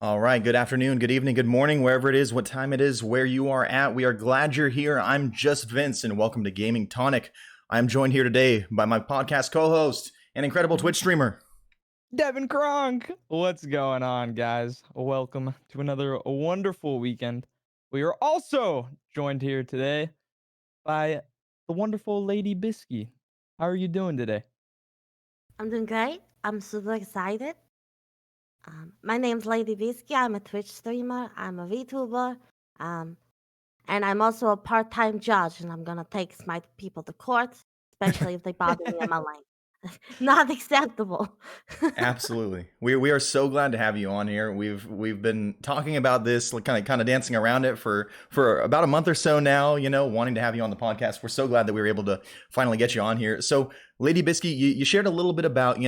All right. Good afternoon, good evening, good morning, wherever it is, what time it is, where you are at. We are glad you're here. I'm just Vince, and welcome to Gaming Tonic. I'm joined here today by my podcast co-host and incredible Twitch streamer. Devin Kronk. What's going on, guys? Welcome to another wonderful weekend. We are also joined here today by the wonderful Lady Bisky. How are you doing today? I'm doing great. I'm super excited. My name's Lady Visky. I'm a Twitch streamer. I'm a VTuber. Um, and I'm also a part-time judge, and I'm gonna take smite people to court, especially if they bother me in my lane. Not acceptable. Absolutely. We are so glad to have you on here. We've been talking about this, like kind of dancing around it for about a month or so now, wanting to have you on the podcast. We're so glad that we were able to finally get you on here. So, Lady Bisky, you shared a little bit about,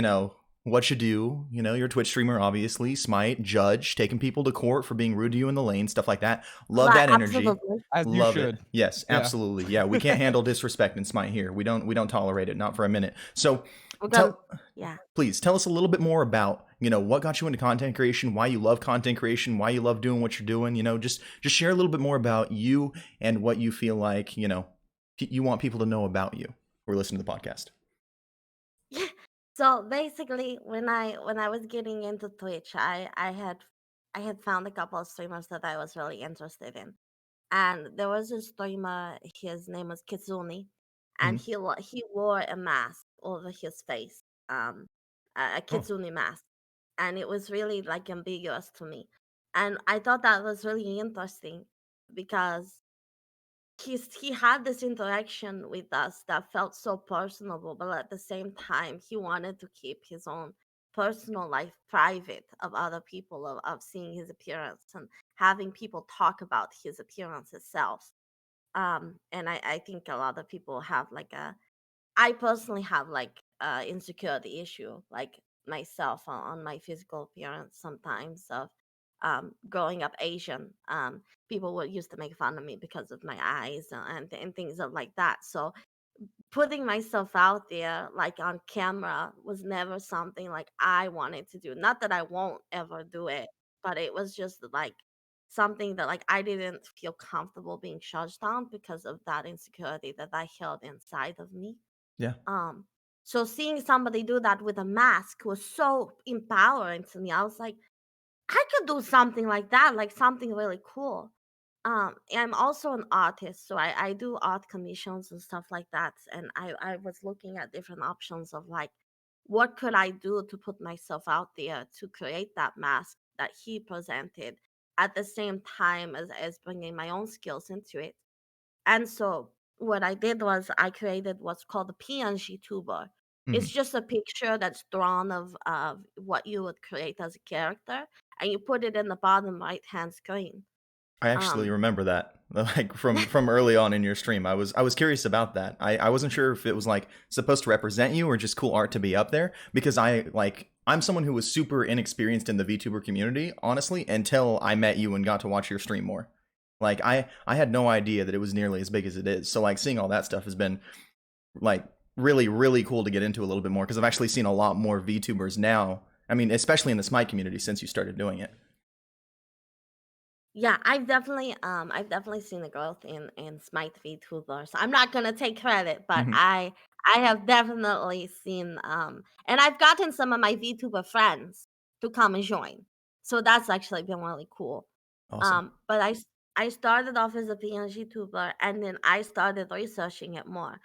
what you do. You're a Twitch streamer, obviously, Smite, judge, taking people to court for being rude to you in the lane, stuff like that. Love Right, that energy. absolutely. As you Love it. should. Yes, Yeah. absolutely. Yeah, we can't handle disrespect in Smite here. We don't tolerate it, not for a minute. So, We're gonna, tell yeah. please tell us a little bit more about what got you into content creation, why you love content creation, why you love doing what you're doing. Just share a little bit more about you and what you feel like you want people to know about you who are listening to the podcast. So basically, when I was getting into Twitch, I had found a couple of streamers that I was really interested in. And there was a streamer, his name was Kitsune, and Mhm. he wore a mask over his face, a Oh, kitsune mask, and it was really like ambiguous to me, and I thought that was really interesting because he had this interaction with us that felt so personable, but at the same time he wanted to keep his own personal life private of other people, of seeing his appearance and having people talk about his appearance itself. And I think a lot of people have like a I personally have like insecurity issue, like myself on my physical appearance sometimes of growing up Asian. People would used to make fun of me because of my eyes and things of like that. So putting myself out there like on camera was never something like I wanted to do. Not that I won't ever do it, but it was just like something that like I didn't feel comfortable being judged on because of that insecurity that I held inside of me. yeah. Um so seeing somebody do that with a mask was so empowering to me. I was like, I could do something like that, like something really cool. I'm also an artist, so I do art commissions and stuff like that. And I was looking at different options of like, what could I do to put myself out there to create that mask that he presented at the same time as bringing my own skills into it. And so what I did was I created what's called a PNG tuber. It's Mhm. just a picture that's drawn of what you would create as a character, and you put it in the bottom right hand screen. I actually Um, remember that, like from early on in your stream. I was curious about that. I wasn't sure if it was like supposed to represent you or just cool art to be up there, because I'm someone who was super inexperienced in the VTuber community, honestly, until I met you and got to watch your stream more. Like I had no idea that it was nearly as big as it is. So like seeing all that stuff has been like really really cool to get into a little bit more, because I've actually seen a lot more VTubers now. I mean, especially in the Smite community since you started doing it. yeah, I've definitely seen the growth in Smite VTubers. I'm not gonna take credit, but Mhm. I have definitely seen and I've gotten some of my VTuber friends to come and join. So that's actually been really cool. Awesome. But I started off as a PNG tuber, and then I started researching it more.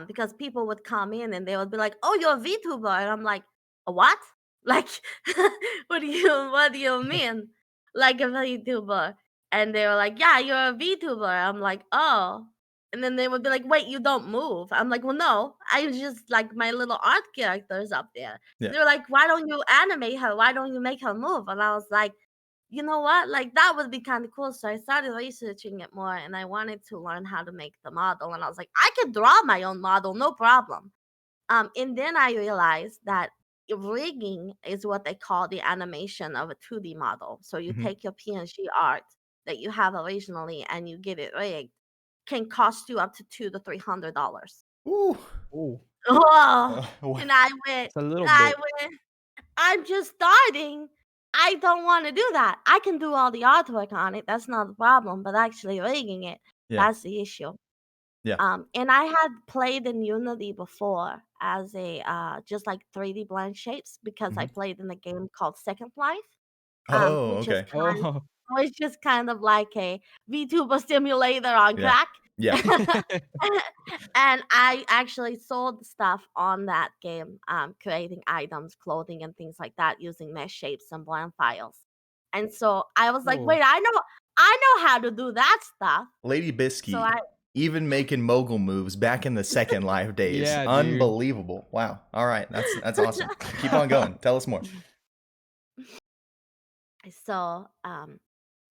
Because people would come in and they would be like, "Oh, you're a VTuber," and I'm like, "A what? Like, what do you mean? Like a VTuber?" And they were like, "Yeah, you're a VTuber." I'm like, "Oh." And then they would be like, "Wait, you don't move?" I'm like, "Well, no, I just like my little art characters up there." Yeah. They're like, "Why don't you animate her? Why don't you make her move?" And I was like, you know what? Like that would be kind of cool. So I started researching it more and I wanted to learn how to make the model. And I was like, I could draw my own model, no problem. And then I realized that rigging is what they call the animation of a 2D model. So you Mhm. take your PNG art that you have originally and you get it rigged, can cost you up to $200 to $300. Ooh. Oh, Oh, Uh, and I went, it's a little I bit. went, I'm just starting. I don't want to do that. I can do all the artwork on it. That's not the problem. But actually rigging it, Yeah. that's the issue. Yeah. And I had played in Unity before as a just like 3D blend shapes because I Mhm. played in a game called Second Life, Oh, okay. which is kind of like a VTuber simulator on Yeah. crack. Yeah. And I actually sold stuff on that game, creating items, clothing, and things like that using mesh shapes and blend files. And so I was like, Cool. wait, I know how to do that stuff. Lady So Bisky I even making mogul moves back in the Second Life days. Yeah, dude. Unbelievable. Wow. All right. That's awesome. Keep on going. Tell us more. so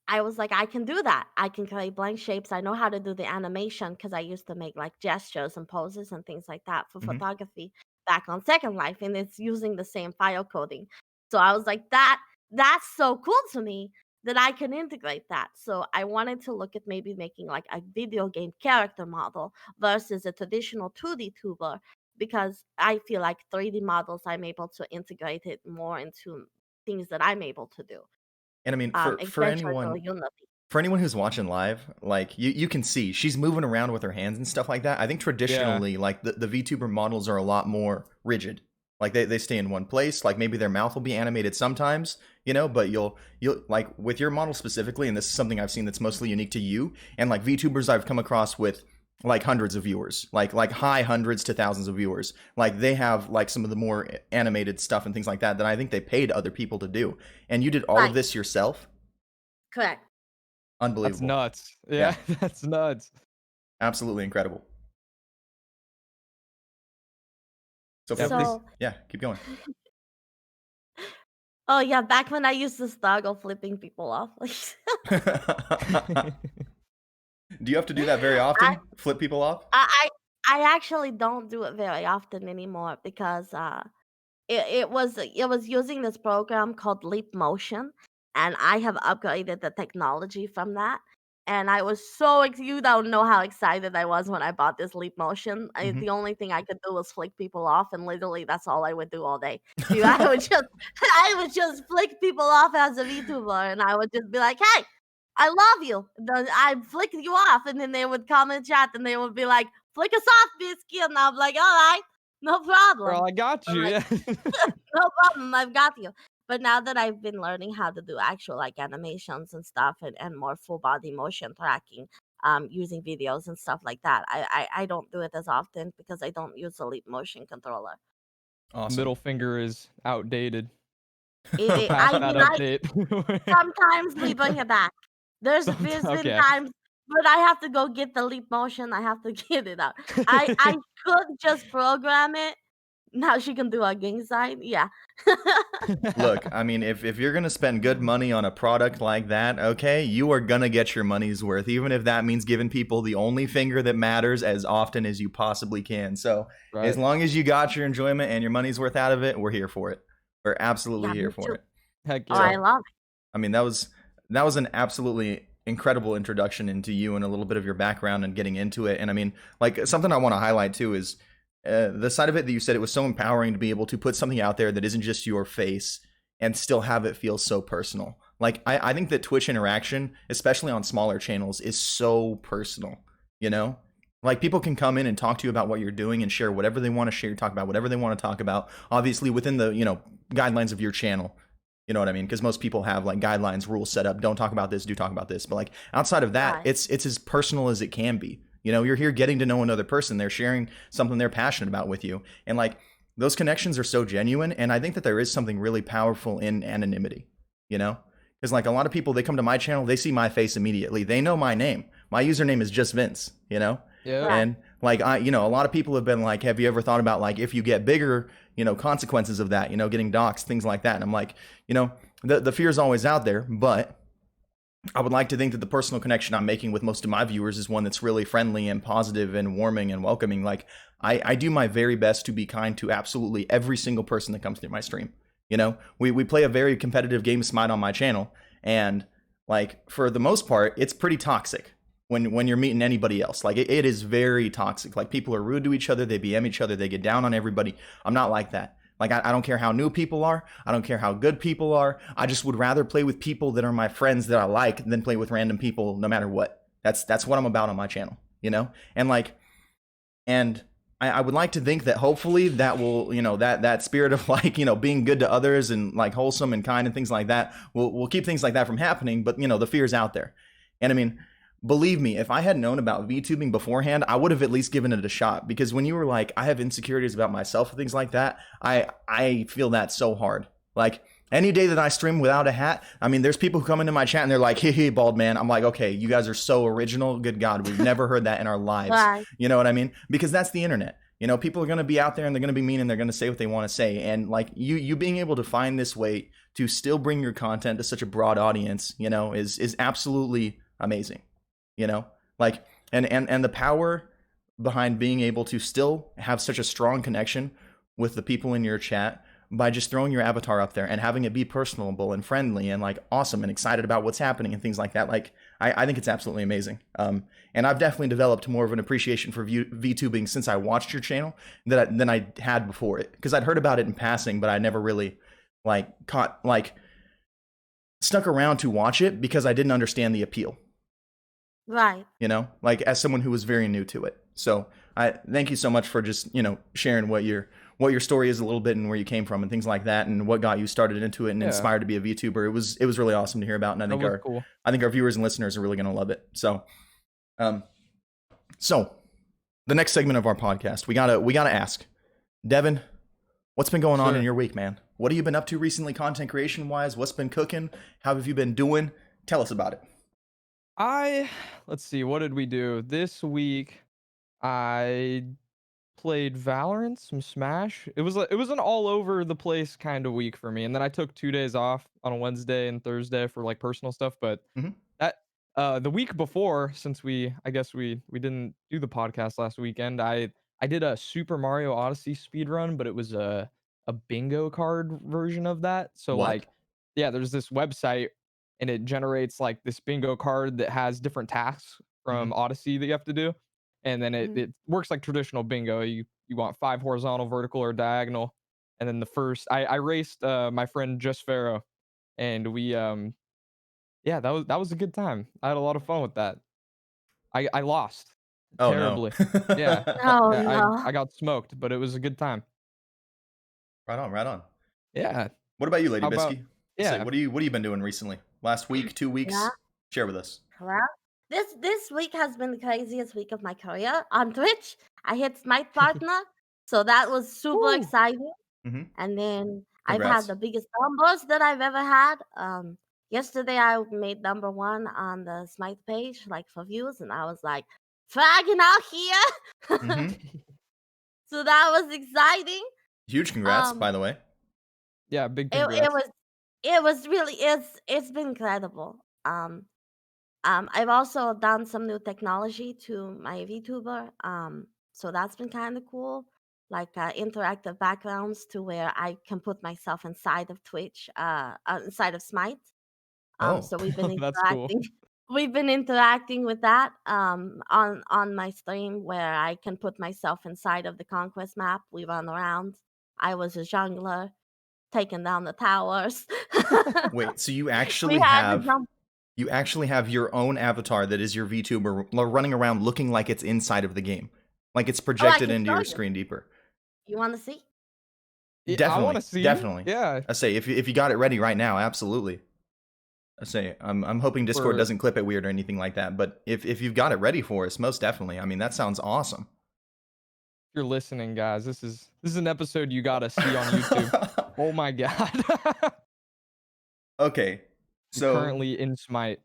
I was like, I can do that. I can create blank shapes. I know how to do the animation because I used to make like gestures and poses and things like that for Mhm. photography back on Second Life, and it's using the same file coding. So I was like, that's so cool to me that I can integrate that. So I wanted to look at maybe making like a video game character model versus a traditional 2D tuber because I feel like 3D models I'm able to integrate it more into things that I'm able to do. And I mean, for Especially anyone for Unity. who's watching live, like you can see she's moving around with her hands and stuff like that. I think traditionally, like the VTuber models are a lot more rigid. Like they stay in one place. Like maybe their mouth will be animated sometimes, but you'll like with your model specifically, and this is something I've seen that's mostly unique to you, and like VTubers I've come across with like hundreds of viewers, like high hundreds to thousands of viewers. Like they have like some of the more animated stuff and things like that I think they paid other people to do. And you did all of Right. this yourself? Correct. That's Unbelievable. nuts. Yeah. Yeah, that's nuts. Absolutely incredible. So Yeah, Phil, please. So, yeah, keep going. oh yeah, back when I used to struggle flipping people off. Do you have to do that very I, often? Flip people off? I I actually don't do it very often anymore because it was using this program called Leap Motion, and I have upgraded the technology from that. And I was so you don't know how excited I was when I bought this Leap Motion. Mhm. The only thing I could do was flick people off, and literally that's all I would do all day. Dude, I would just flick people off as a VTuber, and I would just be like, "Hey, I love you." Then I'd flick you off, and then they would come in chat, and they would be like, "Flick us off, Bisky," and I'm like, "All right, no Girl, problem." I got But you. like, Yeah. no problem, I've got you. But now that I've been learning how to do actual like animations and stuff and more full body motion tracking, using videos and stuff like that, I don't do it as often because I don't use a Leap Motion controller. Awesome. Middle finger is outdated. It Past I that mean update. sometimes we bring it back. There's been Okay. times, but I have to go get the Leap Motion. I have to get it out. I could just program it. Now she can do a gang sign. Yeah. Look, I mean, if you're gonna spend good money on a product like that, okay, you are gonna get your money's worth, even if that means giving people the only finger that matters as often as you possibly can. So as Right. long as you got your enjoyment and your money's worth out of it, we're here for it. We're absolutely Yeah, here me for too. it. Heck Oh, yeah. I So love it. I mean, that was an absolutely incredible introduction into you and a little bit of your background and getting into it. And I mean, like something I want to highlight too is the side of it that you said it was so empowering to be able to put something out there that isn't just your face and still have it feel so personal. Like I think that Twitch interaction, especially on smaller channels, is so personal. You know, like people can come in and talk to you about what you're doing and share whatever they want to share, talk about whatever they want to talk about. Obviously within the guidelines of your channel. You know what I mean? Because most people have like guidelines, rules set up. Don't talk about this. Do talk about this. But like outside of that, Right. it's as personal as it can be. You're here getting to know another person. They're sharing something they're passionate about with you, and like those connections are so genuine. And I think that there is something really powerful in anonymity. Because like a lot of people, they come to my channel, they see my face immediately. They know my name. My username is just Vince. Yeah. Right. And like a lot of people have been like, have you ever thought about like if you get bigger, consequences of that, getting doxxed, things like that. And I'm like, the fear is always out there, but I would like to think that the personal connection I'm making with most of my viewers is one that's really friendly and positive and warming and welcoming. Like I do my very best to be kind to absolutely every single person that comes through my stream. We play a very competitive game of Smite on my channel, and like for the most part, it's pretty toxic when you're meeting anybody else. Like it is very toxic. Like people are rude to each other, they BM each other, they get down on everybody. I'm not like that. Like I don't care how new people are. I don't care how good people are. I just would rather play with people that are my friends that I like than play with random people no matter what. That's what I'm about on my channel, you know? And like, and I would like to think that hopefully that will, that spirit of like, being good to others and like wholesome and kind and things like that will keep things like that from happening. But, the fear's out there. And I mean, believe me, if I had known about VTubing beforehand, I would have at least given it a shot. Because when you were like, I have insecurities about myself and things like that, I feel that so hard. Like, any day that I stream without a hat, I mean, there's people who come into my chat and they're like, hey, bald man. I'm like, okay, you guys are so original. Good God, we've never heard that in our lives. Right. You know what I mean? Because that's the internet. People are going to be out there and they're going to be mean and they're going to say what they want to say. And like you being able to find this way to still bring your content to such a broad audience, is absolutely amazing. Like, and the power behind being able to still have such a strong connection with the people in your chat by just throwing your avatar up there and having it be personable and friendly and like awesome and excited about what's happening and things like that. Like, I think it's absolutely amazing. And I've definitely developed more of an appreciation for VTubing since I watched your channel than I had before it. Because I'd heard about it in passing, but I never really stuck around to watch it because I didn't understand the appeal. Right. Like as someone who was very new to it. So I thank you so much for just, sharing what your story is a little bit and where you came from and things like that and what got you started into it and inspired to be a VTuber. It was really awesome to hear about, and I think our viewers and listeners are really going to love it. So, so the next segment of our podcast, we gotta ask, Devin, what's been going on in your week, man? What have you been up to recently, content creation wise? What's been cooking? How have you been doing? Tell us about it. Let's see, what did we do this week? I played Valorant, some Smash. It was an all over the place kind of week for me. And then I took 2 days off on a Wednesday and Thursday for like personal stuff. But that the week before, since I guess we didn't do the podcast last weekend, I did a Super Mario Odyssey speed run, but it was a bingo card version of that. So What? like, yeah, there's this website and it generates like this bingo card that has different tasks from Odyssey that you have to do. And then it works like traditional bingo. You want 5 horizontal, vertical, or diagonal. And then the first, I raced my friend Just Pharaoh, and we yeah, that was a good time. I had a lot of fun with that. I lost Oh terribly. no. Yeah, Oh yeah, no. I got smoked, but it was a good time. Right on, right on. Yeah. What about you, Lady How about Bisky? yeah? Say, what have you been doing recently? Last week, 2 weeks? Yeah. Share with us. Well, this week has been the craziest week of my career on Twitch. I hit Smite Partner, so that was super Ooh. exciting. Mm-hmm. And then I've Congrats. had the biggest numbers that I've ever had. Yesterday I made #1 on the Smite page, like for views, and I was like, fragging out here. Mm-hmm. So that was exciting. Huge congrats, by the way. Yeah, big It congrats. was really it's been incredible. I've also done some new technology to my VTuber. So that's been kind of cool, like interactive backgrounds to where I can put myself inside of Twitch, inside of Smite. Oh. So we've been That's cool. interacting. We've been interacting with that on my stream where I can put myself inside of the conquest map. We run around. I was a jungler, taking down the towers. Wait, so you We actually had to have jump. your own avatar that is your VTuber running around looking like it's inside of the game. Like it's Oh, I projected can into show your you. screen deeper. You want to see? I want to see. Definitely. Yeah. I say if you got it ready right now, absolutely. I say I'm hoping Discord doesn't clip it weird or anything like that, but if you've got it ready for us, most definitely. I mean, that sounds awesome. If you're listening, guys, this is an episode you gotta see on YouTube. Oh my god. Okay. So currently in Smite.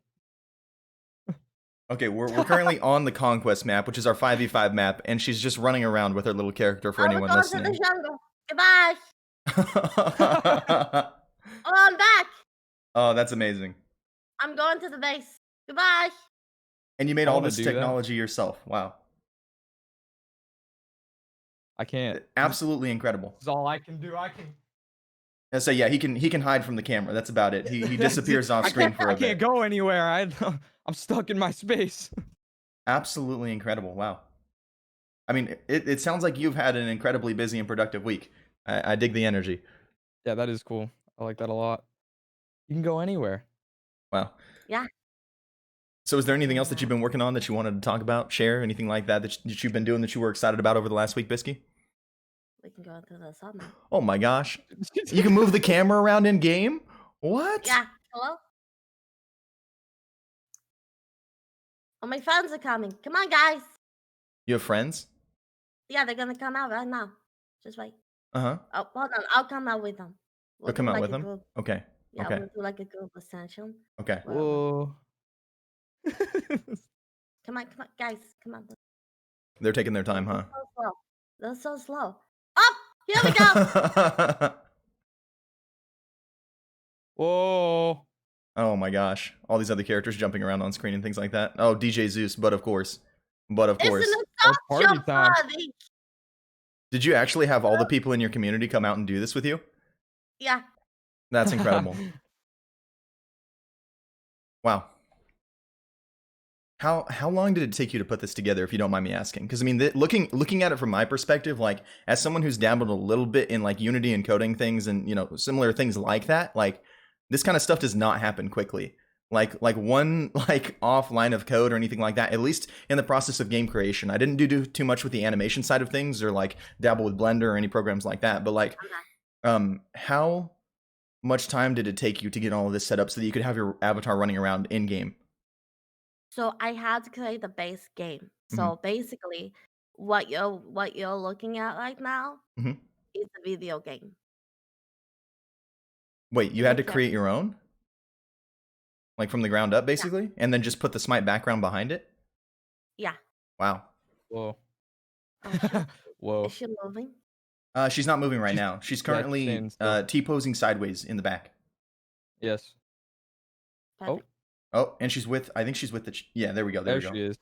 okay, we're currently on the Conquest map, which is our 5v5 map, and she's just running around with her little character for anyone We're going listening. to the jungle. Goodbye. Oh, I'm back. Oh, that's amazing. I'm going to the base. Goodbye. And you made I all wanna this do that. technology yourself. Wow. I can't. Absolutely incredible. This is all I can do. I can. And so yeah, he can hide from the camera. That's about it. He disappears off screen for a I can't bit. go anywhere. I'm stuck in my space. Absolutely incredible. Wow. I mean, it sounds like you've had an incredibly busy and productive week. I dig the energy. Yeah, that is cool. I like that a lot. You can go anywhere. Wow. Yeah. So is there anything else that you've Yeah. been working on that you wanted to talk about, share, anything like that you've been doing that you were excited about over the last week, Bisky? We can go into the summit. Oh my gosh. You can move the camera around in game? What? Yeah. Hello? Oh, my fans are coming. Come on, guys. You have friends? Yeah, they're gonna come out right now. Just wait. Uh-huh. Oh, hold on. I'll come out with them. You'll We'll do come out like with a them? group. Okay. Yeah, Okay. we'll do like a group essential. Okay. Whoa. Come on, guys. Come on. They're taking their time, They're huh? so slow. They're so slow. Up! Here we go. Whoa. Oh my gosh. All these other characters jumping around on screen and things like that. Oh, DJ Zeus, but of course. But of course. Isn't it Oh, such party a time. party? Did you actually have all the people in your community come out and do this with you? Yeah. That's incredible. Wow. How long did it take you to put this together, if you don't mind me asking? Because I mean, looking at it from my perspective, like as someone who's dabbled a little bit in like Unity and coding things and similar things like that, like this kind of stuff does not happen quickly. Like one like off line of code or anything like that. At least in the process of game creation, I didn't do too much with the animation side of things or like dabble with Blender or any programs like that. But like, how much time did it take you to get all of this set up so that you could have your avatar running around in game? So I had to create the base game. So basically, what you're looking at right now Mhm. is a video game. Wait, you had to create your own? Like from the ground up, basically? And then just put the Smite background behind it? Yeah. Wow. Whoa. Oh, shit. Whoa. Is she moving? She's not moving right She's- now. She's yeah, currently standing still. T-posing sideways in the back. Yes. Perfect. Oh, and I think she's with the... yeah, there we go. There There we she go. is.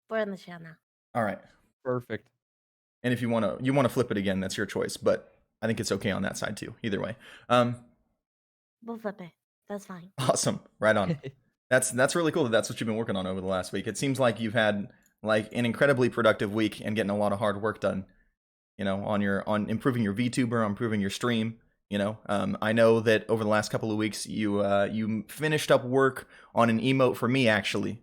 We're in the show now. All right. Perfect. And if you want to flip it again, that's your choice. But I think it's okay on that side too. Either way. We'll flip it. That's fine. Awesome. Right on. That's really cool that's what you've been working on over the last week. It seems like you've had like an incredibly productive week and getting a lot of hard work done, on improving your VTuber, on improving your stream. I know that over the last couple of weeks you finished up work on an emote for me actually,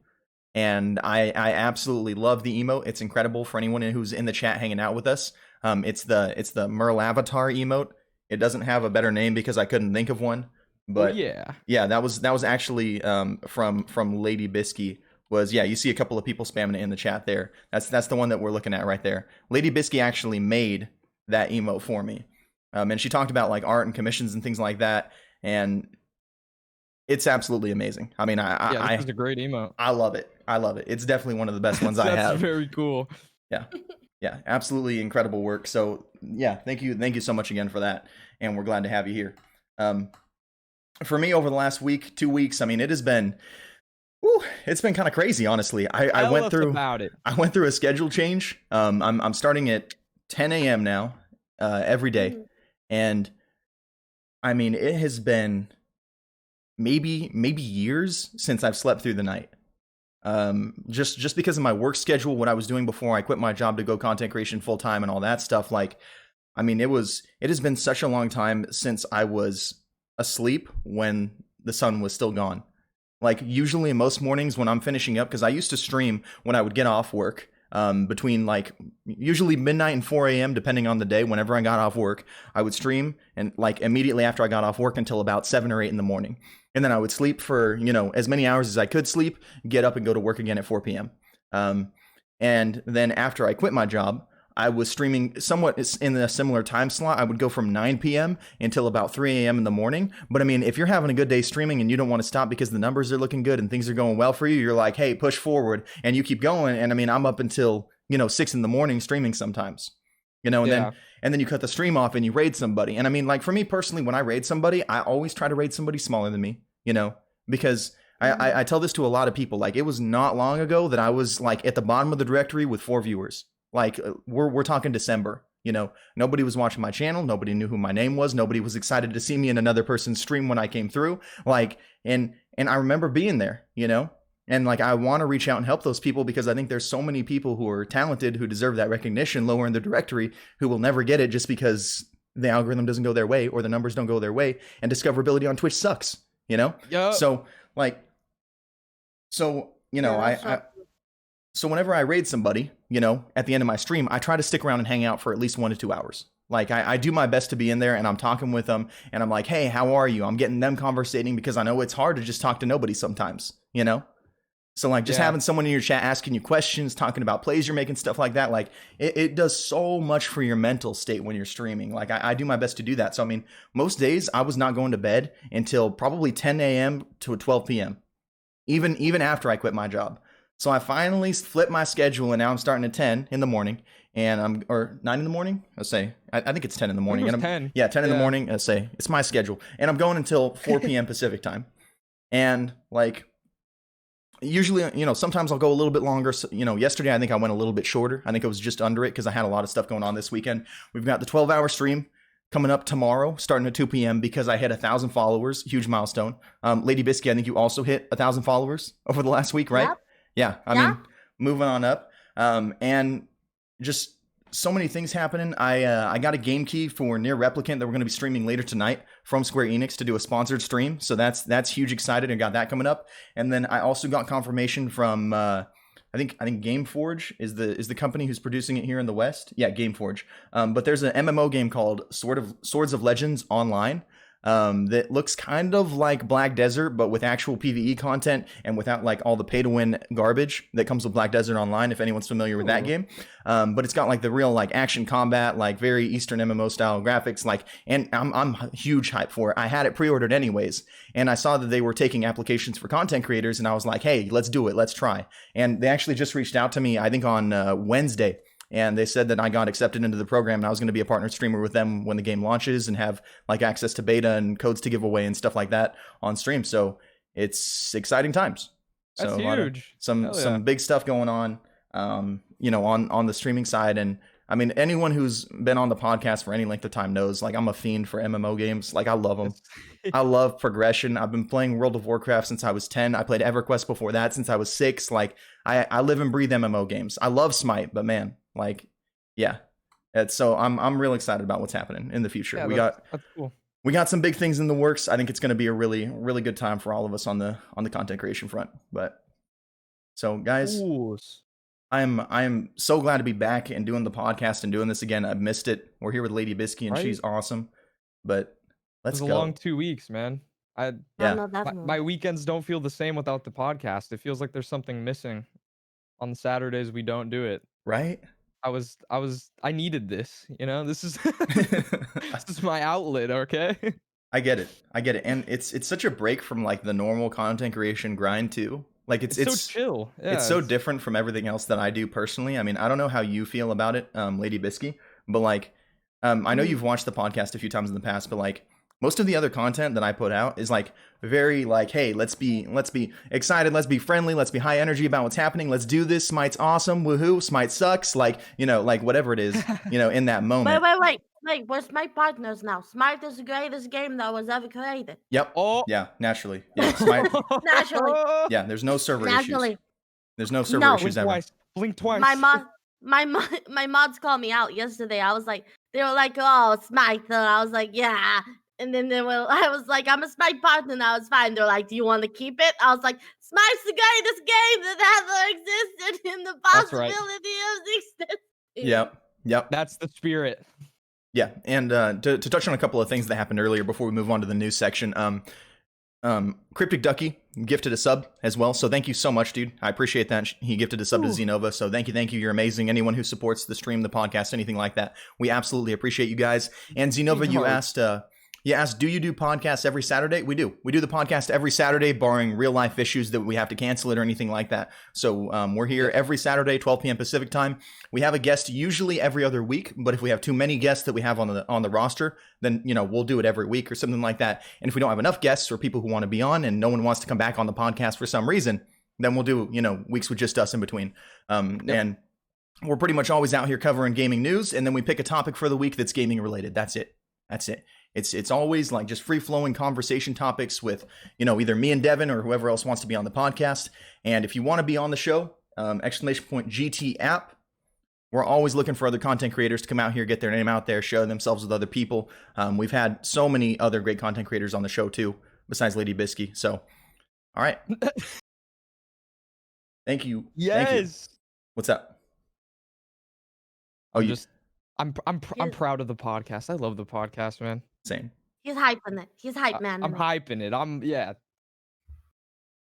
and I absolutely love the emote. It's incredible for anyone who's in the chat hanging out with us. It's the Merle Avatar emote. It doesn't have a better name because I couldn't think of one. But yeah, that was actually from Lady Bisky. You see a couple of people spamming it in the chat there. That's the one that we're looking at right there. Lady Bisky actually made that emote for me. And she talked about like art and commissions and things like that, and it's absolutely amazing. I mean, this is a great emote. I love it. It's definitely one of the best ones I have. That's very cool. Yeah, absolutely incredible work. So yeah, thank you so much again for that, and we're glad to have you here. For me, over the last 2 weeks, I mean, it has been, it's been kind of crazy, honestly. I went through a schedule change. I'm starting at 10 a.m. now, every day. And I mean, it has been maybe years since I've slept through the night. Just because of my work schedule, what I was doing before I quit my job to go content creation full time and all that stuff. Like, I mean, it has been such a long time since I was asleep when the sun was still gone. Like usually most mornings when I'm finishing up, because I used to stream when I would get off work, between like usually midnight and 4 a.m. depending on the day. Whenever I got off work, I would stream, and like immediately after I got off work until about 7 or 8 in the morning. And then I would sleep for, as many hours as I could sleep, get up and go to work again at 4 p.m. And then after I quit my job, I was streaming somewhat in a similar time slot. I would go from 9 p.m. until about 3 a.m. in the morning. But I mean, if you're having a good day streaming and you don't want to stop because the numbers are looking good and things are going well for you, you're like, hey, push forward, and you keep going. And I mean, I'm up until, 6 in the morning streaming sometimes, and then you cut the stream off and you raid somebody. And I mean, like for me personally, when I raid somebody, I always try to raid somebody smaller than me, because I tell this to a lot of people. Like it was not long ago that I was like at the bottom of the directory with 4 viewers. Like we're talking December, nobody was watching my channel. Nobody knew who my name was. Nobody was excited to see me in another person's stream when I came through. Like, and I remember being there, And like, I want to reach out and help those people because I think there's so many people who are talented who deserve that recognition lower in the directory who will never get it just because the algorithm doesn't go their way or the numbers don't go their way, and discoverability on Twitch sucks, you know? Yep. So like, you know, so whenever I raid somebody, you know, at the end of my stream, I try to stick around and hang out for at least 1 to 2 hours. Like I do my best to be in there, and I'm talking with them, and I'm like, hey, how are you? I'm getting them conversating because I know it's hard to just talk to nobody sometimes, you know? So like just having someone in your chat asking you questions, talking about plays you're making, stuff like that, like it does so much for your mental state when you're streaming. Like I do my best to do that. So I mean, most days I was not going to bed until probably 10 a.m. to 12 p.m. Even after I quit my job. So I finally flipped my schedule, and now I'm starting at 10 in the morning, and or 9 in the morning. Let's say I think it's 10 in the morning. I think it was 10. Yeah, 10 in the morning. Let's say it's my schedule, and I'm going until 4 p.m. Pacific time. And like, usually, you know, sometimes I'll go a little bit longer. So, you know, yesterday I think I went a little bit shorter. I think it was just under it because I had a lot of stuff going on this weekend. We've got the 12-hour stream coming up tomorrow, starting at 2 p.m. because I hit 1,000 followers, huge milestone. Lady Bisky, I think you also hit 1,000 followers over the last week, right? Yep. Yeah, I mean, moving on up, and just so many things happening. I got a game key for Near Replicant that we're going to be streaming later tonight from Square Enix to do a sponsored stream. So that's huge, excited, and got that coming up. And then I also got confirmation from I think Gameforge is the company who's producing it here in the West. Yeah, Gameforge. But there's an MMO game called Swords of Legends Online. That looks kind of like Black Desert, but with actual PvE content and without like all the pay to win garbage that comes with Black Desert Online, if anyone's familiar with that game. But it's got like the real like action combat, like very Eastern MMO style graphics, like, and I'm huge hype for it. I had it pre-ordered anyways, and I saw that they were taking applications for content creators, and I was like, hey, let's do it, let's try. And they actually just reached out to me, I think on Wednesday. And they said that I got accepted into the program, and I was going to be a partner streamer with them when the game launches and have like access to beta and codes to give away and stuff like that on stream. So it's exciting times. That's so huge. Some big stuff going on, you know, on the streaming side. And I mean, anyone who's been on the podcast for any length of time knows, like, I'm a fiend for MMO games. Like, I love them. I love progression. I've been playing World of Warcraft since I was 10. I played EverQuest before that since I was 6. Like, I live and breathe MMO games. I love Smite, but man, like, yeah. So I'm real excited about what's happening in the future. Yeah, that's cool. We got some big things in the works. I think it's going to be a really, really good time for all of us on the content creation front. But so, guys, Ooh. I am so glad to be back and doing the podcast and doing this again. I've missed it. We're here with Lady Bisky, and she's awesome. But let's go. It was a long 2 weeks, man. My weekends don't feel the same without the podcast. It feels like there's something missing on the Saturdays we don't do it. Right? I needed this, you know. This is this is my outlet, okay? I get it. And it's such a break from like the normal content creation grind too. Like it's so chill. Yeah, it's so different from everything else that I do personally. I mean, I don't know how you feel about it, Lady Bisky, but like I know you've watched the podcast a few times in the past, but like most of the other content that I put out is like very like, hey, let's be excited, let's be friendly, let's be high energy about what's happening, let's do this, Smite's awesome, woohoo, Smite sucks, like, you know, like whatever it is, you know, in that moment. Wait, we're Smite partners now. Smite is the greatest game that was ever created. Yep. Oh. Yeah, naturally. Yeah, Smite. Naturally. Yeah, there's no server issues. There's no server issues ever. Blink twice. My mods called me out yesterday. I was like, they were like, oh, Smite. And I was like, yeah. And then I was like, I'm a Smite partner, and I was fine. They're like, do you want to keep it? I was like, Smite's the greatest game that ever existed in the possibility of existence. Yep. That's the spirit. Yeah, and to touch on a couple of things that happened earlier before we move on to the news section, Cryptic Ducky gifted a sub as well, so thank you so much, dude. I appreciate that. He gifted a sub to Zenova, so thank you. You're amazing. Anyone who supports the stream, the podcast, anything like that, we absolutely appreciate you guys. And Zenova, you asked, do you do podcasts every Saturday? We do. We do the podcast every Saturday, barring real life issues that we have to cancel it or anything like that. So we're here every Saturday, 12 p.m. Pacific time. We have a guest usually every other week, but if we have too many guests that we have on the roster, then, you know, we'll do it every week or something like that. And if we don't have enough guests or people who want to be on and no one wants to come back on the podcast for some reason, then we'll do, you know, weeks with just us in between. And we're pretty much always out here covering gaming news, and then we pick a topic for the week that's gaming related. That's it. It's always like just free flowing conversation topics with, you know, either me and Devin or whoever else wants to be on the podcast. And if you want to be on the show, exclamation point GT app. We're always looking for other content creators to come out here, get their name out there, share themselves with other people. We've had so many other great content creators on the show too, besides Lady Bisky. So, all right. Thank you. Thank you. Yes. What's up? Oh, I'm you just I'm He's, proud of the podcast. I love the podcast, man. same. he's hyping it. He's hype I'm man. in it. hyping it. Yeah.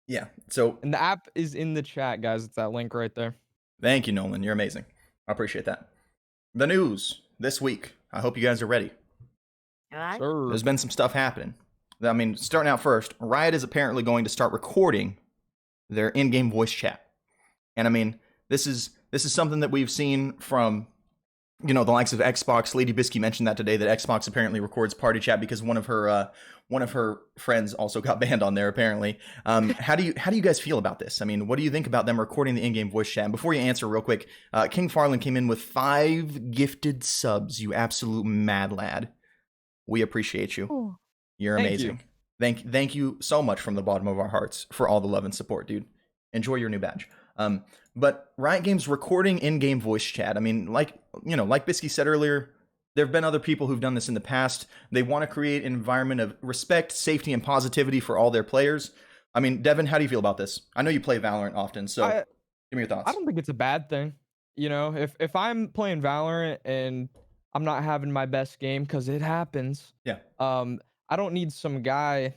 Yeah. So And the app is in the chat, guys. It's that link right there. thank you, Nolan. You're amazing. I appreciate that. The news this week. I hope you guys are ready. All right. Sure. There's been some stuff happening. I mean, starting out first, Riot is apparently going to start recording their in-game voice chat. And I mean, this is something that we've seen from, you know, the likes of Xbox. Lady Bisky mentioned that today, that Xbox apparently records party chat because one of her friends also got banned on there apparently. How do you guys feel about this? I mean, what do you think about them recording the in-game voice chat? And before you answer, real quick, King Farland came in with 5 gifted subs. You absolute mad lad. We appreciate you. Ooh. You're Thank amazing. Thank you so much from the bottom of our hearts for all the love and support, dude. Enjoy your new badge. But Riot Games recording in-game voice chat. I mean, like Bisky said earlier, there have been other people who've done this in the past. They want to create an environment of respect, safety, and positivity for all their players. I mean, Devin, how do you feel about this? I know you play Valorant often, so give me your thoughts. I don't think it's a bad thing. You know, if I'm playing Valorant and I'm not having my best game, because it happens. Yeah. I don't need some guy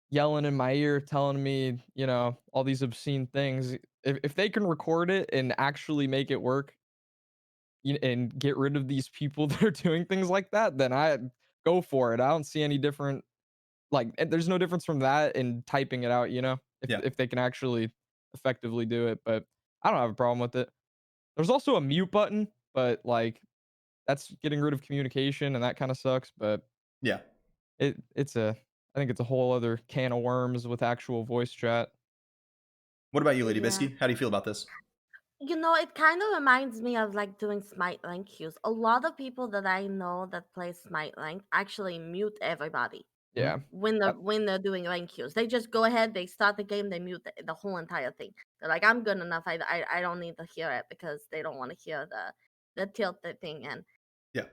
yelling in my ear telling me, you know, all these obscene things. If they can record it and actually make it work and get rid of these people that are doing things like that, then I go for it. I don't see any different, like, there's no difference from that and typing it out, you know, if they can actually effectively do it. But I don't have a problem with it. There's also a mute button, but like that's getting rid of communication and that kind of sucks. But yeah. I think it's a whole other can of worms with actual voice chat. What about you, Lady Yeah. Bisky? How do you feel about this? You know, it kind of reminds me of like doing Smite rank queues. A lot of people that I know that play Smite rank actually mute everybody Yeah. when they're doing rank queues. They just go ahead, they start the game, they mute the whole entire thing. They're like, I'm good enough. I don't need to hear it because they don't want to hear the tilted thing. And Yeah.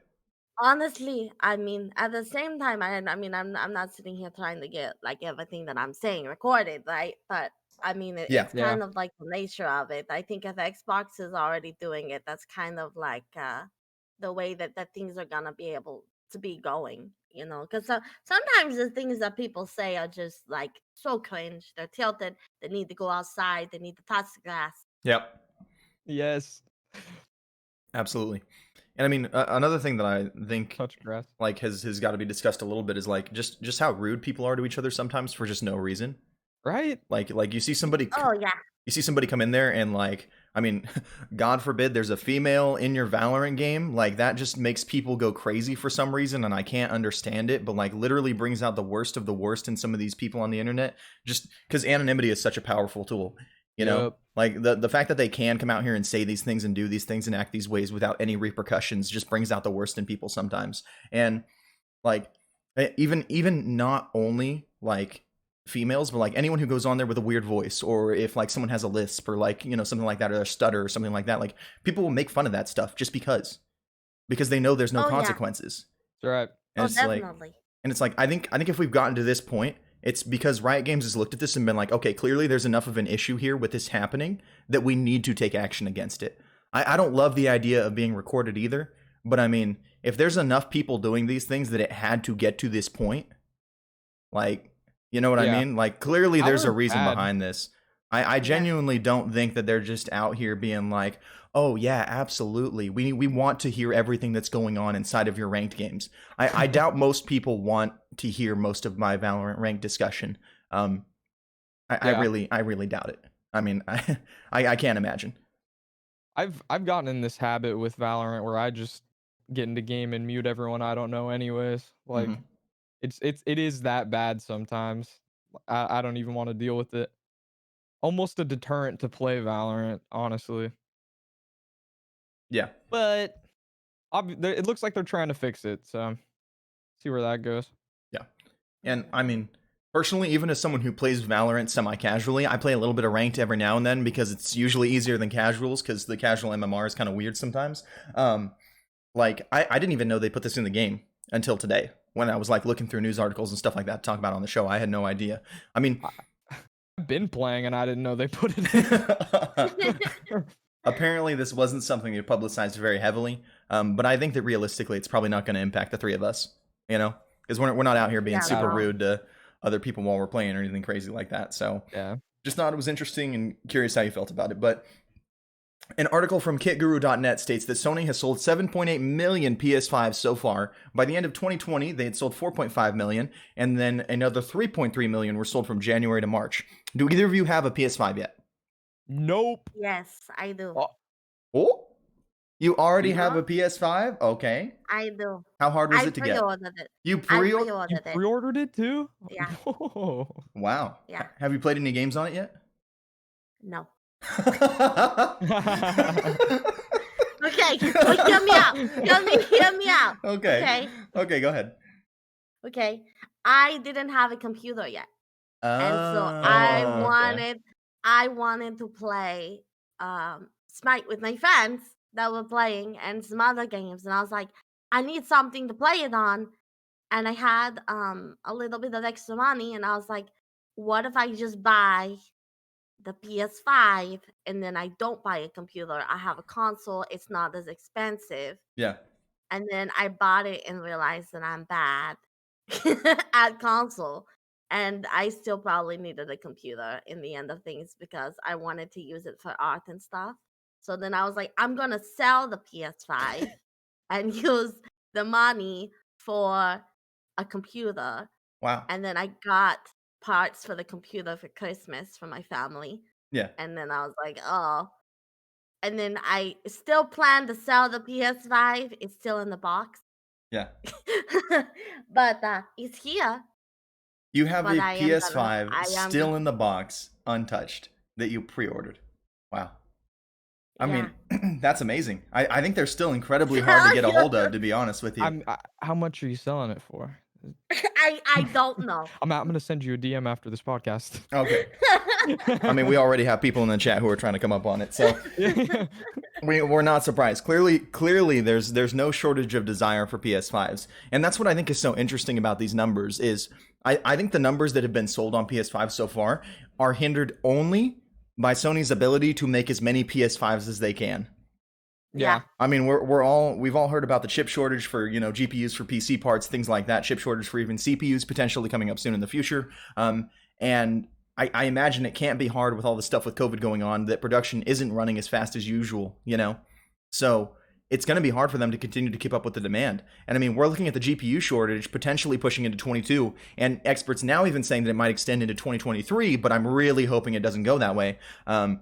honestly, I mean, at the same time, I mean, I'm not sitting here trying to get like everything that I'm saying recorded, right? But I mean, Yeah. it's kind of like the nature of it. I think if Xbox is already doing it, that's kind of like the way that things are gonna be able to be going, you know? Because sometimes the things that people say are just like so cringe. They're tilted. They need to go outside. They need to touch the grass. Yep. Yes. Absolutely. And I mean, another thing that I think Touch grass. like has got to be discussed a little bit is like just how rude people are to each other sometimes for just no reason. Right? Like you see somebody Oh yeah. you see somebody come in there and like, I mean, God forbid there's a female in your Valorant game, like that just makes people go crazy for some reason and I can't understand it, but like literally brings out the worst of the worst in some of these people on the internet just cuz anonymity is such a powerful tool, you know? Yep. Like the fact that they can come out here and say these things and do these things and act these ways without any repercussions just brings out the worst in people sometimes. And like even not only like females, but like anyone who goes on there with a weird voice, or if like someone has a lisp or like, you know, something like that, or a stutter or something like that, like people will make fun of that stuff just because they know there's no Oh, yeah. consequences. That's right. And Oh, it's like, definitely. and it's like I think if we've gotten to this point, it's because Riot Games has looked at this and been like, okay, clearly there's enough of an issue here with this happening that we need to take action against it. I don't love the idea of being recorded either, but I mean, if there's enough people doing these things that it had to get to this point, like, you know what I Yeah. mean? Like, clearly there's a Valorant's reason bad. behind this. I genuinely don't think that they're just out here being like, oh yeah, absolutely. We want to hear everything that's going on inside of your ranked games. I doubt most people want to hear most of my Valorant ranked discussion. I really doubt it. I mean, I can't imagine. I've gotten in this habit with Valorant where I just get into game and mute everyone I don't know anyways. Like Mhm. it is that bad sometimes. I don't even want to deal with it. Almost a deterrent to play Valorant, honestly. Yeah. But it looks like they're trying to fix it, so See where that goes. Yeah. And I mean, personally, even as someone who plays Valorant semi-casually, I play a little bit of ranked every now and then because it's usually easier than casuals because the casual MMR is kind of weird sometimes. Like I didn't even know they put this in the game until today when I was like looking through news articles and stuff like that to talk about on the show. I had no idea. I mean, I've been playing and I didn't know they put it in. apparently this wasn't something they publicized very heavily. But I think that realistically, it's probably not going to impact the three of us. You know, because we're not out here being Yeah, super no. rude to other people while we're playing or anything crazy like that. So Yeah. just thought it was interesting and curious how you felt about it. But an article from kitguru.net states that Sony has sold 7.8 million PS5s so far. By the end of 2020, they had sold 4.5 million, and then another 3.3 million were sold from January to March. Do either of you have a PS5 yet? Nope. Yes, I do. Oh, Oh, you already Yeah. have a PS5? Okay. I do. How hard was I it to get? pre-ordered it. You I pre-ordered? you pre-ordered it. pre-ordered it too? Yeah. Whoa. Wow. Yeah. Have you played any games on it yet? No. Okay, but hear me out. Hear me out. Okay. Okay, go ahead. Okay. I didn't have a computer yet. And so Okay. I wanted to play Smite with my friends that were playing and some other games. And I was like, I need something to play it on. And I had a little bit of extra money, and I was like, what if I just buy the PS5 and then I don't buy a computer? I have a console, it's not as expensive. Yeah. And then I bought it and realized that I'm bad at console. And I still probably needed a computer in the end of things because I wanted to use it for art and stuff. So then I was like, I'm going to sell the PS5 and use the money for a computer. Wow. And then I got parts for the computer for Christmas for my family. Yeah. And then I was like, oh. And then I still plan to sell the PS5. It's still in the box. Yeah. But it's here. You have But a I am PS5 still in the box, untouched, that you pre-ordered. Wow. I yeah. mean, that's amazing. I think they're still incredibly hard to get a hold of, to be honest with you. How much are you selling it for? I don't know. I'm gonna send you a DM after this podcast. Okay. I mean, we already have people in the chat who are trying to come up on it, so we're not surprised. Clearly, there's no shortage of desire for PS5s, and that's what I think is so interesting about these numbers. Is I think the numbers that have been sold on PS5 so far are hindered only by Sony's ability to make as many PS5s as they can. Yeah. I mean, we've all heard about the chip shortage for, GPUs for PC parts, things like that. Chip shortage for even CPUs potentially coming up soon in the future. And I imagine it can't be hard with all the stuff with COVID going on that production isn't running as fast as usual, So it's going to be hard for them to continue to keep up with the demand. And I mean, we're looking at the GPU shortage potentially pushing into 22, and experts now even saying that it might extend into 2023, but I'm really hoping it doesn't go that way. And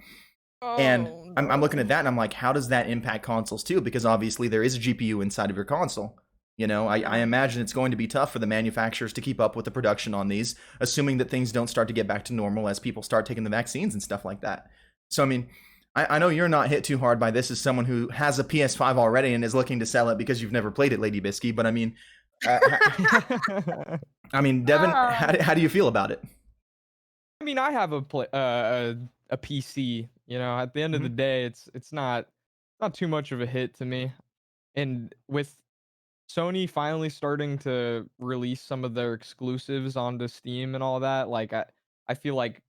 I'm looking at that and I'm like, how does that impact consoles too? Because obviously there is a GPU inside of your console. I imagine it's going to be tough for the manufacturers to keep up with the production on these, assuming that things don't start to get back to normal as people start taking the vaccines and stuff like that. So, I mean, I know you're not hit too hard by this as someone who has a PS5 already and is looking to sell it because you've never played it, Lady Bisky. But I mean, Devin, how do you feel about it? I mean, I have a PC. At the end of the day, it's not too much of a hit to me. And with Sony finally starting to release some of their exclusives onto Steam and all that, like I feel like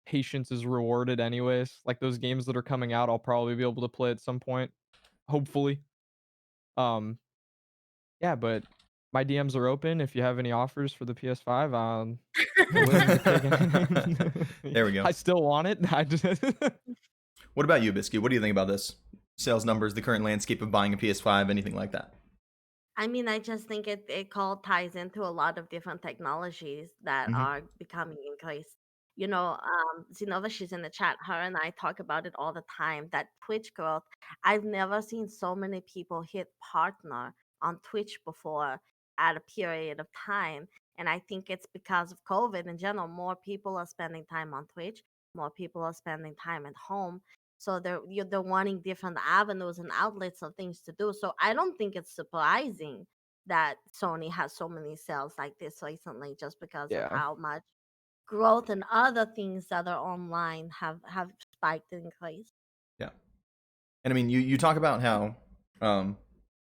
patience is rewarded anyways. Like those games that are coming out, I'll probably be able to play at some point, hopefully. Yeah, but my DMs are open. If you have any offers for the PS5, willing to take it. There we go. I still want it. What about you, Bisky? What do you think about this? Sales numbers, the current landscape of buying a PS5, anything like that? I mean, I just think it ties into a lot of different technologies that are becoming increased. Zinova, she's in the chat. Her and I talk about it all the time. That Twitch growth, I've never seen so many people hit partner on Twitch before at a period of time. And I think it's because of COVID in general. More people are spending time on Twitch. More people are spending time at home. So they're wanting different avenues and outlets of things to do. So I don't think it's surprising that Sony has so many sales like this recently, just because of Yeah. how much growth and other things that are online have spiked and increased. Yeah. And I mean, you talk about how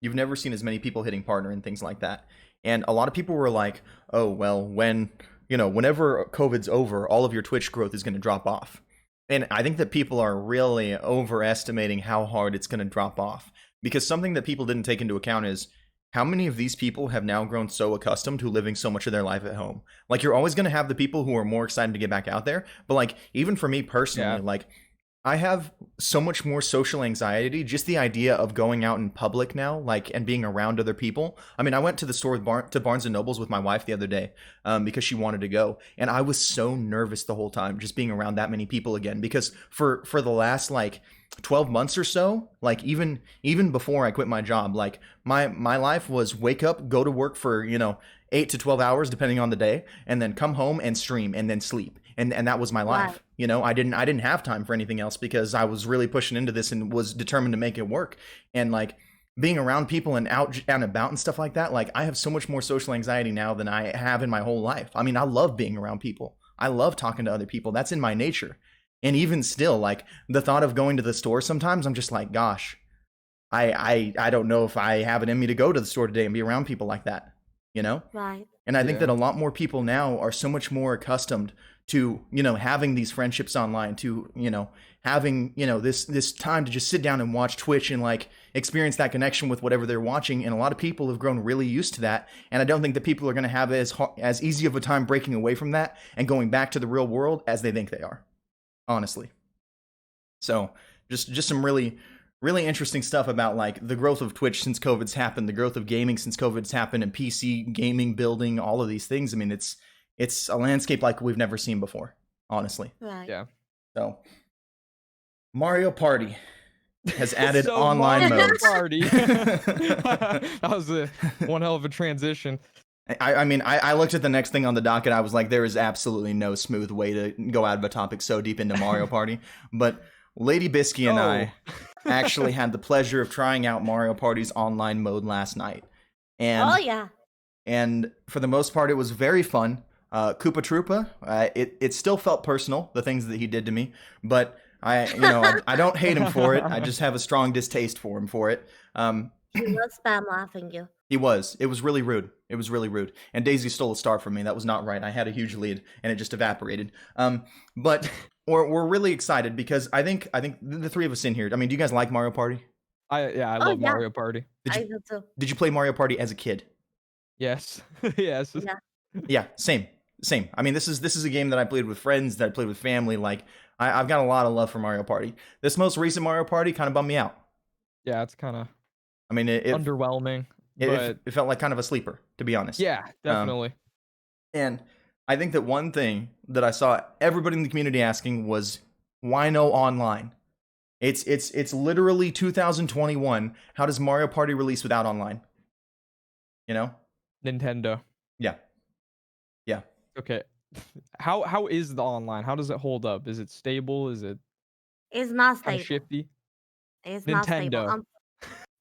you've never seen as many people hitting partner and things like that. And a lot of people were like, "Oh, well, whenever COVID's over, all of your Twitch growth is going to drop off." And I think that people are really overestimating how hard it's going to drop off, because something that people didn't take into account is how many of these people have now grown so accustomed to living so much of their life at home. Like, you're always going to have the people who are more excited to get back out there, but like, even for me personally, Yeah. like, I have so much more social anxiety, just the idea of going out in public now, like, and being around other people. I mean, I went to the store to Barnes and Nobles with my wife the other day, because she wanted to go, and I was so nervous the whole time just being around that many people again. Because for the last like 12 months or so, like, even before I quit my job, like, my life was wake up, go to work for 8 to 12 hours depending on the day, and then come home and stream and then sleep. And that was my Right. life. I didn't have time for anything else, because I was really pushing into this and was determined to make it work. And like, being around people and out and about and stuff like that, like, I have so much more social anxiety now than I have in my whole life. I mean, I love being around people. I love talking to other people. That's in my nature. And even still, like, the thought of going to the store sometimes, I'm just like, gosh, I don't know if I have it in me to go to the store today and be around people like that, Right. And I think Yeah. that a lot more people now are so much more accustomed to, having these friendships online, to, having, this time to just sit down and watch Twitch and like experience that connection with whatever they're watching. And a lot of people have grown really used to that. And I don't think that people are going to have as easy of a time breaking away from that and going back to the real world as they think they are, honestly. So just some really, really interesting stuff about like the growth of Twitch since COVID's happened, the growth of gaming since COVID's happened, and PC gaming building, all of these things. I mean, it's a landscape like we've never seen before, honestly. Right. Yeah. So Mario Party has added So online Mario modes. Party. That was one hell of a transition. I mean, I looked at the next thing on the docket. I was like, there is absolutely no smooth way to go out of a topic so deep into Mario Party. But Lady Bisky and I actually had the pleasure of trying out Mario Party's online mode last night. And Oh yeah. and for the most part, it was very fun. Koopa Troopa, it still felt personal, the things that he did to me, but I don't hate him for it. I just have a strong distaste for him for it. He was spam laughing you. It was really rude. It was really rude. And Daisy stole a star from me. That was not right. I had a huge lead and it just evaporated. But we're really excited because I think the three of us in here. I mean, do you guys like Mario Party? I Oh, love yeah. Mario Party. I do too. Did you play Mario Party as a kid? Yes. Yes. Yeah. Yeah, same. I mean, this is a game that I played with friends, that I played with family. Like, I've got a lot of love for Mario Party. This most recent Mario Party kind of bummed me out. Yeah, it's kind of I mean, it underwhelming. But felt like kind of a sleeper, to be honest. yeah, definitely. And I think that one thing that I saw everybody in the community asking was, why no online? It's literally 2021. How does Mario Party release without online? Nintendo. Yeah. Okay. How is the online? How does it hold up? Is it stable? Is it It's not kind of stable. shifty? It's not stable.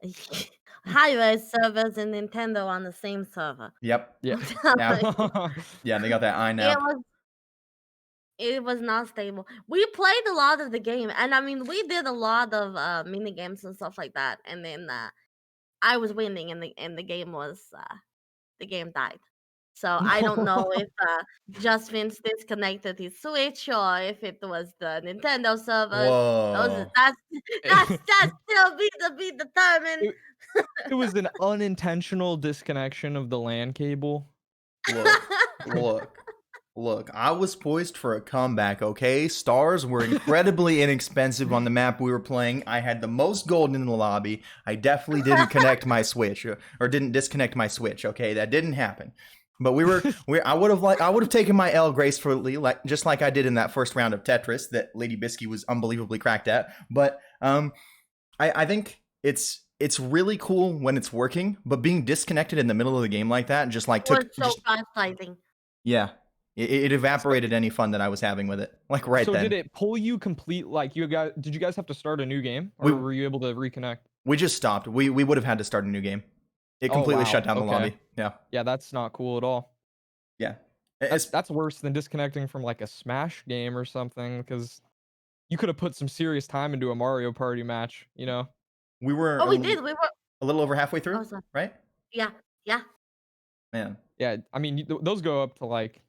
Nintendo. Hi-Res servers and Nintendo on the same server. Yep. Yeah. Yeah, they got that iNap. It was not stable. We played a lot of the game, and I mean, we did a lot of mini games and stuff like that. And then I was winning, and the game died. So I don't know if Just Vince disconnected his Switch or if it was the Nintendo servers. Whoa. That's still be determined. It was an unintentional disconnection of the LAN cable. Look, I was poised for a comeback, okay? Stars were incredibly inexpensive on the map we were playing. I had the most gold in the lobby. I definitely didn't connect my Switch or didn't disconnect my Switch, okay? That didn't happen. But I would have taken my L gracefully, just like I did in that first round of Tetris that Lady Bisky was unbelievably cracked at. But I think it's really cool when it's working, but being disconnected in the middle of the game like that just like was so frustrating. Yeah. It evaporated any fun that I was having with it. Like then. So did it pull you complete? Like did you guys have to start a new game, or were you able to reconnect? We just stopped. We would have had to start a new game. It Oh completely shut wow. down the Okay. lobby. Yeah. Yeah, that's not cool at all. Yeah. That's It's, that's worse than disconnecting from like a Smash game or something because you could have put some serious time into a Mario Party match, you know? we were Oh, we did. We were. a little over halfway through, Oh, sorry. right? Yeah, yeah. Man. Yeah, I mean, those go up to like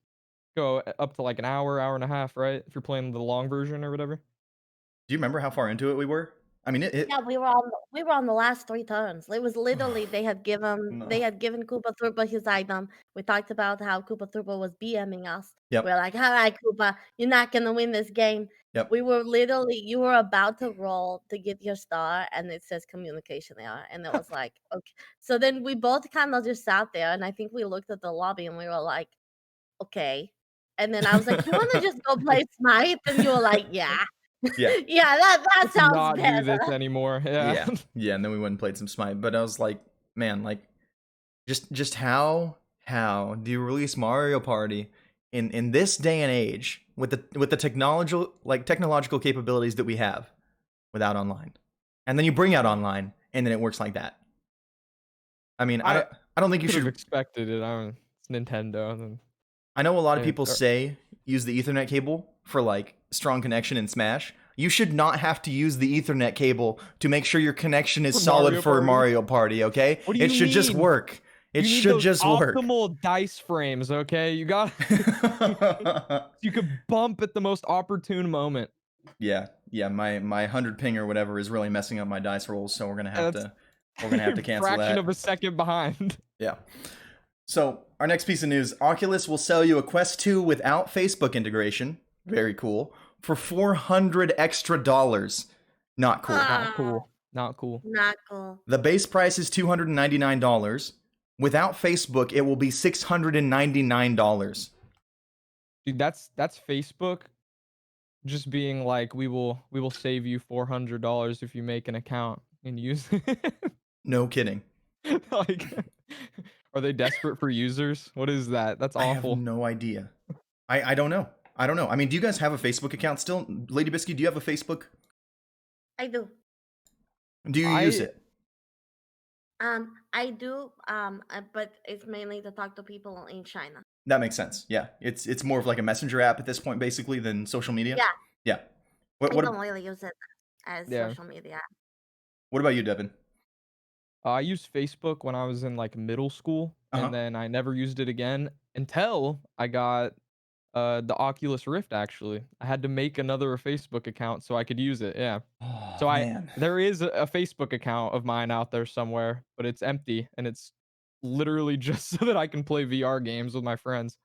an hour, hour and a half, right? If you're playing the long version or whatever. Do you remember how far into it we were? I mean, Yeah, we were on the last 3 turns. It was literally they had given no. they had given Koopa Troopa his item. We talked about how Koopa Troopa was BMing us. We're Yep. like, "All right, Koopa, you're not gonna win this game." Yep. We were literally you were about to roll to get your star, and it says communication error, and it was like, "Okay." So then we both kind of just sat there, and I think we looked at the lobby, and we were like, "Okay." And then I was like, "You wanna just go play Smite?" And you were like, "Yeah." Yeah. Yeah, that Let's sounds not do better. this anymore. Yeah. Yeah. Yeah. And then we went and played some Smite. But I was like, man, like, just how do you release Mario Party in this day and age with the technological capabilities that we have without online, and then you bring out online, and then it works like that. I mean, I I don't think you could have should. expected it. I mean, it's Nintendo. And I know a lot of they, people they're- say use the Ethernet cable for like strong connection in Smash. You should not have to use the Ethernet cable to make sure your connection is For solid Mario for Party? Mario Party, okay? What do It you should just mean? work. It You need should those just work. optimal dice frames, okay? You got you could bump at the most opportune moment. Yeah, my 100 ping or whatever is really messing up my dice rolls, so That's we're gonna have to cancel fraction that. of a second behind. Yeah. So our next piece of news: Oculus will sell you a Quest 2 without Facebook integration. Very cool. For $400 extra. Not cool. Not Ah, cool. Not cool. not cool. The base price is $299. Without Facebook, it will be $699. Dude, that's Facebook just being like, we will save you $400 if you make an account and use it. No kidding. Like, are they desperate for users? What is that? That's I have awful. no idea. I don't know. I don't know. I mean, do you guys have a Facebook account still? Lady Biscuit, do you have a Facebook? I do. Do you use I it? I do, but it's mainly to talk to people in China. That makes sense. Yeah. It's more of like a messenger app at this point basically than social media. Yeah, Yeah. I don't really use it as yeah. social media. What about you, Devin? I used Facebook when I was in like middle school, and Uh-huh. then I never used it again until I got the Oculus Rift. Actually, I had to make another Facebook account so I could use it. Yeah. Oh, So man. there is a Facebook account of mine out there somewhere, but it's empty and it's literally just so that I can play VR games with my friends.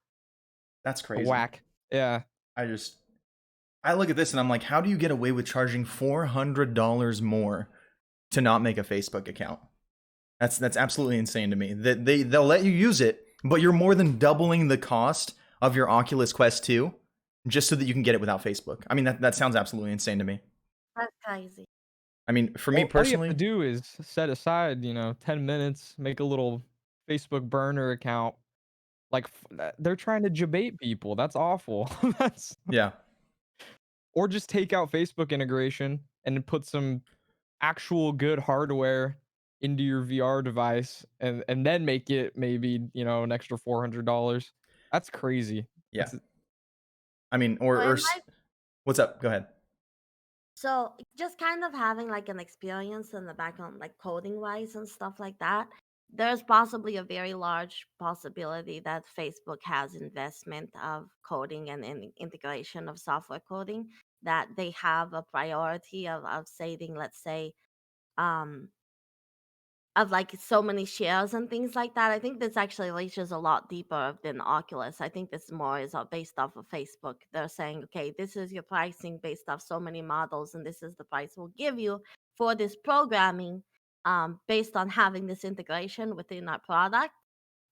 That's crazy. Whack. Yeah. I look at this and I'm like, how do you get away with charging $400 more to not make a Facebook account? That's absolutely insane to me. That they'll let you use it, but you're more than doubling the cost of your Oculus Quest 2 just so that you can get it without Facebook. I mean, that sounds absolutely insane to me. That's crazy. I mean, for me All you have to personally, do is set aside, 10 minutes, make a little Facebook burner account. Like they're trying to debate people. That's awful. That's yeah. or just take out Facebook integration and put some actual good hardware into your VR device and then make it maybe, an extra $400. That's crazy. Yeah. That's I mean, So what's up? Go ahead. so just kind of having like an experience in the background, like coding wise and stuff like that. There's possibly a very large possibility that Facebook has investment of coding and integration of software coding, that they have a priority of saving, let's say, um of like so many shares and things like that. I think this actually reaches a lot deeper than Oculus. I think this more is based off of Facebook. They're saying, okay, this is your pricing based off so many models, and this is the price we'll give you for this programming, based on having this integration within our product.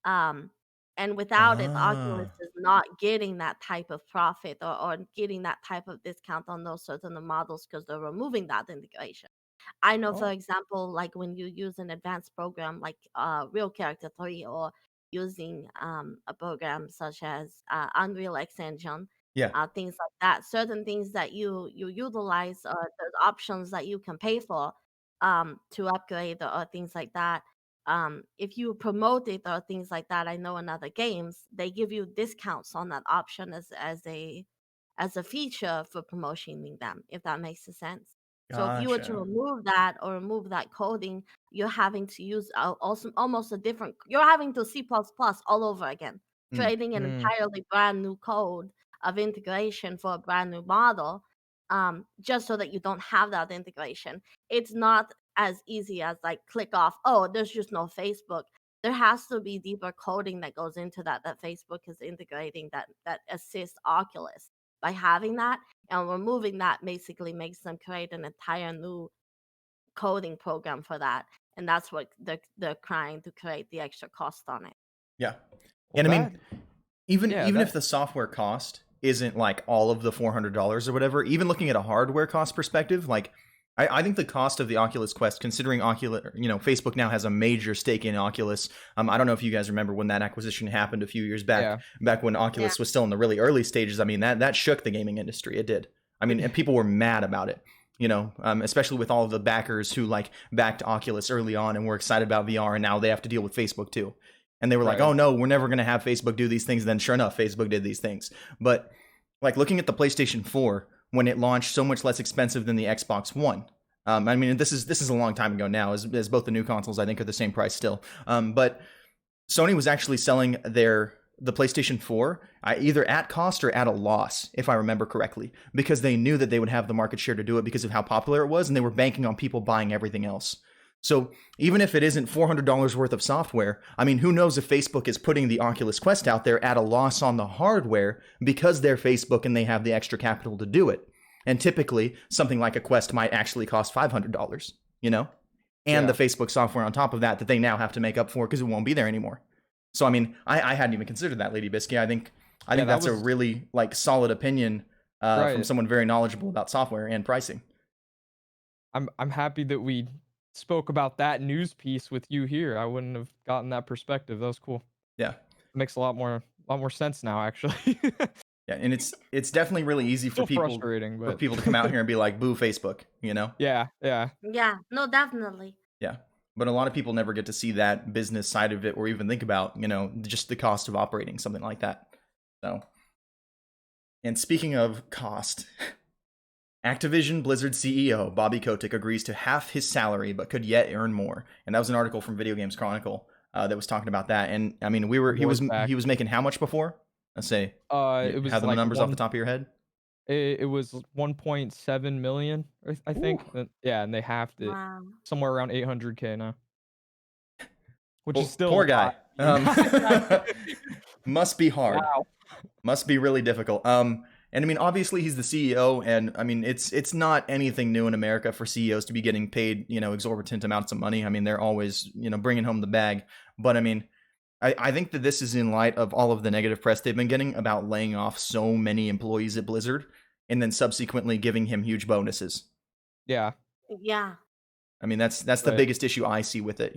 Um, and without it, Oculus Ah. is not getting that type of profit, or getting that type of discount on those certain models because they're removing that integration. I know, for oh, example, like when you use an advanced program like Real Character 3, or using a program such as Unreal X Engine, Yeah. things like that, certain things that you utilize, or there's options that you can pay for to upgrade, or things like that. if you promote it or things like that, I know in other games they give you discounts on that option as a feature for promoting them, if that makes sense. So if you were to Gotcha. remove that or remove that coding, you're having to use also almost a different. You're having to C++ all over again, Mm. creating an Mm, entirely brand new code of integration for a brand new model, just so that you don't have that integration. It's not as easy as like click off. Oh, there's just no Facebook. There has to be deeper coding that goes into that Facebook is integrating that assists Oculus. By having that and removing that basically makes them create an entire new coding program for that. And that's what they're trying to create the extra cost on it. Yeah. well, And I mean, that even yeah, even if that the software cost isn't like all of the $400 or whatever, even looking at a hardware cost perspective, like I think the cost of the Oculus Quest, considering Oculus, Facebook now has a major stake in Oculus. I don't know if you guys remember when that acquisition happened a few years back, yeah, back when Yeah. Oculus was still in the really early stages. I mean, that shook the gaming industry. It did. I mean, and people were mad about it. Especially with all of the backers who like backed Oculus early on and were excited about VR, and now they have to deal with Facebook too. And they were like, right. "Oh no, we're never going to have Facebook do these things." And then, sure enough, Facebook did these things. But like looking at the PlayStation 4 when it launched, so much less expensive than the Xbox One. I mean, this is a long time ago now, as both the new consoles I think are the same price still. But Sony was actually selling the PlayStation 4 either at cost or at a loss, if I remember correctly, because they knew that they would have the market share to do it because of how popular it was, and they were banking on people buying everything else. So even if it isn't $400 worth of software, I mean, who knows if Facebook is putting the Oculus Quest out there at a loss on the hardware because they're Facebook and they have the extra capital to do it. And typically, something like a Quest might actually cost $500, you know? And the Yeah, Facebook software on top of that they now have to make up for because it won't be there anymore. So I mean, I hadn't even considered that, Lady Biscuit. I yeah, think that that's a was really like solid opinion from right. someone very knowledgeable about software and pricing. I'm happy that we spoke about that news piece with you here. I wouldn't have gotten that perspective. That was cool. Yeah, Makes a lot more sense now, actually. yeah, and it's definitely really easy Still frustrating, for but people to come out here and be like, "Boo, Facebook," you know? yeah, yeah, Yeah. No, definitely. Yeah. But a lot of people never get to see that business side of it or even think about, just the cost of operating something like that. So, and speaking of cost, Activision Blizzard CEO Bobby Kotick agrees to half his salary but could yet earn more. And that was an article from Video Games Chronicle that was talking about that. And I mean, the he boys was back. making how much before? Let's say you It have was the like numbers off the top of your head. it was 1.7 million, I Ooh. think. Yeah, and they halved it Wow. somewhere around 800K now, which is still Poor a lot. guy. I mean, Must be hard. wow. Must be really difficult. And I mean, obviously he's the CEO, and I mean, it's not anything new in America for CEOs to be getting paid, exorbitant amounts of money. I mean, they're always, bringing home the bag. But I mean, I think that this is in light of all of the negative press they've been getting about laying off so many employees at Blizzard, and then subsequently giving him huge bonuses. Yeah, Yeah. I mean, that's the right. biggest issue I see with it.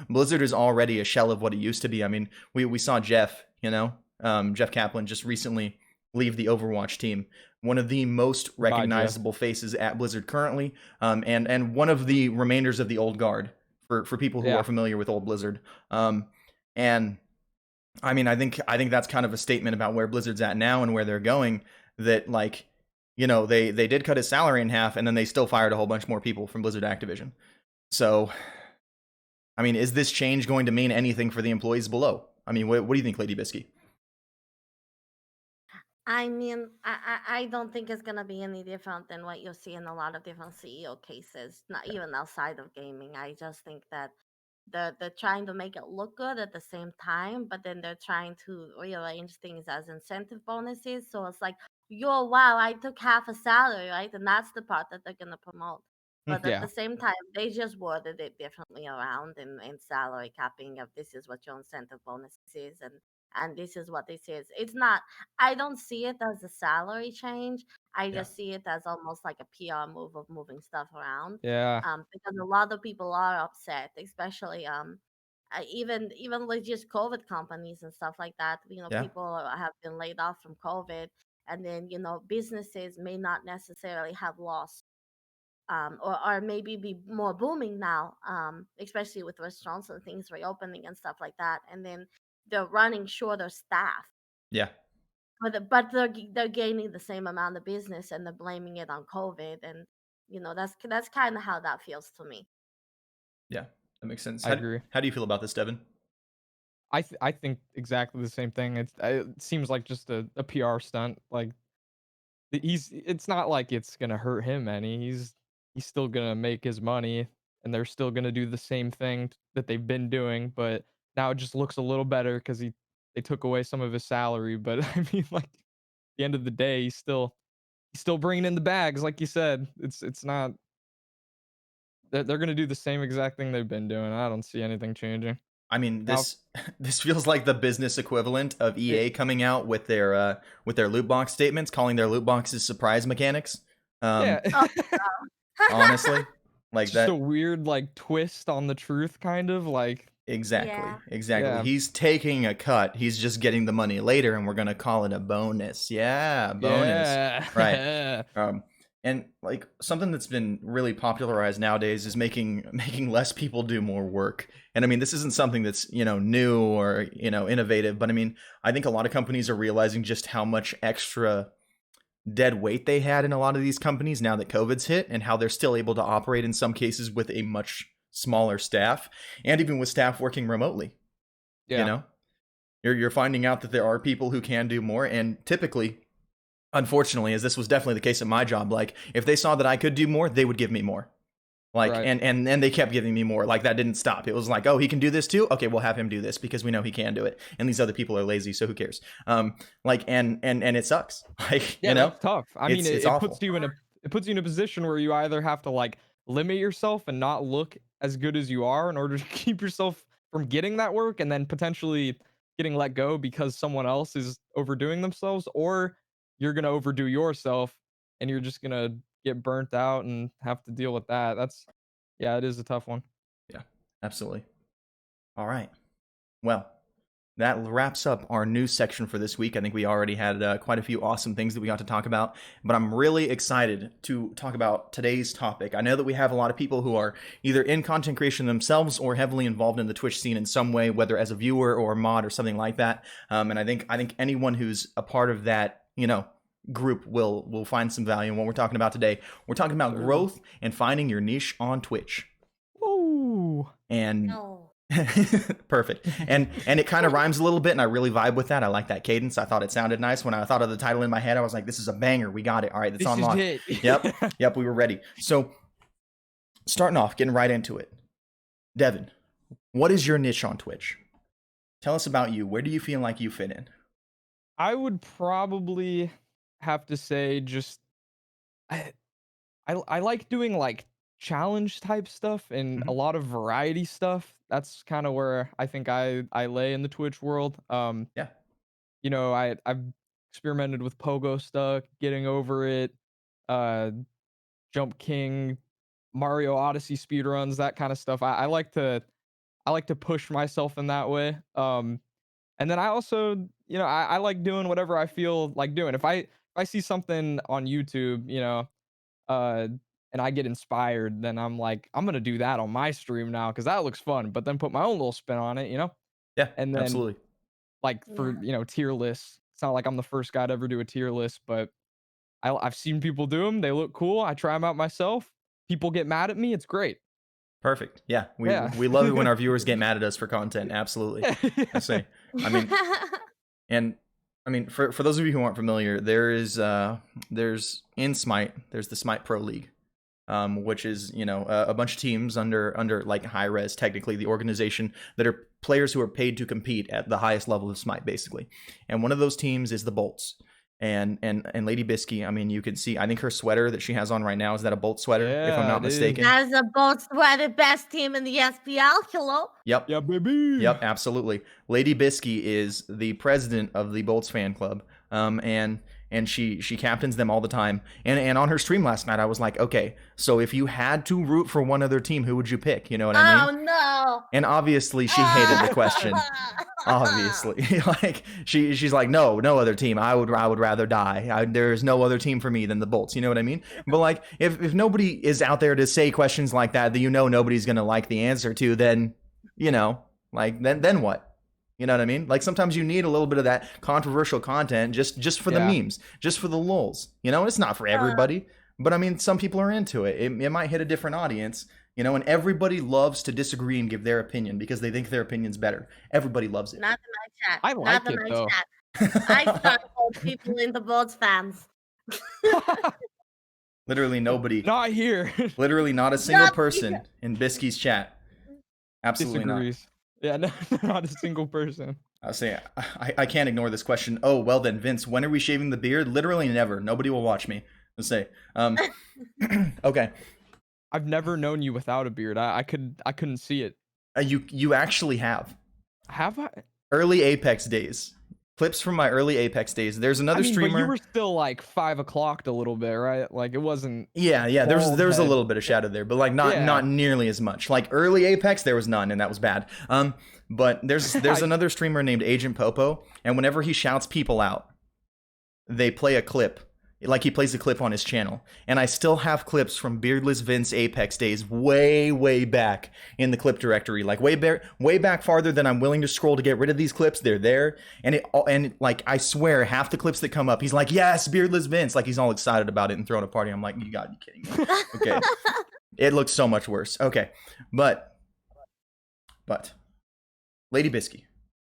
Blizzard is already a shell of what it used to be. I mean, we saw Jeff, Jeff Kaplan just recently leave the Overwatch team. One of the most Goodbye, Jeff. recognizable faces at Blizzard currently, and one of the remainders of the old guard for people who are Yeah, familiar with old Blizzard. And I mean, I think that's kind of a statement about where Blizzard's at now and where they're going. That like, they did cut his salary in half, and then they still fired a whole bunch more people from Blizzard Activision. So, I mean, is this change going to mean anything for the employees below? I mean, what do you think, Lady Bisky? I mean, I don't think it's gonna be any different than what you see in a lot of different CEO cases, not even outside of gaming. I just think that they're trying to make it look good at the same time, but then they're trying to rearrange things as incentive bonuses. So it's like, yo, wow, I took half a salary, right? And that's the part that they're gonna promote. But at the yeah, same time, they just worded it differently around in salary capping of this is what your incentive bonus is and this is what this is. It's not I don't see it as a salary change. I Yeah, just see it as almost like a PR move of moving stuff around. yeah, Because a lot of people are upset, especially even with just COVID companies and stuff like that. yeah, People have been laid off from COVID, and then businesses may not necessarily have lost or maybe be more booming now, especially with restaurants and things reopening and stuff like that. And then they're running shorter staff, Yeah. but they're gaining the same amount of business, and they're blaming it on COVID. And that's kind of how that feels to me. Yeah. That makes sense. I agree. How do you feel about this, Devin? I think exactly the same thing. It seems like just a PR stunt. Like it's not like it's gonna hurt him any. He's still gonna make his money, and they're still gonna do the same thing that they've been doing. But now it just looks a little better because they took away some of his salary. But I mean, like at the end of the day, he's still bringing in the bags, like you said. It's not they're gonna do the same exact thing they've been doing. I don't see anything changing. I mean, Now, this feels like the business equivalent of EA coming out with their loot box statements, calling their loot boxes surprise mechanics. yeah. Oh, Honestly, like Just a that. weird like twist on the truth, kind of like Exactly. Yeah. Exactly. yeah, He's taking a cut. He's just getting the money later, and we're gonna call it a bonus. Yeah, bonus. Right. yeah. And like something that's been really popularized nowadays is making less people do more work. And I mean, this isn't something that's new or innovative, but I mean, I think a lot of companies are realizing just how much extra dead weight they had in a lot of these companies now that COVID's hit, and how they're still able to operate in some cases with a much smaller staff, and even with staff working remotely. Yeah. You know, you're finding out that there are people who can do more, and typically, unfortunately, as this was definitely the case at my job, like if they saw that I could do more, they would give me more. Like Right. and they kept giving me more. Like that didn't stop. It was like, oh, he can do this too. Okay, we'll have him do this because we know he can do it. And these other people are lazy, so who cares? Like and it sucks. Like Yeah, that's tough. I mean, it's it awful. puts you in a position where you either have to like limit yourself and not look as good as you are in order to keep yourself from getting that work, and then potentially getting let go because someone else is overdoing themselves, or you're gonna overdo yourself and you're just gonna get burnt out and have to deal with that. Yeah, it is a tough one. Yeah, absolutely. All right. Well, that wraps up our news section for this week. I think we already had quite a few awesome things that we got to talk about, but I'm really excited to talk about today's topic. I know that we have a lot of people who are either in content creation themselves or heavily involved in the Twitch scene in some way, whether as a viewer or a mod or something like that. And I think anyone who's a part of that, group will find some value in what we're talking about today. We're talking about growth and finding your niche on Twitch. Ooh. And No. perfect. And it kind of rhymes a little bit, and I really vibe with that. I like that cadence. I thought it sounded nice. When I thought of the title in my head, I was like, this is a banger. We got it. All right, that's on lock. Yep, we were ready. So starting off, getting right into it. Devin, what is your niche on Twitch? Tell us about you. Where do you feel like you fit in? I would probably have to say just I like doing like challenge type stuff and a lot of variety stuff. That's kind of where I think I lay in the Twitch world. Yeah. I've experimented with pogo stuck, getting over it, uh Jump King, Mario Odyssey speedruns, that kind of stuff. I like to push myself in that way. And then I also, I like doing whatever I feel like doing. If I see something on YouTube, uh, and I get inspired, then I'm like, I'm gonna do that on my stream now because that looks fun. But then put my own little spin on it, Yeah, And then absolutely. like Yeah. for tier lists, it's not like I'm the first guy to ever do a tier list, but I've seen people do them. They look cool. I try them out myself. People get mad at me. It's great. Perfect. Yeah, Yeah. we love it when our viewers get mad at us for content. Absolutely. I say. I mean, and I mean, for those of you who aren't familiar, there's in Smite, there's the Smite Pro League, which is a bunch of teams under like high res, technically the organization that are players who are paid to compete at the highest level of Smite, basically. And one of those teams is the Bolts. And Lady Bisky, I mean, you can see, I think her sweater that she has on right now, is that a Bolt sweater, if I'm Yeah, not it is. mistaken? That's the Bolt Sweater best team in the SPL. Hello. Yep. Yeah, baby. Yep, absolutely. Lady Bisky is the president of the Bolts fan club, and she captains them all the time. And on her stream last night, I was like, okay, so if you had to root for one other team, who would you pick? You know what I mean? Oh no. And obviously, she hated the question. Obviously. Like she's like, no other team. I would rather die. There's no other team for me than the Bolts. You know what I mean? But like if nobody is out there to say questions like that nobody's gonna like the answer to, then like then what? You know what I mean? Like sometimes you need a little bit of that controversial content just for the memes, just for the lulz. It's not for everybody, but I mean some people are into it. It might hit a different audience. And everybody loves to disagree and give their opinion because they think their opinion's better. Everybody loves it. Not in my chat. I like Not in it my though. chat. I start both people in the Bolts fans. Literally nobody. Not here. Literally not a single Not person in Bisky's chat. Absolutely Disagrees. Yeah, no, not a single person. I'll say I can't ignore this question. Oh, well then, Vince, when are we shaving the beard? Literally never. Nobody will watch me. Let's say. Okay. I've never known you without a beard. I couldn't see it. You actually have. Have I? Early Apex days. Clips from my early Apex days. There's another streamer. But you were still like 5 o'clock a little bit, right? Like it wasn't. Yeah. There was a little bit of shadow there, but like not nearly as much. Like early Apex, there was none, and that was bad. But there's another streamer named Agent Popo, and whenever he shouts people out, they play a clip. Like he plays a clip on his channel, and I still have clips from Beardless Vince Apex days way back in the clip directory, like way back farther than I'm willing to scroll to get rid of these clips. They're there, and like I swear, half the clips that come up, he's like, "Yes, Beardless Vince," like he's all excited about it and throwing a party. I'm like, "You gotta be kidding me!" Okay, it looks so much worse. Okay, but Lady Bisky,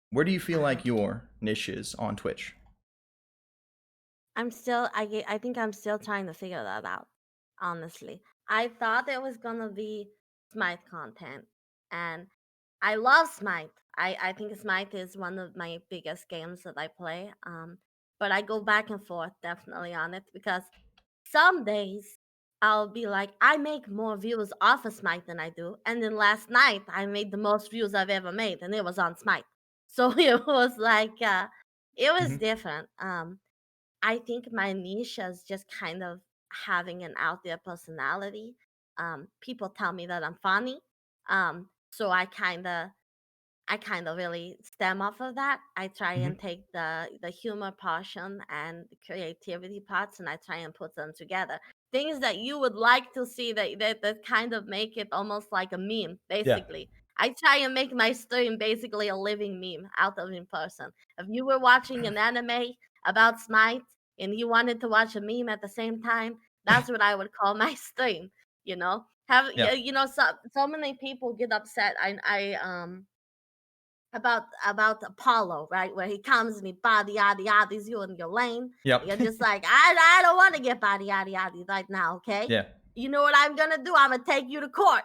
where do you feel like your niche is on Twitch? I think I'm still trying to figure that out, honestly. I thought it was gonna be Smite content, and I love Smite. I think Smite is one of my biggest games that I play. But I go back and forth definitely on it because some days I'll be like, I make more views off of Smite than I do, and then last night I made the most views I've ever made, and it was on Smite. So it was like, it was different. I think my niche is just kind of having an out there personality. People tell me that I'm funny. So I kind of really stem off of that. I try and take the humor portion and the creativity parts, and I try and put them together. Things that you would like to see that kind of make it almost like a meme, basically. I try and make my stream basically a living meme out of in person. If you were watching an anime about Smite and you wanted to watch a meme at the same time, that's what I would call my stream. So many people get upset. About Apollo, right? Where he comes and he body yada yada's you in your lane. Yep. You're just like, I don't want to get body yada yada right now, okay? Yeah. You know what I'm gonna do? I'm gonna take you to court.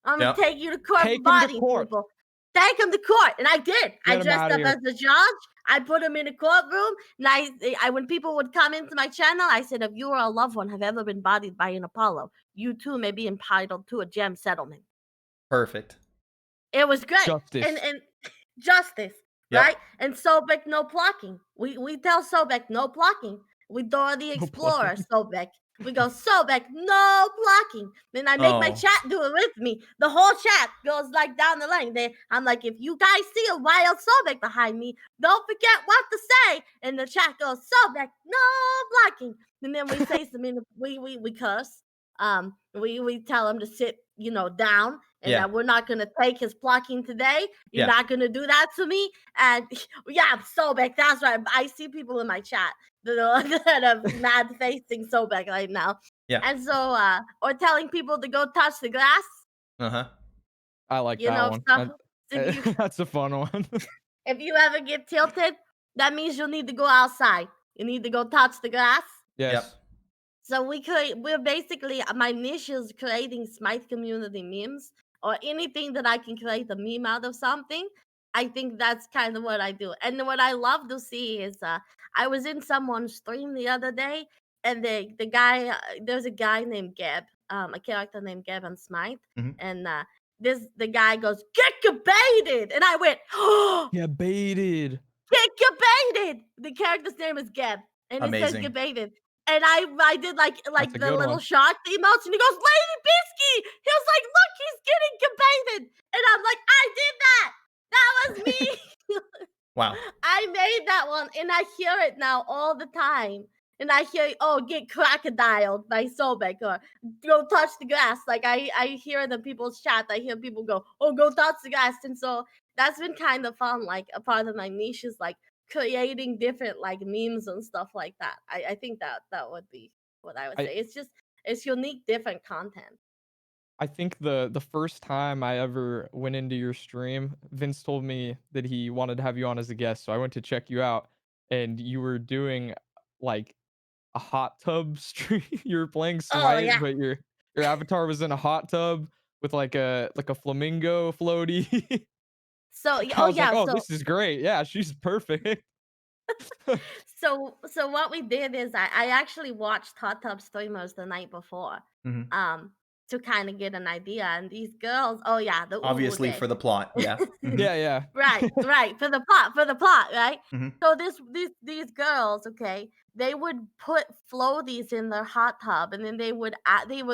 I'm gonna take you to court Take for him to bodying court. people. Take him to court, and I did. I Get him dressed outta up here. as the judge. I put him in a courtroom, and I when people would come into my channel, I said, if you or a loved one have ever been bodied by an Apollo, you too may be entitled to a gem settlement. Perfect. It was great. Justice. And justice, Yep. right? And Sobek, no plucking. We tell Sobek, no plucking. We Dora the Explorer, Sobek. We go, Sobek, no plucking. Then I make my chat do it with me. The whole chat goes like down the lane. I'm like, if you guys see a wild Sobek behind me, don't forget what to say. And the chat goes, Sobek, no blocking. And then we say something, we curse. We tell him to sit, down, and that we're not gonna take his plucking today. You're not gonna do that to me. And Sobek, that's right. I see people in my chat that are mad facing Sobek right now. Yeah. And so, or telling people to go touch the grass. I like that one. That's a fun one. If you ever get tilted, that means you'll need to go outside. You need to go touch the grass. Yes. Yep. So we're basically, my niche is creating Smite community memes or anything that I can create a meme out of something. I think that's kind of what I do. And what I love to see is I was in someone's stream the other day, and the guy, there's a guy named Geb, a character named Geb on Smite, and the guy goes, get baited, and I went, oh, get baited. Get baited. The character's name is Geb, and it says get baited. And I did like the little shock emotes, and he goes, Lady Bisky. He was like, look, he's getting debated. And I'm like, I did that. That was me. Wow. I made that one, and I hear it now all the time. And I hear, oh, get crocodiled by Sobek, or go touch the grass. Like I hear the people's chat. I hear people go, oh, go touch the grass. And so that's been kind of fun. Like a part of my niche is like creating different like memes and stuff like that. I think that would be what I would I say. It's unique, different content. I think the first time I ever went into your stream, Vince told me that he wanted to have you on as a guest, so I went to check you out, and you were doing like a hot tub stream. You were playing Oh Smite, yeah. but your avatar was in a hot tub with like a flamingo floaty. So I oh was like, yeah. "Oh, this is great. Yeah, she's perfect." So what we did is I actually watched hot tub streamers the night before, Hmm. um, to kind of get an idea. And these girls, oh yeah, the uwu Obviously for day. the plot. Yeah. Hmm. Yeah, yeah. Right, for the plot, right? Hmm. So these girls, okay, they would put floaties in their hot tub, and then they would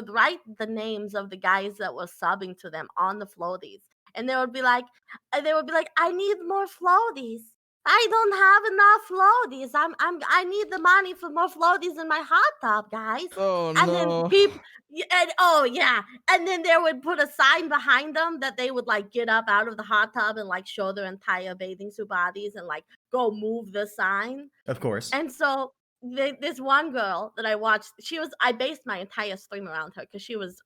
write the names of the guys that were subbing to them on the floaties, and they would be like, I need more floaties. I don't have enough floaties. I need the money for more floaties in my hot tub, guys. Oh And then no. people, and oh yeah, and then they would put a sign behind them that they would like get up out of the hot tub and like show their entire bathing suit bodies and like go move the sign. Of course. And so this one girl that I watched, I based my entire stream around her because she was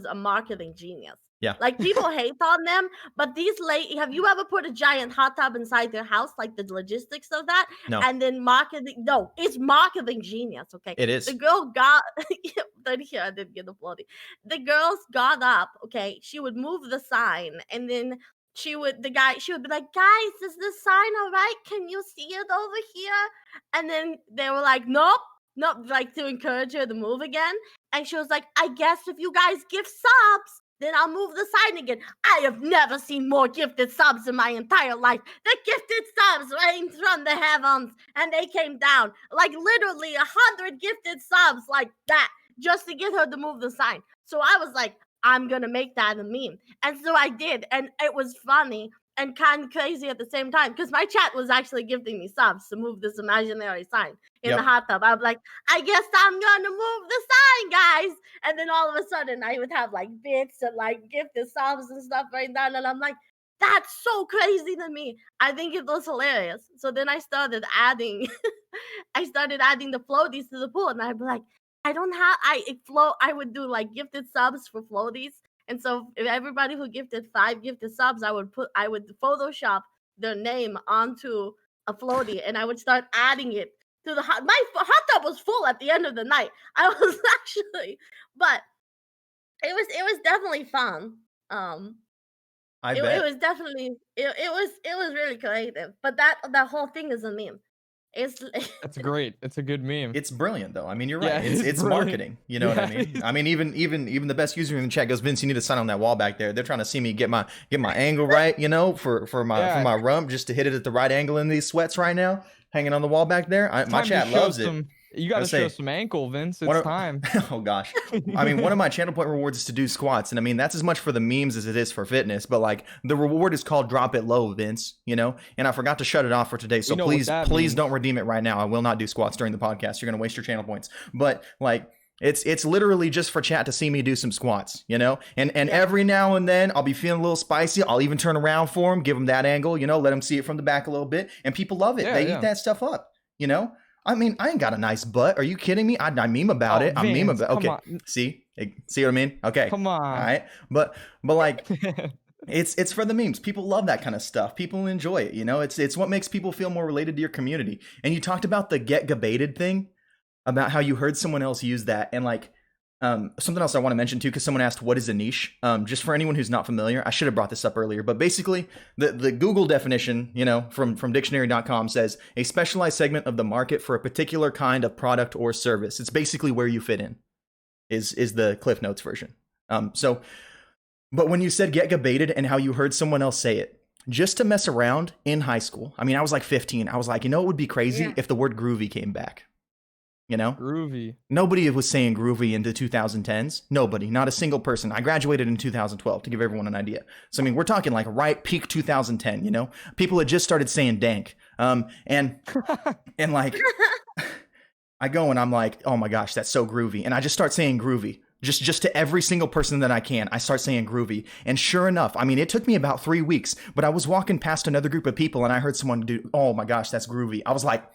a marketing genius. Yeah. Like people hate on them, but have you ever put a giant hot tub inside their house? Like the logistics of that, No, and then marketing? No, it's marketing genius. Okay, it the is. girl got. Then here I didn't get the floaty. The girls got up. Okay, she would move the sign, and then she would be like, guys, is this sign all right? Can you see it over here? And then they were like, nope, nope, like to encourage her to move again. And she was like, I guess if you guys give subs, then I'll move the sign again. I have never seen more gifted subs in my entire life. The gifted subs rained from the heavens, and they came down like literally 100 gifted subs like that just to get her to move the sign. So I was like, I'm gonna make that a meme. And so I did, and it was funny and kind of crazy at the same time because my chat was actually gifting me subs to move this imaginary sign in the Yep. hot tub. I'm like, I guess I'm gonna move the sign, guys. And then all of a sudden, I would have like bits and like gifted subs and stuff right down, and I'm like, that's so crazy to me. I think it was hilarious. So then I started adding, I started adding the floaties to the pool, and I'd be like, I don't have, I would do like gifted subs for floaties. And so if everybody who gifted 5 gifted subs, I would Photoshop their name onto a floaty, and I would start adding it to the hot tub was full at the end of the night. I was actually, but it was definitely fun. I It bet. was definitely it was really creative. But that whole thing is a meme. It's That's great. It's a good meme. It's brilliant though. I mean, you're Yeah, right. It's brilliant. marketing. You know what I mean? I mean, even the best user in the chat goes, Vince, you need to sign on that wall back there. They're trying to see me get my angle right, you know, for my rump, just to hit it at the right angle in these sweats right now, hanging on the wall back there. My Time to chat show loves it. some. You got to show some ankle, Vince. It's time. Oh gosh. I mean, one of my channel point rewards is to do squats, and I mean that's as much for the memes as it is for fitness. But like the reward is called drop it low, Vince. You know, and I forgot to shut it off for today, so You know what that please means. don't redeem it right now. I will not do squats during the podcast. You're gonna waste your channel points. But like. It's literally just for chat to see me do some squats, you know? And every now and then I'll be feeling a little spicy. I'll even turn around for them, give them that angle, you know, let them see it from the back a little bit. And people love it. Yeah, They eat that stuff up, you know? I mean, I ain't got a nice butt. Are you kidding me? I meme about it. I meme Vince, about it. Okay. come on. See what I mean? Okay. Come on. All right. But like it's for the memes. People love that kind of stuff. People enjoy it, you know? It's what makes people feel more related to your community. And you talked about the get gabated thing, about how you heard someone else use that, and like something else I want to mention too, because someone asked what is a niche. Just for anyone who's not familiar, I should have brought this up earlier, but basically the Google definition, you know, from dictionary.com says a specialized segment of the market for a particular kind of product or service. It's basically where you fit in, is the Cliff Notes version. But when you said get gabated and how you heard someone else say it, just to mess around in high school, I mean, I was like 15. I was like, you know, it would be crazy if the word groovy came back. you know? Groovy. Nobody was saying groovy in the 2010s. Nobody, not a single person. I graduated in 2012 to give everyone an idea. So, I mean, we're talking like right peak 2010, you know? People had just started saying dank. And like, I go and I'm like, oh my gosh, that's so groovy. And I just start saying groovy. Just to every single person that I can, I start saying groovy. And sure enough, I mean, it took me about 3 weeks, but I was walking past another group of people and I heard someone do, oh my gosh, that's groovy. I was like,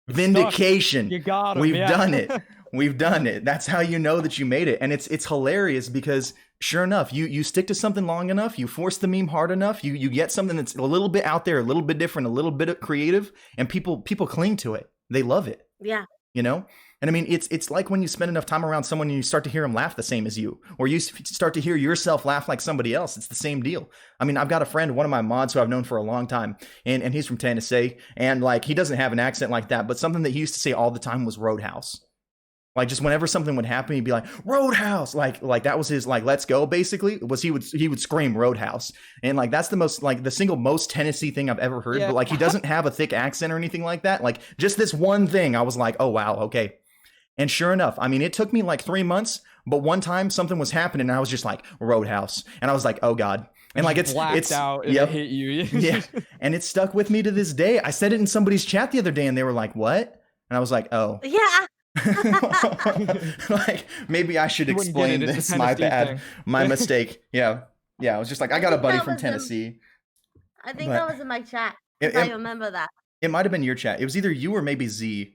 vindication. You got him. We've done it. We've done it. That's how you know that you made it. And it's hilarious because sure enough, you stick to something long enough, you force the meme hard enough, you get something that's a little bit out there, a little bit different, a little bit creative, and people cling to it. They love it. Yeah. You know? And I mean, it's like when you spend enough time around someone and you start to hear them laugh the same as you, or you start to hear yourself laugh like somebody else. It's the same deal. I mean, I've got a friend, one of my mods who I've known for a long time, and he's from Tennessee, and like he doesn't have an accent like that, but something that he used to say all the time was Roadhouse. Like just whenever something would happen, he'd be like Roadhouse, like that was his like let's go basically. Was he would scream Roadhouse, and like that's the most like the single most Tennessee thing I've ever heard. Yeah. But like he doesn't have a thick accent or anything like that. Like just this one thing, I was like, oh wow, okay. And sure enough, I mean, it took me like 3 months, but one time something was happening and I was just like Roadhouse, and I was like, oh God. And like it's out and yep, it hit you. yeah, and it stuck with me to this day. I said it in somebody's chat the other day and they were like, what? And I was like, oh. Yeah. Like maybe I should explain this. My bad. My mistake. Yeah. I was just like, I got a buddy from Tennessee. I think that was in my chat. I remember that. It might have been your chat. It was either you or maybe Z.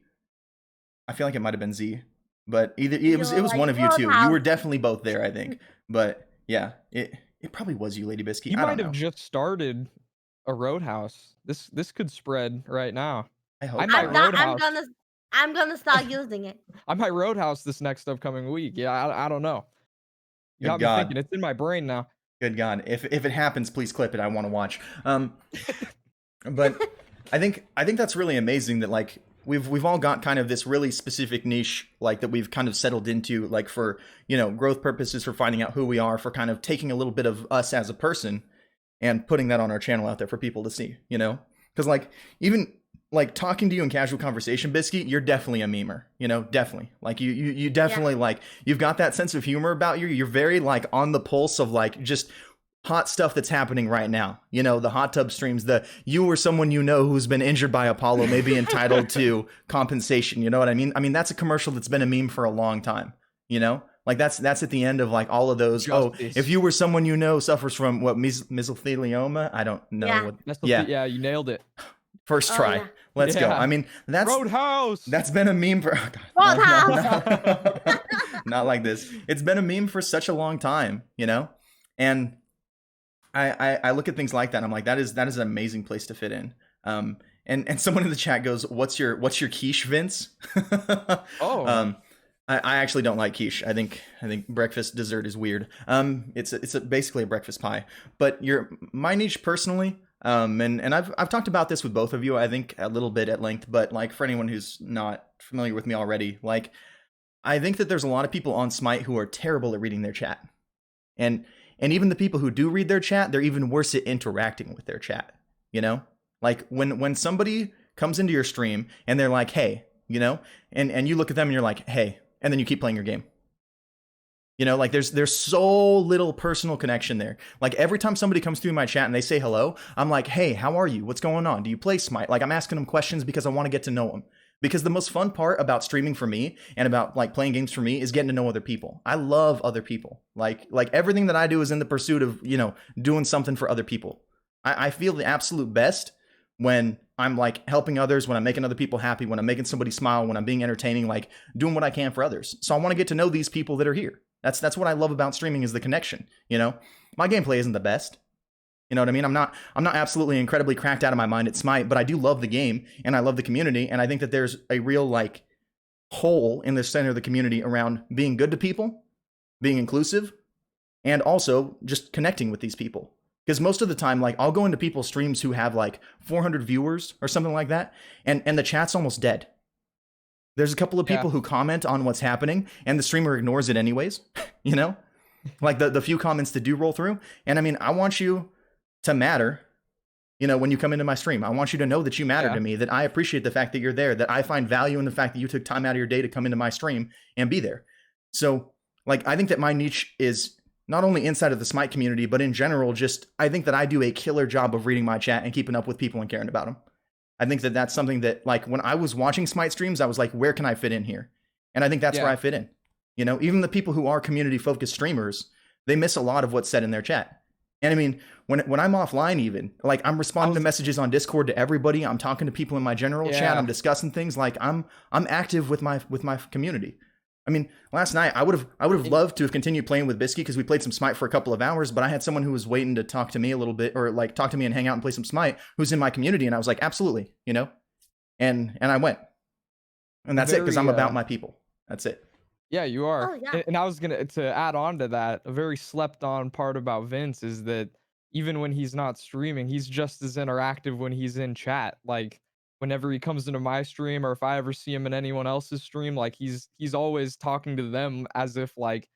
I feel like it might have been Z, but either it was like, one of you two. You were definitely both there, I think. But yeah, it probably was you, Lady Biscuit. You might have just started a Roadhouse. This could spread right now. I hope. I'm gonna start using it. I might Roadhouse this next upcoming week. Yeah, I don't know. You got me thinking. It's in my brain now. Good God. If it happens, please clip it. I want to watch. But I think that's really amazing that like we've all got kind of this really specific niche like that we've kind of settled into like for, you know, growth purposes, for finding out who we are, for kind of taking a little bit of us as a person and putting that on our channel out there for people to see, you know? Because like even like talking to you in casual conversation, Biscuit, you're definitely a memer, you know, definitely. Like you definitely like you've got that sense of humor about you. You're very like on the pulse of like just hot stuff that's happening right now. You know, the hot tub streams, you or someone you know who's been injured by Apollo may be entitled to compensation. You know what I mean? I mean, that's a commercial that's been a meme for a long time, you know? Like that's at the end of like all of those. Justice. Oh, if you were someone you know suffers from what mesothelioma, I don't know what. Yeah, you nailed it. First try. Yeah. Let's go. I mean, that's Roadhouse. That's been a meme for Roadhouse. No. Not like this. It's been a meme for such a long time, you know? And I look at things like that. I'm like, that is an amazing place to fit in. And someone in the chat goes, "What's your quiche, Vince?" Oh. I actually don't like quiche. I think breakfast dessert is weird. It's basically a breakfast pie. But my niche personally, and I've talked about this with both of you, I think a little bit at length, but like for anyone who's not familiar with me already, like I think that there's a lot of people on Smite who are terrible at reading their chat. And even the people who do read their chat, they're even worse at interacting with their chat, you know? Like when somebody comes into your stream and they're like, hey, you know, and you look at them and you're like, hey, and then you keep playing your game. You know, like there's so little personal connection there. Like every time somebody comes through my chat and they say hello, I'm like, hey, how are you? What's going on? Do you play Smite? Like I'm asking them questions because I want to get to know them. Because the most fun part about streaming for me and about like playing games for me is getting to know other people. I love other people. Like everything that I do is in the pursuit of, you know, doing something for other people. I feel the absolute best when I'm like helping others, when I'm making other people happy, when I'm making somebody smile, when I'm being entertaining, like doing what I can for others. So I want to get to know these people that are here. That's what I love about streaming is the connection. You know, my gameplay isn't the best. You know what I mean? I'm not absolutely incredibly cracked out of my mind at Smite, but I do love the game and I love the community. And I think that there's a real like hole in the center of the community around being good to people, being inclusive, and also just connecting with these people. Because most of the time, like I'll go into people's streams who have like 400 viewers or something like that, and the chat's almost dead. There's a couple of people who comment on what's happening and the streamer ignores it anyways, you know? Like the few comments that do roll through. And I mean, I want you to matter You know, when you come into my stream, I want you to know that you matter Yeah. to me, that I appreciate the fact that you're there, that I find value in the fact that you took time out of your day to come into my stream and be there. So, like, I think that my niche is not only inside of the Smite community, but in general, just I think that I do a killer job of reading my chat and keeping up with people and caring about them. I think that that's something that, like, when I was watching Smite streams, I was like, where can I fit in here? And I think that's where I fit in. You know, even the people who are community focused streamers, they miss a lot of what's said in their chat. And I mean, when I'm offline, even like I'm responding to messages on Discord to everybody. I'm talking to people in my general chat. I'm discussing things. Like I'm active with my community. I mean, last night I would have loved to have continued playing with Bisky because we played some Smite for a couple of hours. But I had someone who was waiting to talk to me a little bit, or like talk to me and hang out and play some Smite, who's in my community, and I was like, absolutely, you know, and I went, and that's it because I'm about my people. That's it. Yeah, you are. Oh, yeah. And I was gonna to add on to that, a very slept on part about Vince is that even when he's not streaming, he's just as interactive when he's in chat. Like whenever he comes into my stream, or if I ever see him in anyone else's stream, like he's always talking to them as if like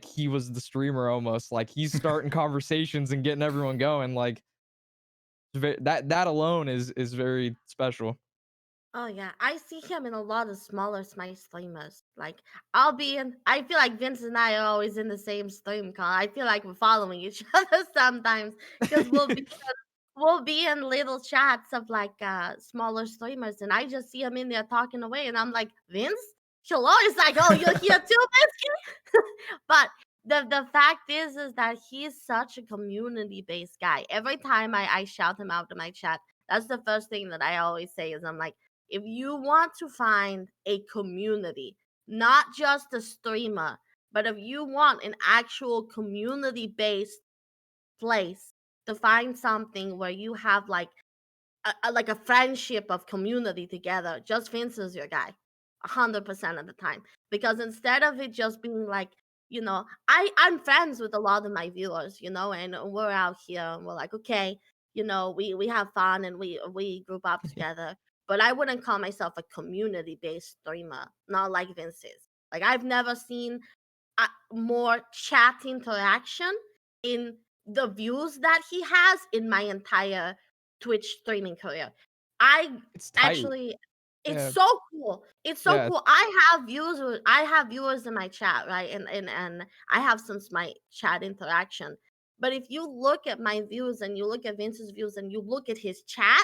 he was the streamer almost. Like he's starting conversations and getting everyone going. Like that alone is very special. Oh yeah, I see him in a lot of smaller Smite streamers. Like I feel like Vince and I are always in the same stream call. I feel like we're following each other sometimes because we'll be in little chats of like smaller streamers, and I just see him in there talking away, and I'm like, Vince, hello. It's like, oh, you're here too, Vince. But the fact is that he's such a community based guy. Every time I shout him out in my chat, that's the first thing that I always say is I'm like, if you want to find a community, not just a streamer, but if you want an actual community based place to find something where you have like a friendship of community together, just Vince is your guy 100% of the time. Because instead of it just being like, I'm friends with a lot of my viewers, and we're out here and we're like, okay, we have fun and we group up together. But I wouldn't call myself a community based streamer, not like Vince is. Like I've never seen more chat interaction in the views that he has in my entire Twitch streaming career. It's tight. Actually, it's so cool. It's so cool. I have viewers in my chat, right? And I have some my chat interaction. But if you look at my views and you look at Vince's views and you look at his chat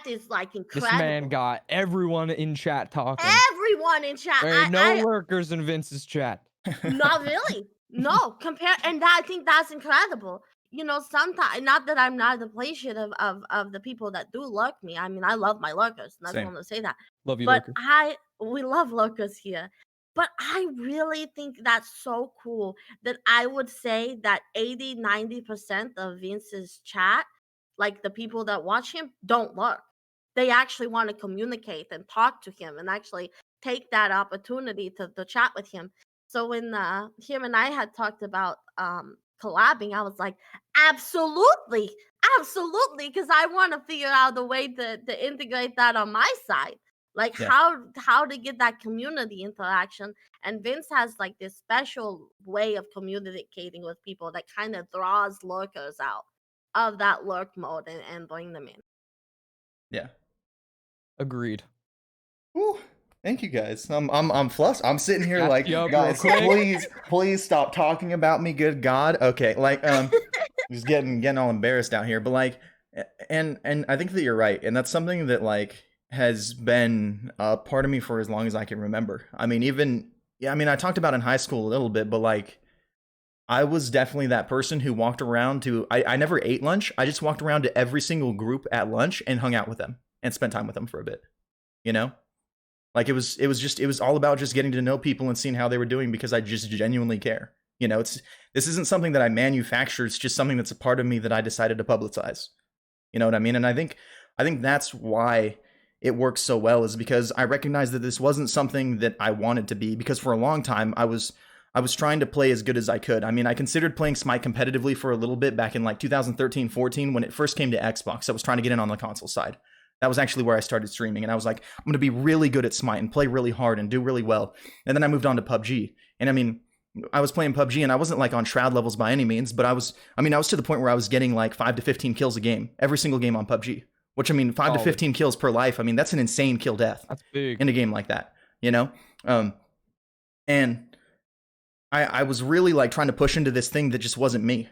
is like incredible. This man got everyone in chat talking. Everyone in chat. There ain't no lurkers in Vince's chat. Not really. No, I think that's incredible. Sometimes, not that I'm not appreciative of the people that do lurk me. I mean, I love my lurkers. And I don't want to say that. Love you, but lurker. We love lurkers here. But I really think that's so cool that I would say that 80-90% of Vince's chat, like the people that watch him, don't lurk. They actually want to communicate and talk to him and actually take that opportunity to chat with him. So when him and I had talked about collabing, I was like, absolutely, because I want to figure out a way to integrate that on my side. Like how to get that community interaction. And Vince has like this special way of communicating with people that kind of draws lurkers out of that lurk mode and bring them in. Yeah. Agreed. Ooh, thank you guys. I'm flustered. I'm sitting here like, guys, please stop talking about me. Good God. Okay, like just getting all embarrassed out here. But like, and I think that you're right, and that's something that like has been a part of me for as long as I can remember. I mean, I talked about in high school a little bit, but like, I was definitely that person who walked around to. I never ate lunch. I just walked around to every single group at lunch and hung out with them and spent time with them for a bit. You know, like it was all about just getting to know people and seeing how they were doing because I just genuinely care. You know, this isn't something that I manufacture. It's just something that's a part of me that I decided to publicize. You know what I mean? And I think that's why it works so well, is because I recognize that this wasn't something that I wanted to be, because for a long time I was trying to play as good as I could. I mean, I considered playing Smite competitively for a little bit back in like 2013-14 when it first came to Xbox. I was trying to get in on the console side. That was actually where I started streaming, and I was like, I'm going to be really good at Smite and play really hard and do really well. And then I moved on to PUBG. And I mean, I was playing PUBG and I wasn't like on shroud levels by any means, but I was to the point where I was getting like 5 to 15 kills a game, every single game on PUBG. Which, I mean, 5 to Solid. 15 kills per life. I mean, that's an insane kill death That's big. in a game like that, you know? And I was really like trying to push into this thing that just wasn't me.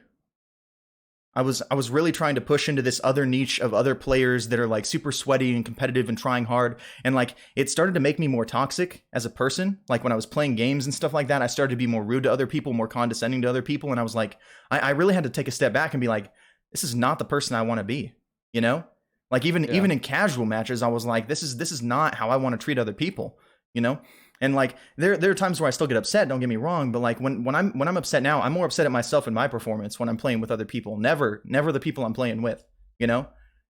I was really trying to push into this other niche of other players that are like super sweaty and competitive and trying hard, and like it started to make me more toxic as a person. Like when I was playing games and stuff like that, I started to be more rude to other people, more condescending to other people, and I was like, I really had to take a step back and be like, this is not the person I want to be, you know? Like even in casual matches, I was like, this is not how I want to treat other people, you know? And like there are times where I still get upset, don't get me wrong, but like when I'm upset now, I'm more upset at myself and my performance when I'm playing with other people. Never the people I'm playing with, you know?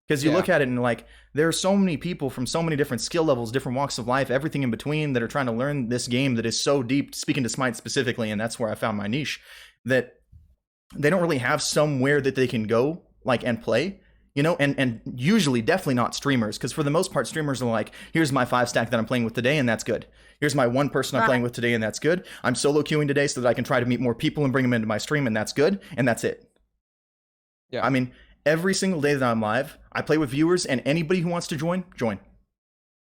Because you look at it and like there are so many people from so many different skill levels, different walks of life, everything in between that are trying to learn this game that is so deep, speaking to Smite specifically, and that's where I found my niche, that they don't really have somewhere that they can go like and play, you know, and usually definitely not streamers, because for the most part streamers are like, here's my 5 stack that I'm playing with today and that's good. Here's my one person I'm playing with today and that's good. I'm solo queuing today so that I can try to meet more people and bring them into my stream and that's good, and that's it. I mean, every single day that I'm live, I play with viewers, and anybody who wants to join.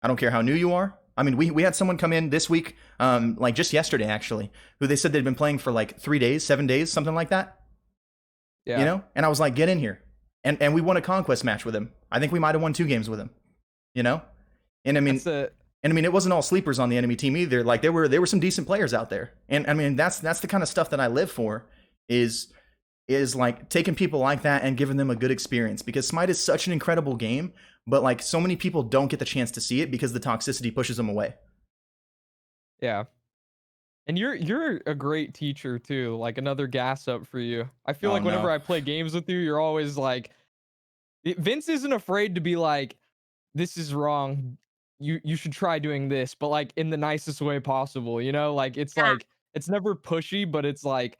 I don't care how new you are. I mean, we had someone come in this week, like just yesterday actually, who they said they'd been playing for like 3 days, 7 days, something like that. You know? And I was like, get in here. And we won a conquest match with him. I think we might have won 2 games with him. You know? And I mean, it wasn't all sleepers on the enemy team either. Like there were some decent players out there. And I mean, that's the kind of stuff that I live for, is like taking people like that and giving them a good experience, because Smite is such an incredible game, but like so many people don't get the chance to see it because the toxicity pushes them away. Yeah. And you're a great teacher too, like another gas up for you. I feel like whenever I play games with you, you're always like, Vince isn't afraid to be like, this is wrong. You should try doing this, but like in the nicest way possible, you know? Like it's never pushy, but it's like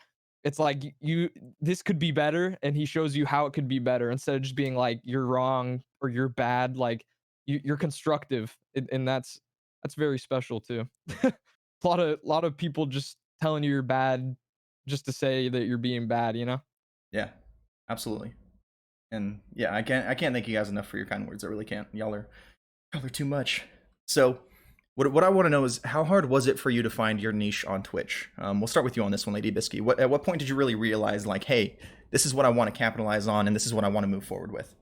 you this could be better, and he shows you how it could be better instead of just being like you're wrong or you're bad. Like you're constructive, and that's very special too. A lot of people just telling you you're bad just to say that you're being bad, you know? Yeah, absolutely. And yeah, I can't thank you guys enough for your kind words. I really can't. Y'all are too much. So what I want to know is, how hard was it for you to find your niche on Twitch? We'll start with you on this one, Lady Bisky. At what point did you really realize, like, hey, this is what I want to capitalize on, and this is what I want to move forward with?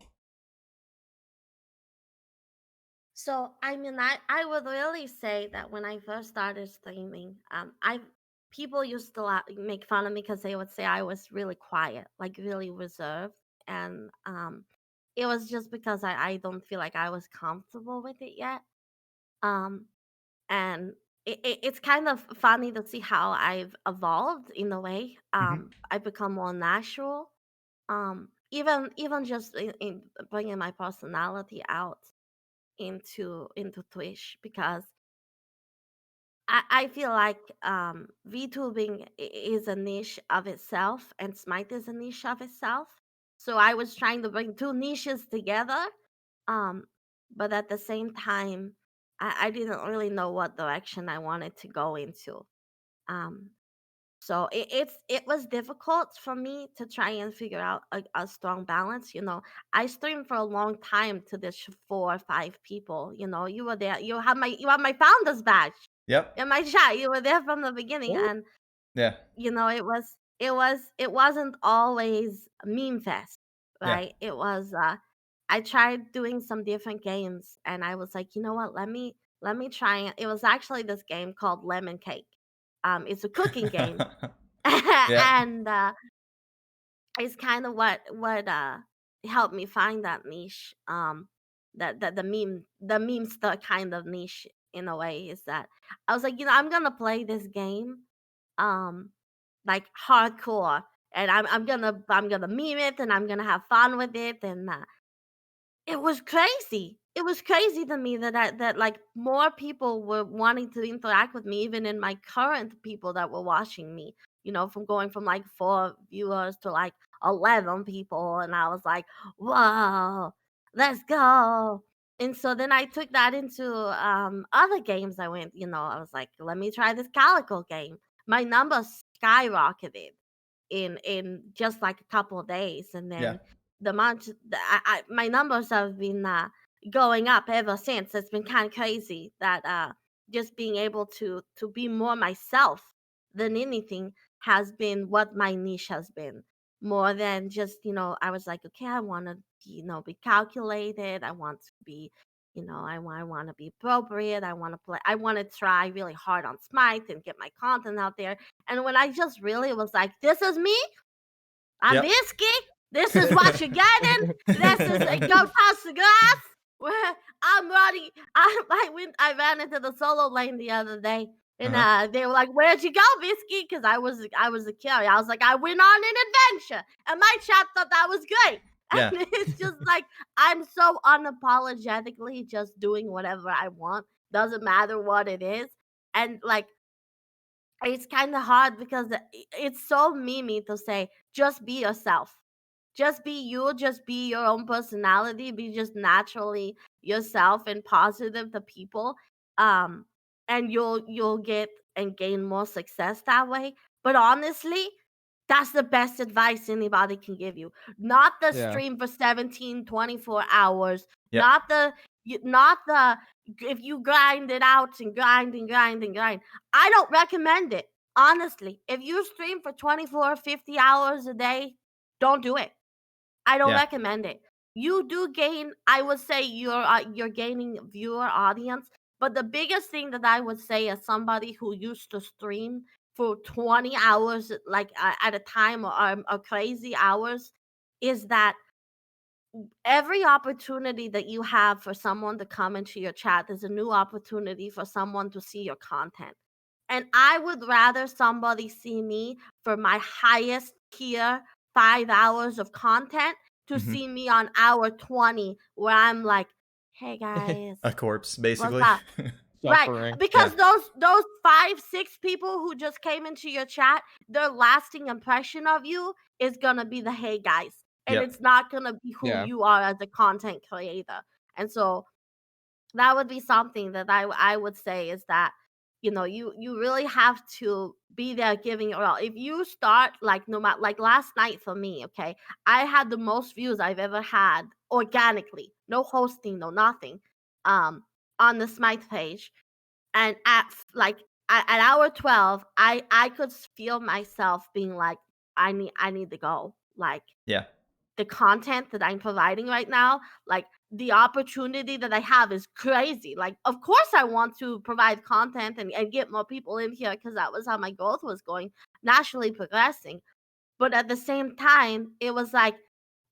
So I mean, I would really say that when I first started streaming, I people used to make fun of me because they would say I was really quiet, like really reserved, and it was just because I don't feel like I was comfortable with it yet. Um, and it's kind of funny to see how I've evolved in a way. Mm-hmm. I've become more natural. Even just in bringing my personality out into Twitch, because I feel like VTubing is a niche of itself and Smite is a niche of itself. So I was trying to bring 2 niches together, um, but at the same time, I didn't really know what direction I wanted to go into. Um, so it was difficult for me to try and figure out a strong balance. You know, I streamed for a long time to this 4 or 5 people. You know, you were there. You have my founder's badge Yep. in my chat. You were there from the beginning, and Yeah. you know it wasn't always meme fest, Yeah. right? It was. I tried doing some different games, and I was like, you know what? Let me try it. It was actually this game called Lemon Cake. It's a cooking game, Yeah. and it's kind of what helped me find that niche. That the meme star kind of niche in a way, is that I was like, you know, I'm gonna play this game, um, like hardcore, and I'm gonna meme it, and I'm gonna have fun with it, and it was crazy. It was crazy to me that like more people were wanting to interact with me, even in my current people that were watching me. You know, from going from like 4 viewers to like 11 people, and I was like, "Whoa, let's go!" And so then I took that into other games. I went, you know, I was like, "Let me try this Calico game." My numbers skyrocketed in just like a couple of days, and Yeah. then my numbers have been going up ever since. It's been kind of crazy that just being able to be more myself than anything has been what my niche has been, more than just, I was like, okay, I want to be calculated, I want to be, I want to be appropriate, I want to try really hard on Smite and get my content out there. And when I just really was like, this is me, I'm Yep. Bisky. This is what you're getting. This is go toss the glass. Where I'm ready. I ran into the solo lane the other day, and Uh-huh. they were like, "Where'd you go, Bisky?" Because I was a carry. I was like, "I went on an adventure," and my chat thought that was great. And Yeah. it's just like I'm so unapologetically just doing whatever I want. Doesn't matter what it is, and like it's kind of hard because it's so memey to say just be yourself, just be you, just be your own personality, be just naturally yourself and positive to people, um and you'll get and gain more success that way. But honestly, that's the best advice anybody can give you. Not the Yeah. stream for 17-24 hours, Yep. not the if you grind it out and grind and grind and grind. I don't recommend it. Honestly, if you stream for 24-50 hours a day, don't do it. I don't Yeah. recommend it. You do gain, I would say you're gaining viewer audience, but the biggest thing that I would say as somebody who used to stream for 20 hours like at a time, or crazy hours, is that every opportunity that you have for someone to come into your chat is a new opportunity for someone to see your content. And I would rather somebody see me for my highest tier 5 hours of content to Hmm. see me on hour 20 where I'm like, hey guys, A corpse, what's basically. up? Right. Suffering. Yeah. Because those 5-6 people who just came into your chat, their lasting impression of you is gonna be the hey guys. And Yep. it's not gonna be who Yeah. you are as a content creator. And so that would be something that I would say is that you really have to be there giving your all. If you start like no matter like last night for me, okay, I had the most views I've ever had organically, no hosting, no nothing, on the Smite page. And at hour 12, I could feel myself being like, I need to go. Like Yeah. the content that I'm providing right now, like the opportunity that I have is crazy. Like, of course, I want to provide content and get more people in here because that was how my growth was going, naturally progressing. But at the same time, it was like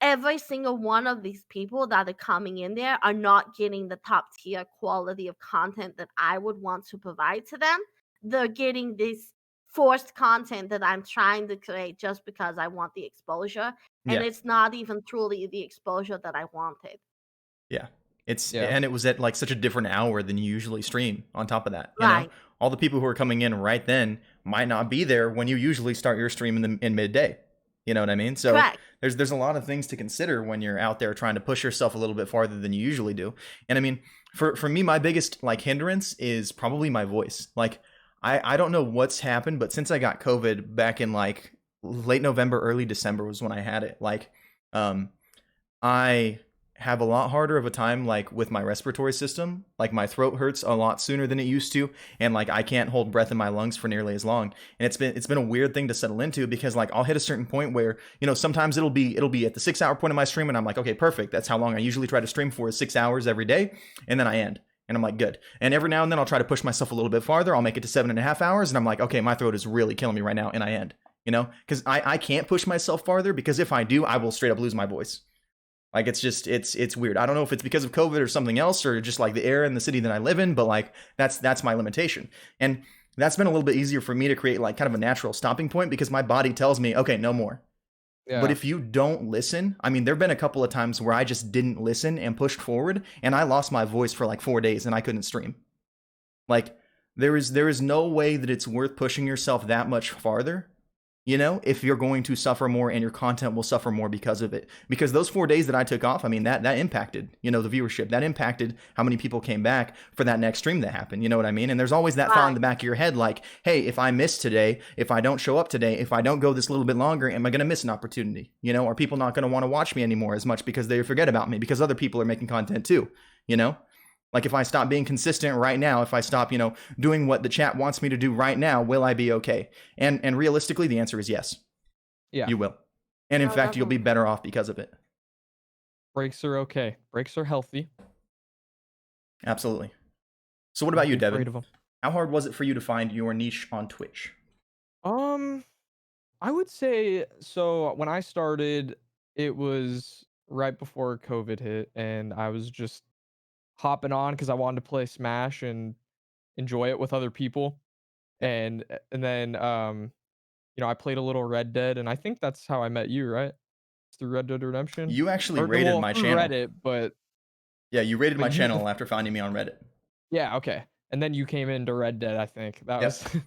every single one of these people that are coming in there are not getting the top tier quality of content that I would want to provide to them. They're getting this forced content that I'm trying to create just because I want the exposure. And Yeah. it's not even truly the exposure that I wanted. Yeah. Yeah. And it was at like such a different hour than you usually stream on top of that, you know? Right. All the people who are coming in right then might not be there when you usually start your stream in midday. You know what I mean? So Correct. there's a lot of things to consider when you're out there trying to push yourself a little bit farther than you usually do. And I mean, for me, my biggest like hindrance is probably my voice. Like I don't know what's happened, but since I got COVID back in like late November, early December was when I had it. Like um I have a lot harder of a time like with my respiratory system. Like my throat hurts a lot sooner than it used to, and like I can't hold breath in my lungs for nearly as long. And it's been a weird thing to settle into because like I'll hit a certain point where, sometimes it'll be at the 6 hour point of my stream and I'm like, okay, perfect. That's how long I usually try to stream for, is 6 hours every day, and then I end. And I'm like, good. And every now and then I'll try to push myself a little bit farther. I'll make it to 7.5 hours, and I'm like, okay, my throat is really killing me right now, and I end. Because I can't push myself farther, because if I do, I will straight up lose my voice. Like it's weird. I don't know if it's because of COVID or something else, or just like the air in the city that I live in, but like that's my limitation. And that's been a little bit easier for me to create like kind of a natural stopping point, because my body tells me, okay, no more. But Yeah. if you don't listen, I mean, there've been a couple of times where I just didn't listen and pushed forward, and I lost my voice for like 4 days and I couldn't stream. Like there is no way that it's worth pushing yourself that much farther you know, if you're going to suffer more and your content will suffer more because of it. Because those 4 days that I took off, I mean, that impacted, you know, the viewership. That impacted how many people came back for that next stream that happened. You know what I mean? And there's always that thought in Right. the back of your head, like, hey, if I miss today, if I don't show up today, if I don't go this little bit longer, am I going to miss an opportunity? You know, are people not going to want to watch me anymore as much because they forget about me because other people are making content too, you know? Like if I stop being consistent right now, if I stop, you know, doing what the chat wants me to do right now, will I be okay? And realistically, the answer is yes. Yeah. You will. And in No, fact, you'll be definitely. better off because of it. Breaks are okay. Breaks are healthy. Absolutely. So what Don't about you, be afraid Devin? of them. How hard was it for you to find your niche on Twitch? Um, I would say so. When I started, it was right before COVID hit, and I was just hopping on because I wanted to play Smash and enjoy it with other people. Yeah. And then you know, I played a little Red Dead, and I think that's how I met you, right? It's through Red Dead Redemption, You actually or rated well, my through channel. Reddit, Yeah, you rated my but you channel after finding me on Reddit. yeah, okay. And then you came into Red Dead, I think. That was Yep.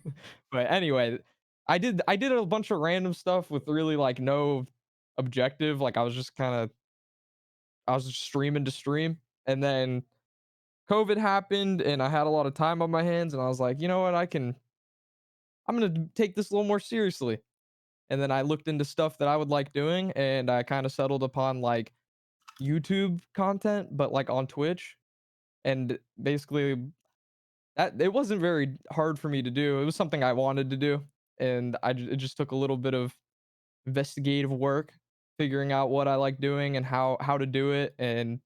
but anyway, I did a bunch of random stuff with really like no objective. Like I was just streaming to stream. And then COVID happened and I had a lot of time on my hands and I was like, you know what, I'm gonna take this a little more seriously. And then I looked into stuff that I would like doing and I kind of settled upon like YouTube content, but like on Twitch. And basically that it wasn't very hard for me to do. It was something I wanted to do, and it just took a little bit of investigative work, figuring out what I like doing and how to do it, and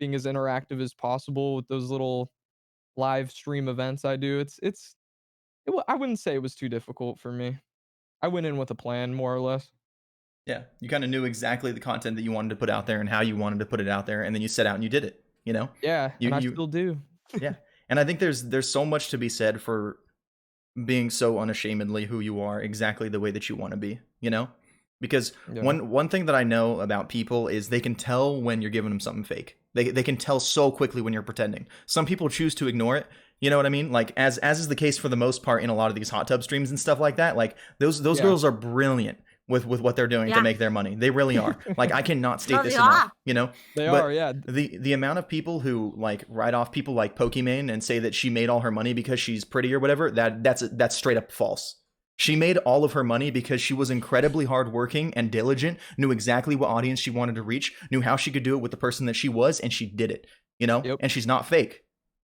being as interactive as possible with those little live stream events I do. I wouldn't say it was too difficult for me. I went in with a plan, more or less. Yeah. You kind of knew exactly the content that you wanted to put out there and how you wanted to put it out there, and then you set out and you did it, you know? Yeah, and I You still do. yeah. And I think there's so much to be said for being so unashamedly who you are, exactly the way that you want to be, you know? Because Yeah. one thing that I know about people is they can tell when you're giving them something fake. They can tell so quickly when you're pretending. Some people choose to ignore it. You know what I mean? Like as is the case for the most part in a lot of these hot tub streams and stuff like that. Like those Yeah. girls are brilliant with what they're doing to Yeah. make their money. They really are. Like I cannot state No, this they enough, are. you know? They But are, yeah. the amount of people who like write off people like Pokimane and say that she made all her money because she's pretty or whatever, that's straight up false. She made all of her money because she was incredibly hardworking and diligent, knew exactly what audience she wanted to reach, knew how she could do it with the person that she was, and she did it, you know? Yep. And she's not fake.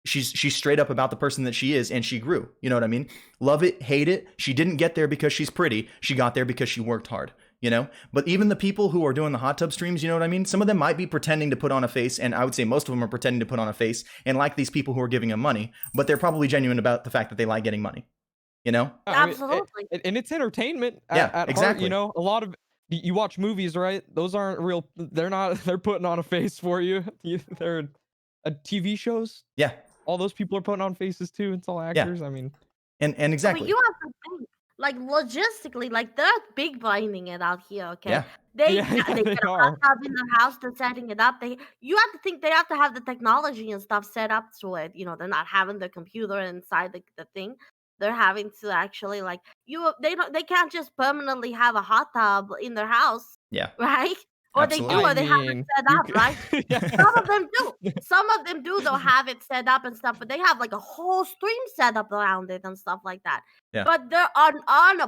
She's straight up about the person that she is, and she grew. You know what I mean? Love it, hate it. She didn't get there because she's pretty. She got there because she worked hard, you know? But even the people who are doing the hot tub streams, you know what I mean? Some of them might be pretending to put on a face, and I would say most of them are pretending to put on a face and like these people who are giving them money, but they're probably genuine about the fact that they like getting money, you know? I mean, Absolutely. and it's entertainment Yeah, at heart, you exactly. know. A lot of you watch movies, right? Those aren't real. They're not. They're putting on a face for you. They're TV shows. Yeah, All those people are putting on faces too. It's all yeah. actors. I mean, And But exactly. you have to think, like logistically, like they're big braining it out here. Okay, Yeah. yeah, yeah, they they get a hot are. tub in their house. They're setting it up. You have to think they have to have the technology and stuff set up to it. You know, they're not having the computer inside the thing. They're having to actually like they can't just permanently have a hot tub in their house, Yeah. right? Or they do, Absolutely. I or they have it mean, set you up, right? could. Some of them do. Some of them do. They'll have it set up and stuff, but they have like a whole stream set up around it and stuff like that. Yeah. But they're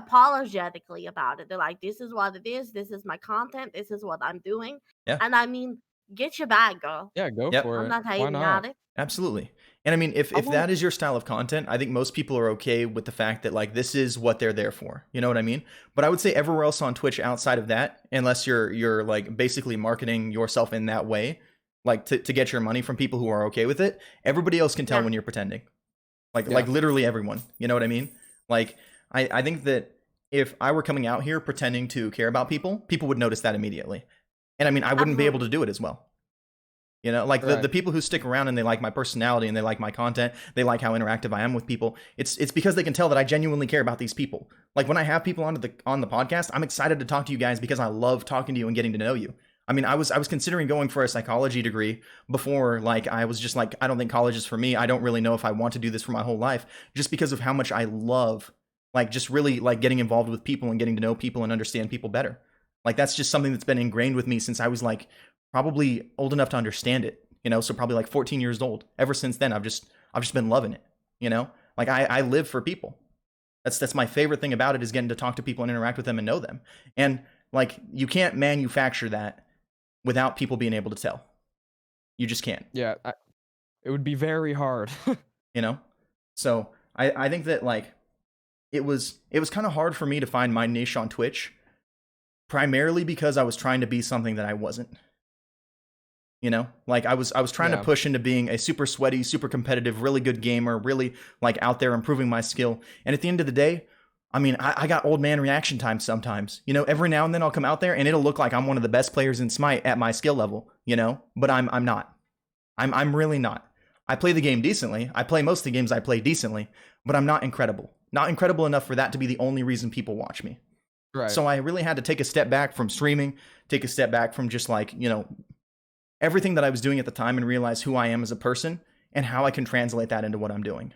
unapologetically about it. They're like, "This is what it is. This is my content. This is what I'm doing." Yeah. And I mean, get your bag, girl. Yeah, go Yep. for I'm it. not Why hating not? at it. Absolutely. And I mean, if I if will. that is your style of content, I think most people are okay with the fact that like this is what they're there for. You know what I mean? But I would say everywhere else on Twitch outside of that, unless you're like basically marketing yourself in that way, like to get your money from people who are okay with it, everybody else can tell Yeah. when you're pretending. Like Yeah. literally everyone. You know what I mean? Like I think that if I were coming out here pretending to care about people, people would notice that immediately. And I mean, I wouldn't be able to Absolutely. do it as well. You know, like the Right. people who stick around and they like my personality and they like my content, they like how interactive I am with people. It's because they can tell that I genuinely care about these people. Like when I have people on the podcast, I'm excited to talk to you guys because I love talking to you and getting to know you. I mean, I was considering going for a psychology degree before. Like I was just like, I don't think college is for me. I don't really know if I want to do this for my whole life, just because of how much I love like just really like getting involved with people and getting to know people and understand people better. Like that's just something that's been ingrained with me since I was like probably old enough to understand it, so probably like 14 years old. Ever since then I've just been loving it, like I live for people. That's my favorite thing about it, is getting to talk to people and interact with them and know them. And like you can't manufacture that without people being able to tell. You just can't, Yeah, it would be very hard. you know? So I think that like it was kind of hard for me to find my niche on Twitch, primarily because I was trying to be something that I wasn't. Like I was trying to Yeah. push into being a super sweaty, super competitive, really good gamer, really like out there improving my skill. And at the end of the day, I mean, I got old man reaction time sometimes. Every now and then I'll come out there and it'll look like I'm one of the best players in Smite at my skill level, but I'm not. I'm really not. I play the game decently. I play most of the games I play decently, but I'm not incredible. Not incredible enough for that to be the only reason people watch me. Right. So I really had to take a step back from streaming, take a step back from just like, everything that I was doing at the time, and realize who I am as a person and how I can translate that into what I'm doing.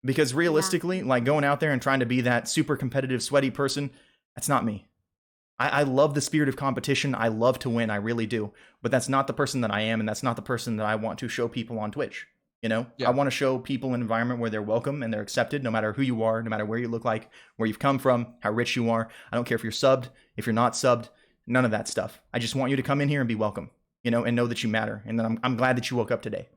Because Yeah. realistically, like going out there and trying to be that super competitive, sweaty person, that's not me. I love the spirit of competition. I love to win. I really do. But that's not the person that I am, and that's not the person that I want to show people on Twitch. I Yeah. want to show people an environment where they're welcome and they're accepted, no matter who you are, no matter where you look like, where you've come from, how rich you are. I don't care if you're subbed, if you're not subbed, none of that stuff. I just want you to come in here and be welcome, and know that you matter. And then I'm glad that you woke up today,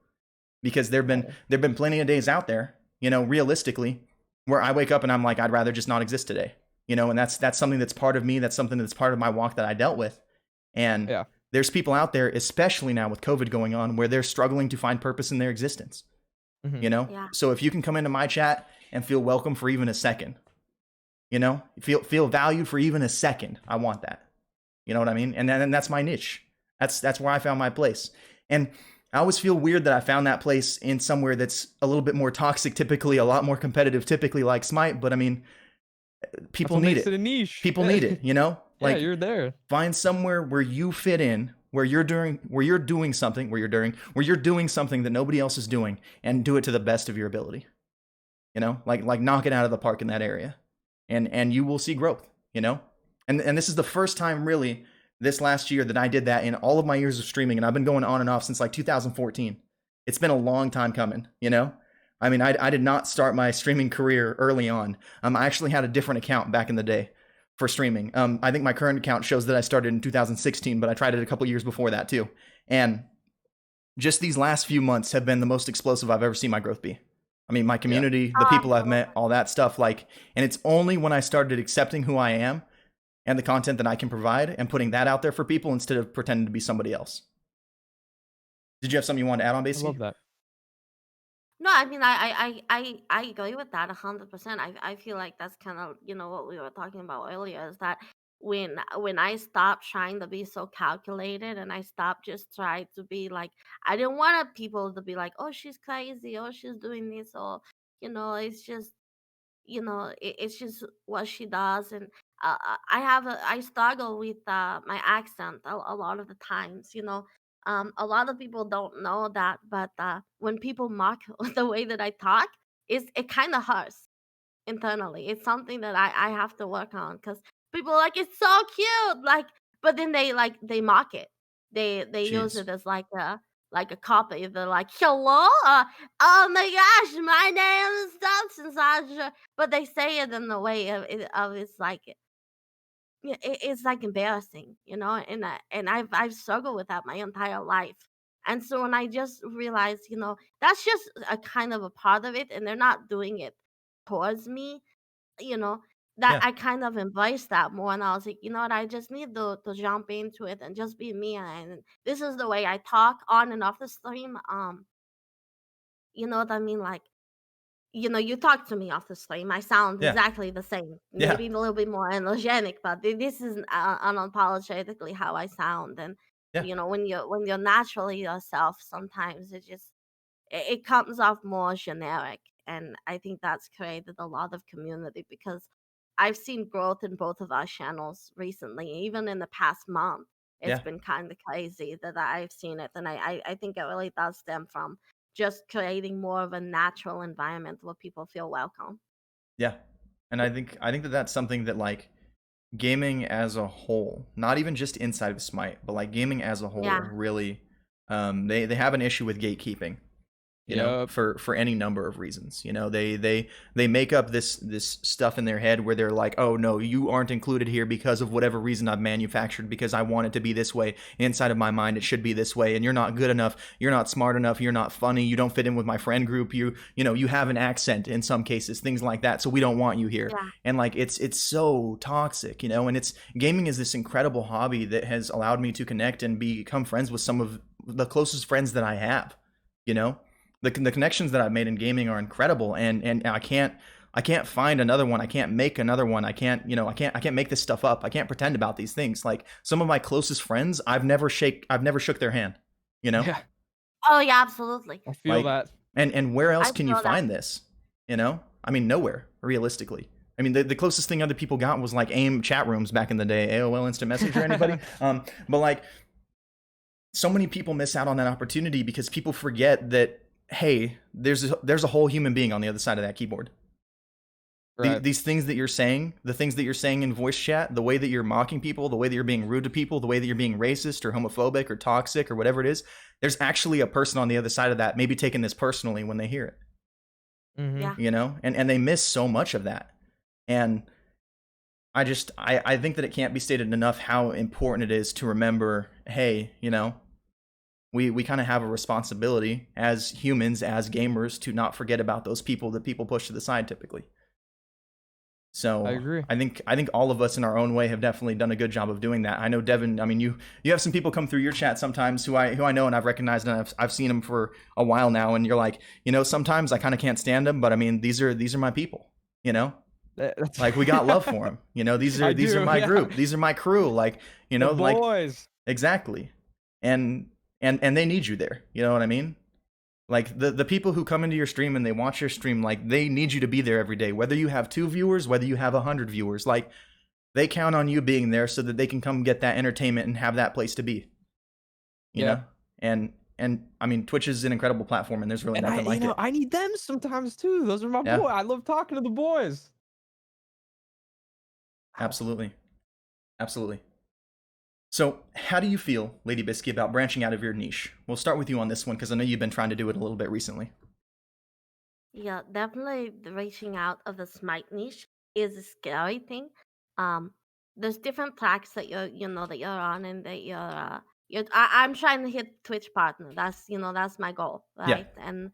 because there've been plenty of days out there, realistically, where I wake up and I'm like, I'd rather just not exist today. And that's something that's part of me. That's something that's part of my walk that I dealt with. And Yeah. there's people out there, especially now with COVID going on, where they're struggling to find purpose in their existence. Mhm. Yeah. So if you can come into my chat and feel welcome for even a second, feel valued for even a second, I want that. You know what I mean? And that's my niche. That's where I found my place. And I always feel weird that I found that place in somewhere that's a little bit more toxic, typically a lot more competitive, typically like Smite. But I mean, That's people what need makes it it. a niche. People need it. Yeah, Like you're there. find somewhere where you fit in, where you're doing something that nobody else is doing, and do it to the best of your ability. Like knock it out of the park in that area, and you will see growth. And this is the first time really this last year that I did that in all of my years of streaming, and I've been going on and off since like 2014. It's been a long time coming. I mean, I did not start my streaming career early on. I actually had a different account back in the day for streaming. I think my current account shows that I started in 2016, but I tried it a couple years before that too. And just these last few months have been the most explosive I've ever seen my growth be. I mean, my community, the Oh, people I've met, absolutely. all that stuff, like, and it's only when I started accepting who I am and the content that I can provide and putting that out there for people instead of pretending to be somebody else. Did you have something you wanted to add on, I Basie? love that. No, I mean, I agree with that 100%. I feel like that's kind of what we were talking about earlier, is that when I stopped trying to be so calculated, and I stopped just trying to be like, I didn't want people to be like, oh, she's crazy, or she's doing this, or it's just it's just what she does. And I struggle with my accent a lot of the times. A lot of people don't know that, but when people mock the way that I talk, it kind of hurts internally. It's something that I have to work on, because people are like, it's so cute, like, but then they mock it. They use Jeez. it as like a copy. They're like, hello, oh my gosh, my name is such and such, but they say it in the way of it's like, yeah, it's like embarrassing, and I've struggled with that my entire life. And so when I just realized, that's just a kind of a part of it, and they're not doing it towards me, you know, that Yeah. I kind of embraced that more. And I was like, you know what, I just need to jump into it and just be me. And this is the way I talk on and off the stream. You know what I mean? Like, you talk to me off the stream. I sound Yeah. exactly the same, Yeah. maybe a little bit more energetic, but this is unapologetically how I sound. And Yeah. when you're naturally yourself, sometimes it comes off more generic. And I think that's created a lot of community, because I've seen growth in both of our channels recently, even in the past month. It's Yeah. been kind of crazy that I've seen it. And I think it really does stem from just creating more of a natural environment where people feel welcome. Yeah. And I think that that's something that like gaming as a whole, not even just inside of Smite, but like gaming as a whole, Yeah, really, they have an issue with gatekeeping, Yep. for any number of reasons. They make up this stuff in their head where they're like, oh no, you aren't included here because of whatever reason I've manufactured, because I want it to be this way. Inside of my mind it should be this way, and you're not good enough, you're not smart enough, you're not funny, you don't fit in with my friend group, you have an accent in some cases, things like that, so we don't want you here. yeah, And like it's so toxic, and it's gaming is this incredible hobby that has allowed me to connect and become friends with some of the closest friends that I have. You know, the connections that I've made in gaming are incredible, and I can't find another one. I can't make another one. I can't make this stuff up. I can't pretend about these things. Like some of my closest friends, I've never shook their hand. You know, Yeah. oh yeah, absolutely. I feel like that. and where I else can you feel that. find this? I mean, nowhere realistically. I mean, the closest thing other people got was like AIM chat rooms back in the day, AOL Instant Messenger, anybody? But like so many people miss out on that opportunity because people forget that, hey, there's a whole human being on the other side of that keyboard. Right. These things that you're saying, the things that you're saying in voice chat, the way that you're mocking people, the way that you're being rude to people, the way that you're being racist or homophobic or toxic or whatever it is, there's actually a person on the other side of that maybe taking this personally when they hear it. Mm-hmm. Yeah, And they miss so much of that. And I think that it can't be stated enough how important it is to remember, hey, we kind of have a responsibility as humans, as gamers, to not forget about those people that people push to the side typically. I So agree. I think all of us in our own way have definitely done a good job of doing that. I know Devin. I mean, you have some people come through your chat sometimes who I know and I've recognized, and I've seen them for a while now. And you're like, sometimes I kind of can't stand them, but I mean, these are my people. You know, That's like we got love for them. I These are do. my Yeah. group. These are my crew. Like The like boys. exactly. And they need you there. You know what I mean? Like the people who come into your stream and they watch your stream, like they need you to be there every day. Whether you have 2 viewers, whether you have 100 viewers, like they count on you being there so that they can come get that entertainment and have that place to be. You know, Yep. and I mean, Twitch is an incredible platform, and there's really And I, nothing like it. I need them sometimes too. Those are my Yeah, boy. I love talking to the boys. Ow. absolutely, absolutely. So, how do you feel, Lady Bisky, about branching out of your niche? We'll start with you on this one because I know you've been trying to do it a little bit recently. yeah, definitely the reaching out of the smite niche is a scary thing. Um, there's different tracks that you're on, and that I'm trying to hit Twitch partner. That's my goal, Yeah. right? And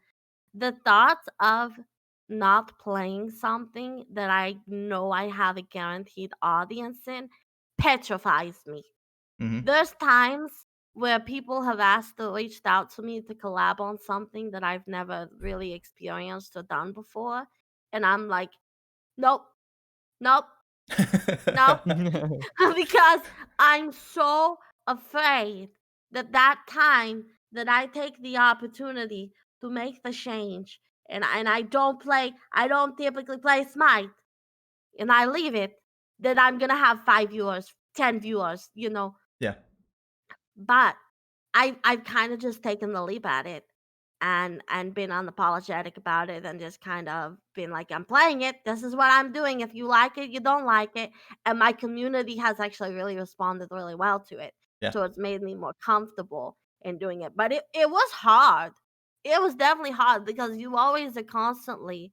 the thought of not playing something that I know I have a guaranteed audience in petrifies me. Mm-hmm. There's times where people have reached out to me to collab on something that I've never really experienced or done before, and I'm like, nope, nope, nope, because I'm so afraid that time that I take the opportunity to make the change, and I don't typically play Smite, and I leave it, that I'm gonna have 5 viewers, 10 viewers. Yeah. But I've kind of just taken the leap at it, and been unapologetic about it, and just kind of been like, I'm playing it. This is what I'm doing. If you like it, you don't like it. And my community has actually really responded really well to it. Yeah. So it's made me more comfortable in doing it. But it was hard. It was definitely hard because you always are constantly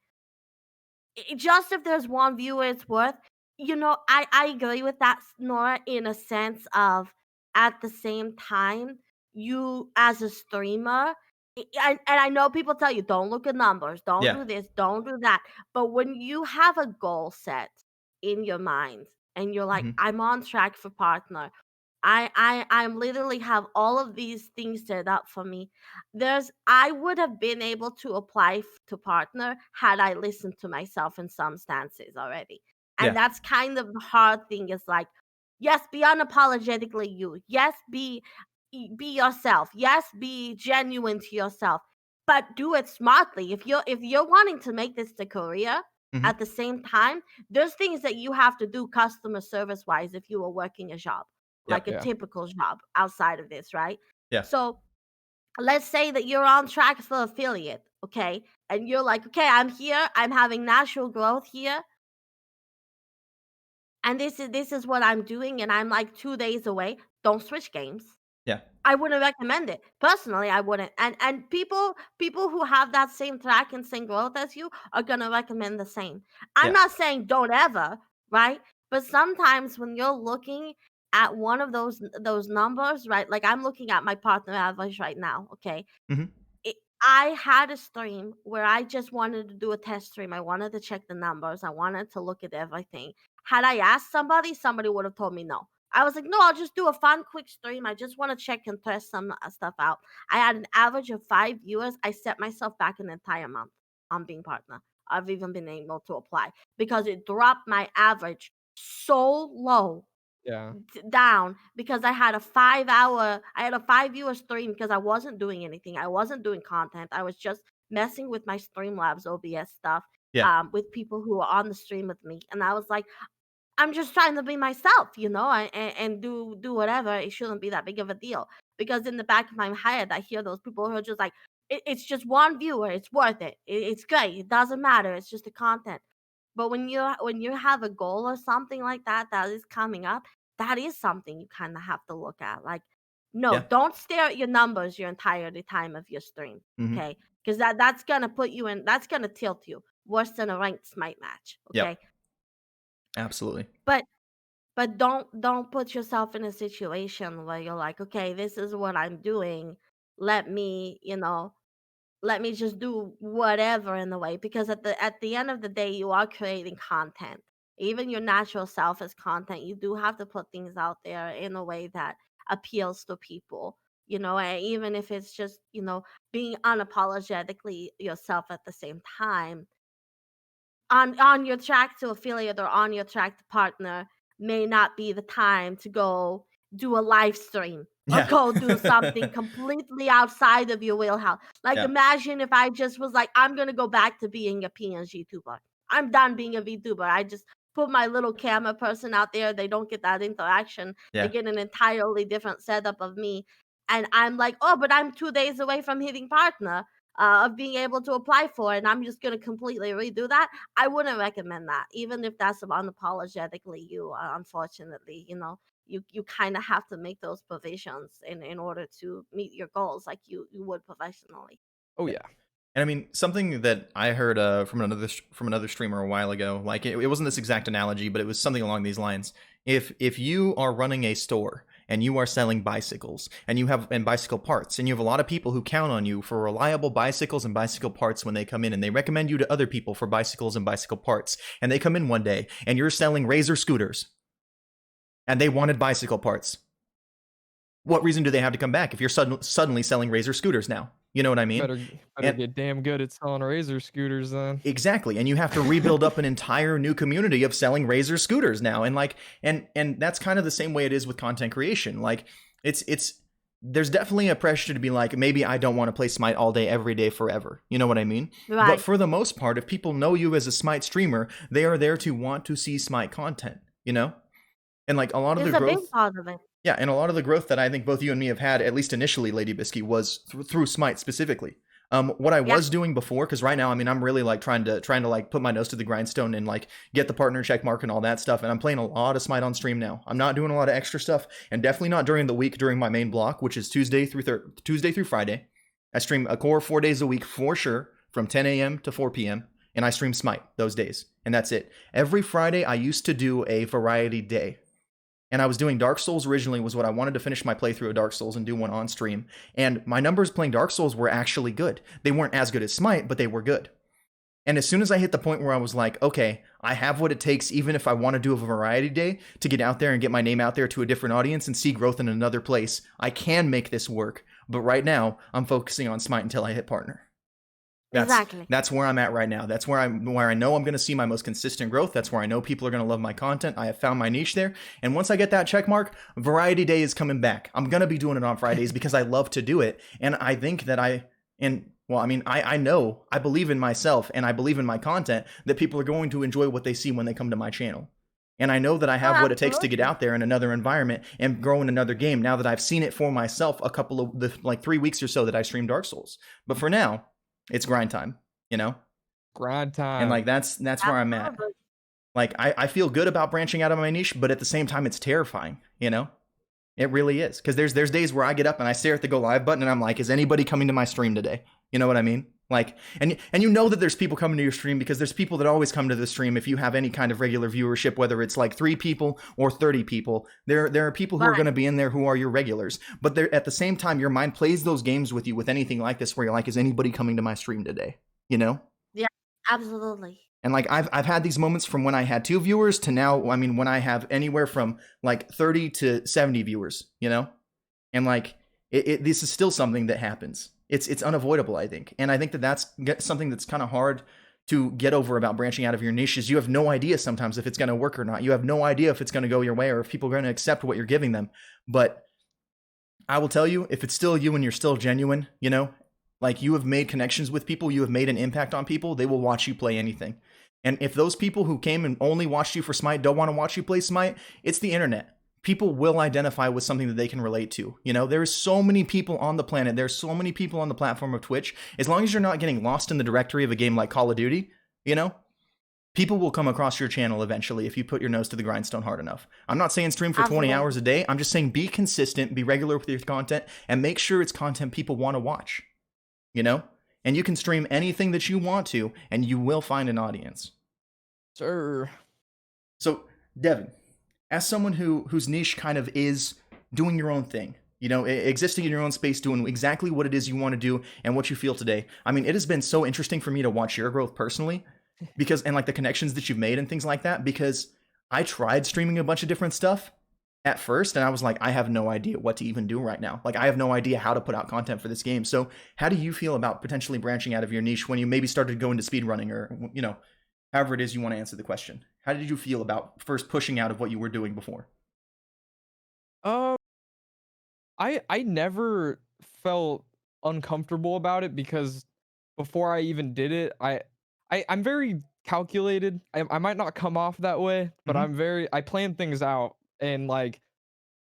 just if there's one viewer it's worth. I agree with that, Nora, in a sense of, at the same time, you as a streamer, and I know people tell you, don't look at numbers, don't Yeah. do this, don't do that, but when you have a goal set in your mind and you're like, Mm-hmm. I'm on track for partner, I'm literally have all of these things set up for me. I would have been able to apply to partner had I listened to myself in some stances already. And Yeah. that's kind of the hard thing, is like, yes, be unapologetically you. Yes, be yourself. Yes, be genuine to yourself. But do it smartly. If you're wanting to make this the career, Mm-hmm. at the same time, there's things that you have to do customer service wise if you were working a job, like Yep. a Yeah. typical job outside of this, right? Yeah. So let's say that you're on track for affiliate, okay? And you're like, okay, I'm here, I'm having natural growth here. and this is what I'm doing, and I'm like 2 days away. Don't switch games. Yeah. I wouldn't recommend it. Personally, I wouldn't. And people who have that same track and same growth as you are gonna recommend the same. I'm Yeah. not saying don't ever, right? But sometimes when you're looking at one of those numbers, right? Like I'm looking at my partner average right now, okay? Hmm. I had a stream where I just wanted to do a test stream. I wanted to check the numbers. I wanted to look at everything. Had I asked somebody, somebody would have told me no. I was like, no, I'll just do a fun, quick stream. I just want to check and test some stuff out. I had an average of 5 viewers. I set myself back an entire month on being partner. I've even been able to apply because it dropped my average so low Yeah. down because I had a 5 viewer stream because I wasn't doing anything. I wasn't doing content. I was just messing with my Streamlabs OBS stuff Yeah. with people who were on the stream with me. And I was like, I'm just trying to be myself, and do whatever. It shouldn't be that big of a deal. Because in the back of my head, I hear those people who are just like, it's just one viewer. It's worth it. It's great. It doesn't matter. It's just the content. But when you have a goal or something like that is coming up, that is something you kind of have to look at. Like, no, Yeah. don't stare at your numbers your entire the time of your stream, Hmm. okay? Because that's gonna put you in. That's gonna tilt you worse than a ranked smite match, okay? Yep. Absolutely. But but don't put yourself in a situation where you're like, okay, this is what I'm doing. Let me, let me just do whatever in the way, because at the end of the day you are creating content. Even your natural self is content. You do have to put things out there in a way that appeals to people, and even if it's just, being unapologetically yourself at the same time. On your track to affiliate or on your track to partner may not be the time to go do a live stream or Yeah. go do something completely outside of your wheelhouse. Like, Yeah. imagine if I just was like, I'm gonna go back to being a PNG tuber. I'm done being a VTuber. I just put my little camera person out there. They don't get that interaction. They Yeah. get an entirely different setup of me. And I'm like, oh, but I'm 2 days away from hitting partner, of being able to apply for it, and I'm just gonna completely redo that. I wouldn't recommend that, even if that's unapologetically you. Unfortunately, you kind of have to make those provisions in order to meet your goals, like you would professionally. Oh Yeah. yeah. And I mean, something that I heard from another streamer a while ago, like it wasn't this exact analogy, but it was something along these lines. If you are running a store and you are selling bicycles and bicycle parts, and you have a lot of people who count on you for reliable bicycles and bicycle parts when they come in, and they recommend you to other people for bicycles and bicycle parts, and they come in one day and you're selling Razor scooters and they wanted bicycle parts, what reason do they have to come back if you're suddenly selling Razor scooters now? You know what I mean? Better And get damn good at selling Razor scooters then. exactly, and you have to rebuild up an entire new community of selling Razor scooters now, and and that's kind of the same way it is with content creation. Like it's there's definitely a pressure to be like, maybe I don't want to play Smite all day, every day, forever. You know what I mean? But Right. for the most part, if people know you as a Smite streamer, they are there to want to see Smite content. You know, and like a lot of the It's a big growth. part of it. Yeah, and a lot of the growth that I think both you and me have had, at least initially, Lady Bisky, was through Smite specifically. What I Yeah. was doing before, because right now, I mean, I'm really like trying to like put my nose to the grindstone and like get the partner check mark and all that stuff. And I'm playing a lot of Smite on stream now. I'm not doing a lot of extra stuff, and definitely not during the week during my main block, which is Tuesday through Friday. I stream a core 4 days a week for sure, from 10 a.m. to 4 p.m. And I stream Smite those days, and that's it. Every Friday, I used to do a variety day. And I was doing Dark Souls originally, was what I wanted to finish my playthrough of Dark Souls and do one on stream. And my numbers playing Dark Souls were actually good. They weren't as good as Smite, but they were good. And as soon as I hit the point where I was like, okay, I have what it takes, even if I want to do a variety day, to get out there and get my name out there to a different audience and see growth in another place, I can make this work. But right now, I'm focusing on Smite until I hit partner. Exactly. That's where I'm at right now. That's where I know I'm going to see my most consistent growth. That's where I know people are going to love my content. I have found my niche there. And once I get that check mark, Variety Day is coming back. I'm going to be doing it on Fridays because I love to do it. And I think that I know, I believe in myself and I believe in my content that people are going to enjoy what they see when they come to my channel. And I know that I have what it takes to get out there in another environment and grow in another game now that I've seen it for myself a couple of 3 weeks or so that I streamed Dark Souls. But for now, it's grind time, you know? Grind time. And like that's where I'm at. Like I feel good about branching out of my niche, but at the same time, it's terrifying. It really is, because there's days where I get up and I stare at the go live button and I'm like, is anybody coming to my stream today? You know what I mean? Like, and you know that there's people coming to your stream, because there's people that always come to the stream if you have any kind of regular viewership, whether it's like 3 people or 30 people. There are people who are Right. going to be in there who are your regulars, but at the same time, your mind plays those games with you with anything like this, where you're like, is anybody coming to my stream today? You know? Yeah, absolutely. And like I've had these moments from when I had 2 viewers to now, I mean, when I have anywhere from like 30 to 70 viewers, and like this is still something that happens. It's unavoidable, I think. And I think that that's something that's kind of hard to get over about branching out of your niche. Is you have no idea sometimes if it's going to work or not. You have no idea if it's going to go your way or if people are going to accept what you're giving them. But I will tell you, if it's still you and you're still genuine, like you have made connections with people, you have made an impact on people, they will watch you play anything. And if those people who came and only watched you for Smite don't want to watch you play Smite, it's the internet. People will identify with something that they can relate to. There's so many people on the planet. There's so many people on the platform of Twitch. As long as you're not getting lost in the directory of a game like Call of Duty, people will come across your channel eventually if you put your nose to the grindstone hard enough. I'm not saying stream for 20 Absolutely. hours a day. I'm just saying be consistent, be regular with your content, and make sure it's content people want to watch. And you can stream anything that you want to, and you will find an audience. Sir. So, Devin, as someone whose niche kind of is doing your own thing, existing in your own space, doing exactly what it is you want to do and what you feel today. I mean, it has been so interesting for me to watch your growth personally, and like the connections that you've made and things like that, because I tried streaming a bunch of different stuff at first, and I was like, I have no idea what to even do right now. Like, I have no idea how to put out content for this game. So how do you feel about potentially branching out of your niche when you maybe started to go into speedrunning, or, however it is you want to answer the question? How did you feel about first pushing out of what you were doing before? I never felt uncomfortable about it, because before I even did it, I'm very calculated. I might not come off that way, but Mhm. I plan things out. And like,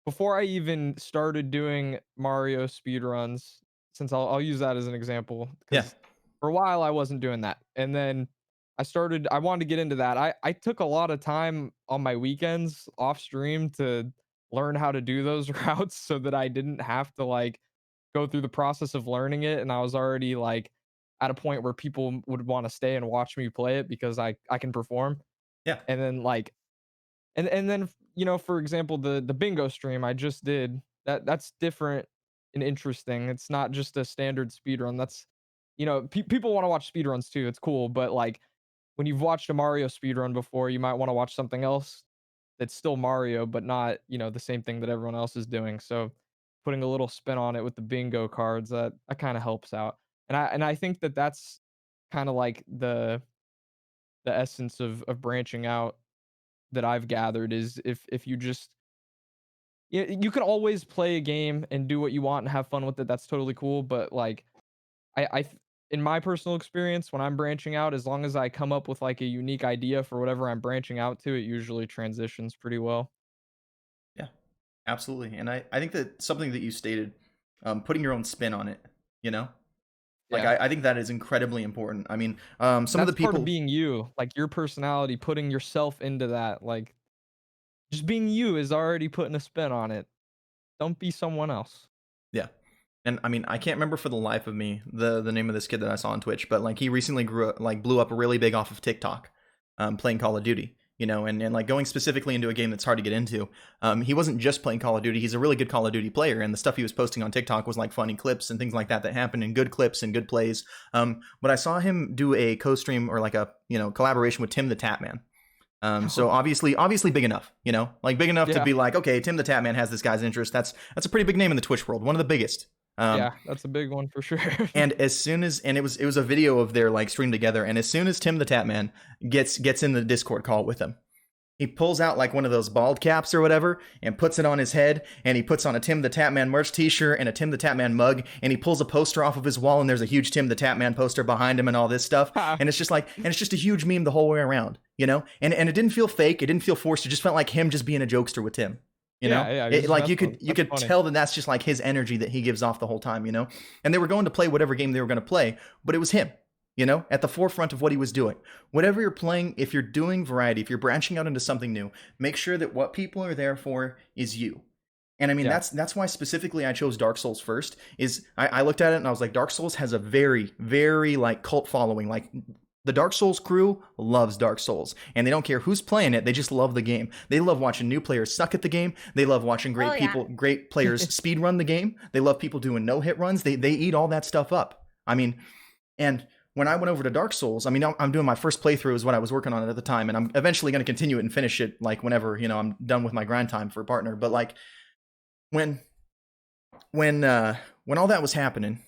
before I even started doing Mario speedruns, since I'll use that as an example, Yeah. because for a while I wasn't doing that. And then I wanted to get into that. I took a lot of time on my weekends off stream to learn how to do those routes, so that I didn't have to like go through the process of learning it. And I was already like at a point where people would want to stay and watch me play it, because I can perform. Yeah. And then like, and then for example, the bingo stream I just did, that's different and interesting. It's not just a standard speed run. That's people want to watch speed runs too. It's cool, but like, when you've watched a Mario speed run before, you might want to watch something else that's still Mario, but not the same thing that everyone else is doing. So putting a little spin on it with the bingo cards, that kind of helps out. And I think that that's kind of like the essence of branching out that I've gathered, is if you just, you can always play a game and do what you want and have fun with it. That's totally cool. But like, in my personal experience, when I'm branching out, as long as I come up with like a unique idea for whatever I'm branching out to, it usually transitions pretty well. Yeah, absolutely. And I think that something that you stated, putting your own spin on it, like Yeah. I think that is incredibly important. I mean, some of the That's part of people, being you, like your personality, putting yourself into that. Like, just being you is already putting a spin on it. Don't be someone else. yeah. And I mean, I can't remember for the life of me the name of this kid that I saw on Twitch, but like he recently blew up really big off of TikTok, playing Call of Duty, and like going specifically into a game that's hard to get into. He wasn't just playing Call of Duty; he's a really good Call of Duty player, and the stuff he was posting on TikTok was like funny clips and things like that happened, and good clips and good plays. But I saw him do a co-stream, or like a collaboration with Tim the Tatman. So obviously big enough, like big enough to Yeah. be like, okay, Tim the Tatman has this guy's interest. That's a pretty big name in the Twitch world, one of the biggest. Yeah, that's a big one for sure. And as soon as, and it was a video of their like stream together, and as soon as Tim the Tatman gets in the Discord call with him, he pulls out like one of those bald caps or whatever and puts it on his head, and he puts on a Tim the Tatman merch t-shirt and a Tim the Tatman mug, and he pulls a poster off of his wall, and there's a huge Tim the Tatman poster behind him and all this stuff. And it's just like, and it's just a huge meme the whole way around, and it didn't feel fake, it didn't feel forced, it just felt like him just being a jokester with Tim. Yeah, Like you could funny. tell that that's just like his energy that he gives off the whole time, and they were going to play whatever game they were going to play, but it was him. at the forefront of what he was doing. Whatever you're playing, if you're doing variety, if you're branching out into something new, make sure that what people are there for is you. And I mean, Yeah. that's why specifically I chose Dark Souls first. Is I looked at it and I was like, Dark Souls has a very, very like cult following. Like the Dark Souls crew loves Dark Souls, and they don't care who's playing it. They just love the game. They love watching new players suck at the game. They love watching Oh yeah. great players speed run the game. They love people doing no hit runs. They eat all that stuff up. I mean, and when I went over to Dark Souls, I mean, I'm doing my first playthrough is what I was working on it at the time, and I'm eventually going to continue it and finish it like whenever I'm done with my grind time for a partner. But like when when all that was happening,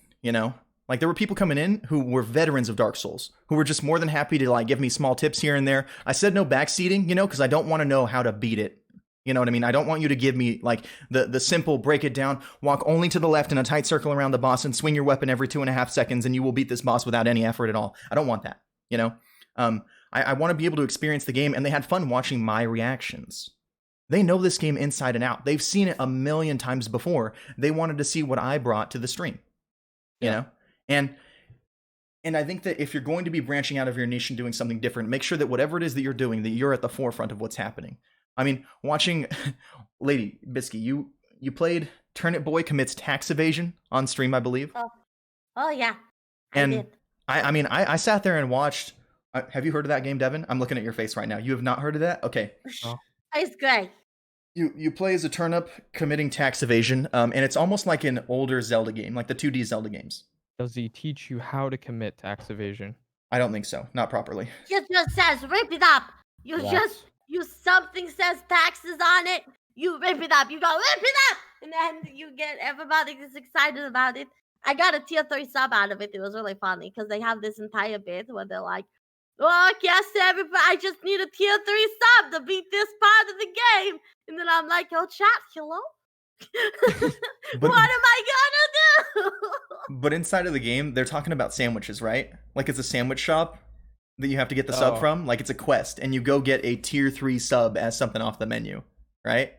like there were people coming in who were veterans of Dark Souls, who were just more than happy to like give me small tips here and there. I said no backseating, because I don't want to know how to beat it. You know what I mean? I don't want you to give me like the simple break it down, walk only to the left in a tight circle around the boss and swing your weapon every 2.5 seconds and you will beat this boss without any effort at all. I don't want that, I want to be able to experience the game, and they had fun watching my reactions. They know this game inside and out. They've seen it a million times before. They wanted to see what I brought to the stream, you know? And I think that if you're going to be branching out of your niche and doing something different, make sure that whatever it is that you're doing, that you're at the forefront of what's happening. I mean, watching Lady Bisky, you played Turnip Boy Commits Tax Evasion on stream, I believe. Oh yeah. I And did. I mean, I sat there and watched. Have you heard of that game, Devin? I'm looking at your face right now. You have not heard of that? Okay. Oh. It's great. You play as a turnip committing tax evasion, and it's almost like an older Zelda game, like the 2D Zelda games. Does he teach you how to commit tax evasion? I don't think so. Not properly. It just says rip it up. Something says taxes on it. You rip it up. You go rip it up, and then you get everybody is excited about it. I got a tier 3 sub out of it. It was really funny because they have this entire bit where they're like, "Oh, yes, everybody, I just need a tier 3 sub to beat this part of the game." And then I'm like, "Oh, chat, hello? But- what am I gonna do?" But inside of the game, they're talking about sandwiches, right? Like it's a sandwich shop that you have to get the sub from. Like it's a quest, and you go get a tier 3 sub as something off the menu, right?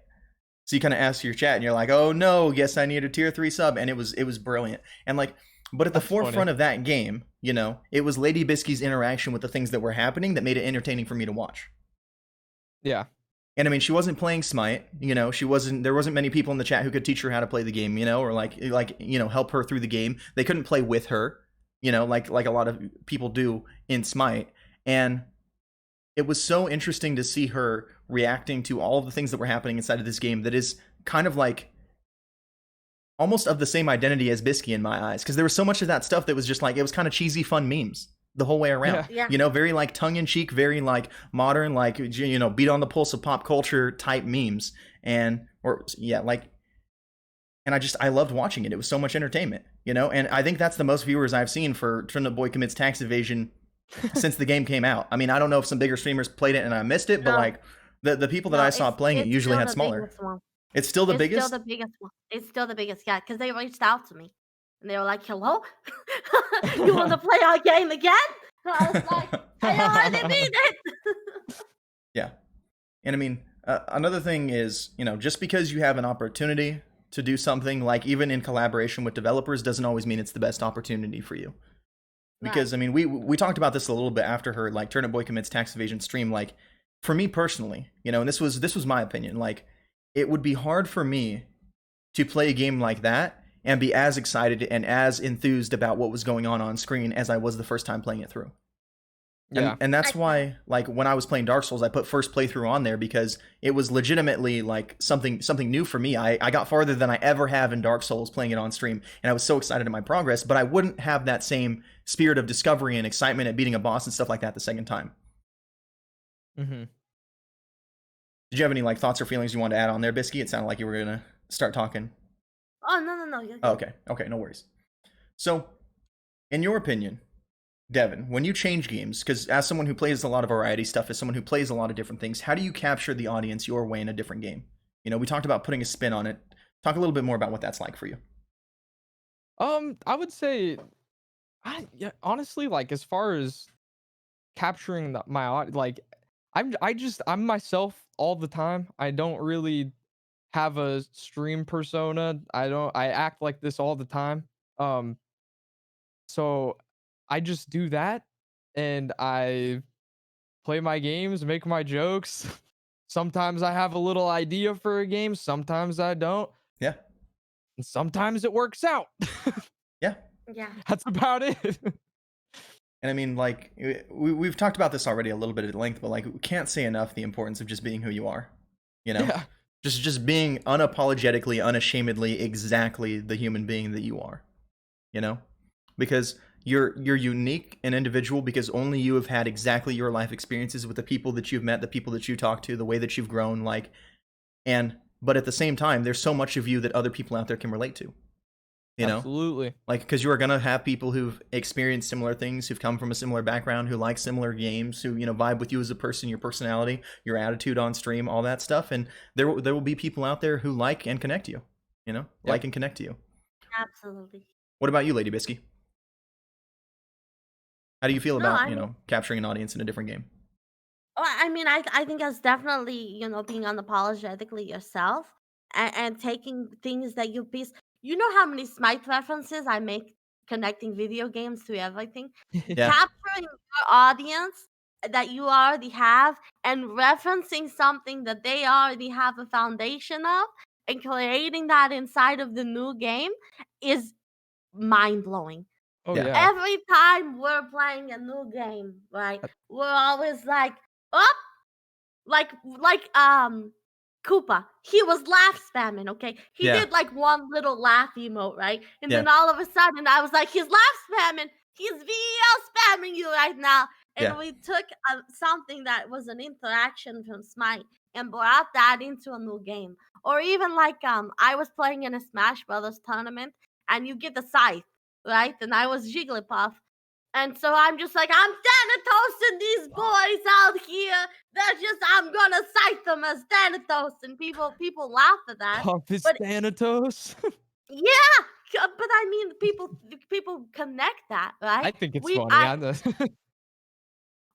So you kind of ask your chat, and you're like, "Oh no, yes, I need a tier 3 sub," and it was brilliant. And like, but at the forefront funny. of that game, it was Lady Bisky's interaction with the things that were happening that made it entertaining for me to watch. Yeah. And I mean, she wasn't playing Smite, there wasn't many people in the chat who could teach her how to play the game, or help her through the game. They couldn't play with her, like a lot of people do in Smite. And it was so interesting to see her reacting to all of the things that were happening inside of this game that is kind of like almost of the same identity as Bisky in my eyes. Because there was so much of that stuff that was just like, it was kind of cheesy, fun memes the whole way around. Yeah. Very like tongue-in-cheek, very like modern, like beat on the pulse of pop culture type memes. And I loved watching it. It was so much entertainment, and I think that's the most viewers I've seen for Turnip Boy Commits Tax Evasion since the game came out. I mean, I don't know if some bigger streamers played it and I missed it, but like the people that I saw playing it usually had smaller. It's still the biggest? It's still the biggest one. It's still the biggest, yeah, because they reached out to me. And they were like, "Hello? You want to play our game again?" I was like, "I already beat it." Yeah. And I mean, another thing is, just because you have an opportunity to do something, like even in collaboration with developers, doesn't always mean it's the best opportunity for you. Because, right. I mean, we talked about this a little bit after her, like, Turnip Boy Commits Tax Evasion stream. Like, for me personally, and this was my opinion, like, it would be hard for me to play a game like that and be as excited and as enthused about what was going on screen as I was the first time playing it through. Yeah. And that's why, like, when I was playing Dark Souls, I put first playthrough on there because it was legitimately like something new for me. I got farther than I ever have in Dark Souls playing it on stream, and I was so excited at my progress, but I wouldn't have that same spirit of discovery and excitement at beating a boss and stuff like that the second time. Mm-hmm. Did you have any like thoughts or feelings you wanted to add on there, Bisky? It sounded like you were gonna start talking. Oh, no. You're good. Oh, okay, no worries. So, in your opinion, Devin, when you change games, because as someone who plays a lot of variety stuff, as someone who plays a lot of different things, how do you capture the audience your way in a different game? We talked about putting a spin on it. Talk a little bit more about what that's like for you. I would say, honestly, like as far as capturing my audience, like I'm myself all the time. I don't really have a stream persona. I act like this all the time. So I just do that, and I play my games, make my jokes. Sometimes I have a little idea for a game, sometimes I don't, Yeah. and sometimes it works out. Yeah. Yeah. That's about it. And I mean, like, we've talked about this already a little bit at length, but like, we can't say enough the importance of just being who you are. You know, Yeah, just being unapologetically, unashamedly, exactly the human being that you are. You know, because you're unique and individual because only you have had exactly your life experiences with the people that you've met, the people that you talk to, the way that you've grown. Like, and but at the same time, there's so much of you that other people out there can relate to. You know, absolutely. like, because you are gonna have people who've experienced similar things, who've come from a similar background, who like similar games, who vibe with you as a person, your personality, your attitude on stream, all that stuff. And there will be people out there who like and connect to you. Yep. Like and connect to you. Absolutely. What about you, Lady Bisky? How do you feel No, about I mean, capturing an audience in a different game? I think that's definitely, being unapologetically yourself, and taking things that you piece. You know how many Smite references I make connecting video games to everything? Yeah, Capturing your audience that you already have and referencing something that they already have a foundation of and creating that inside of the new game is mind blowing. Oh, yeah, yeah. Every time we're playing a new game, right? Uh, We're always like, oh, like Koopa. He was laugh spamming, okay? He yeah, did like one little laugh emote, right? And yeah, then all of a sudden I was like, he's laugh spamming. He's VL spamming you right now. yeah. And we took something that was an interaction from Smite and brought that into a new game. Or even like I was playing in a Smash Brothers tournament and you get the scythe, right? And I was Jigglypuff. And so I'm just like, I'm Thanatosing these boys out here. They're just, I'm gonna cite them as Thanatos, and people laugh at that. Pump is But Thanatos. yeah, but I mean, people connect that, right? I think it's We funny. I I know.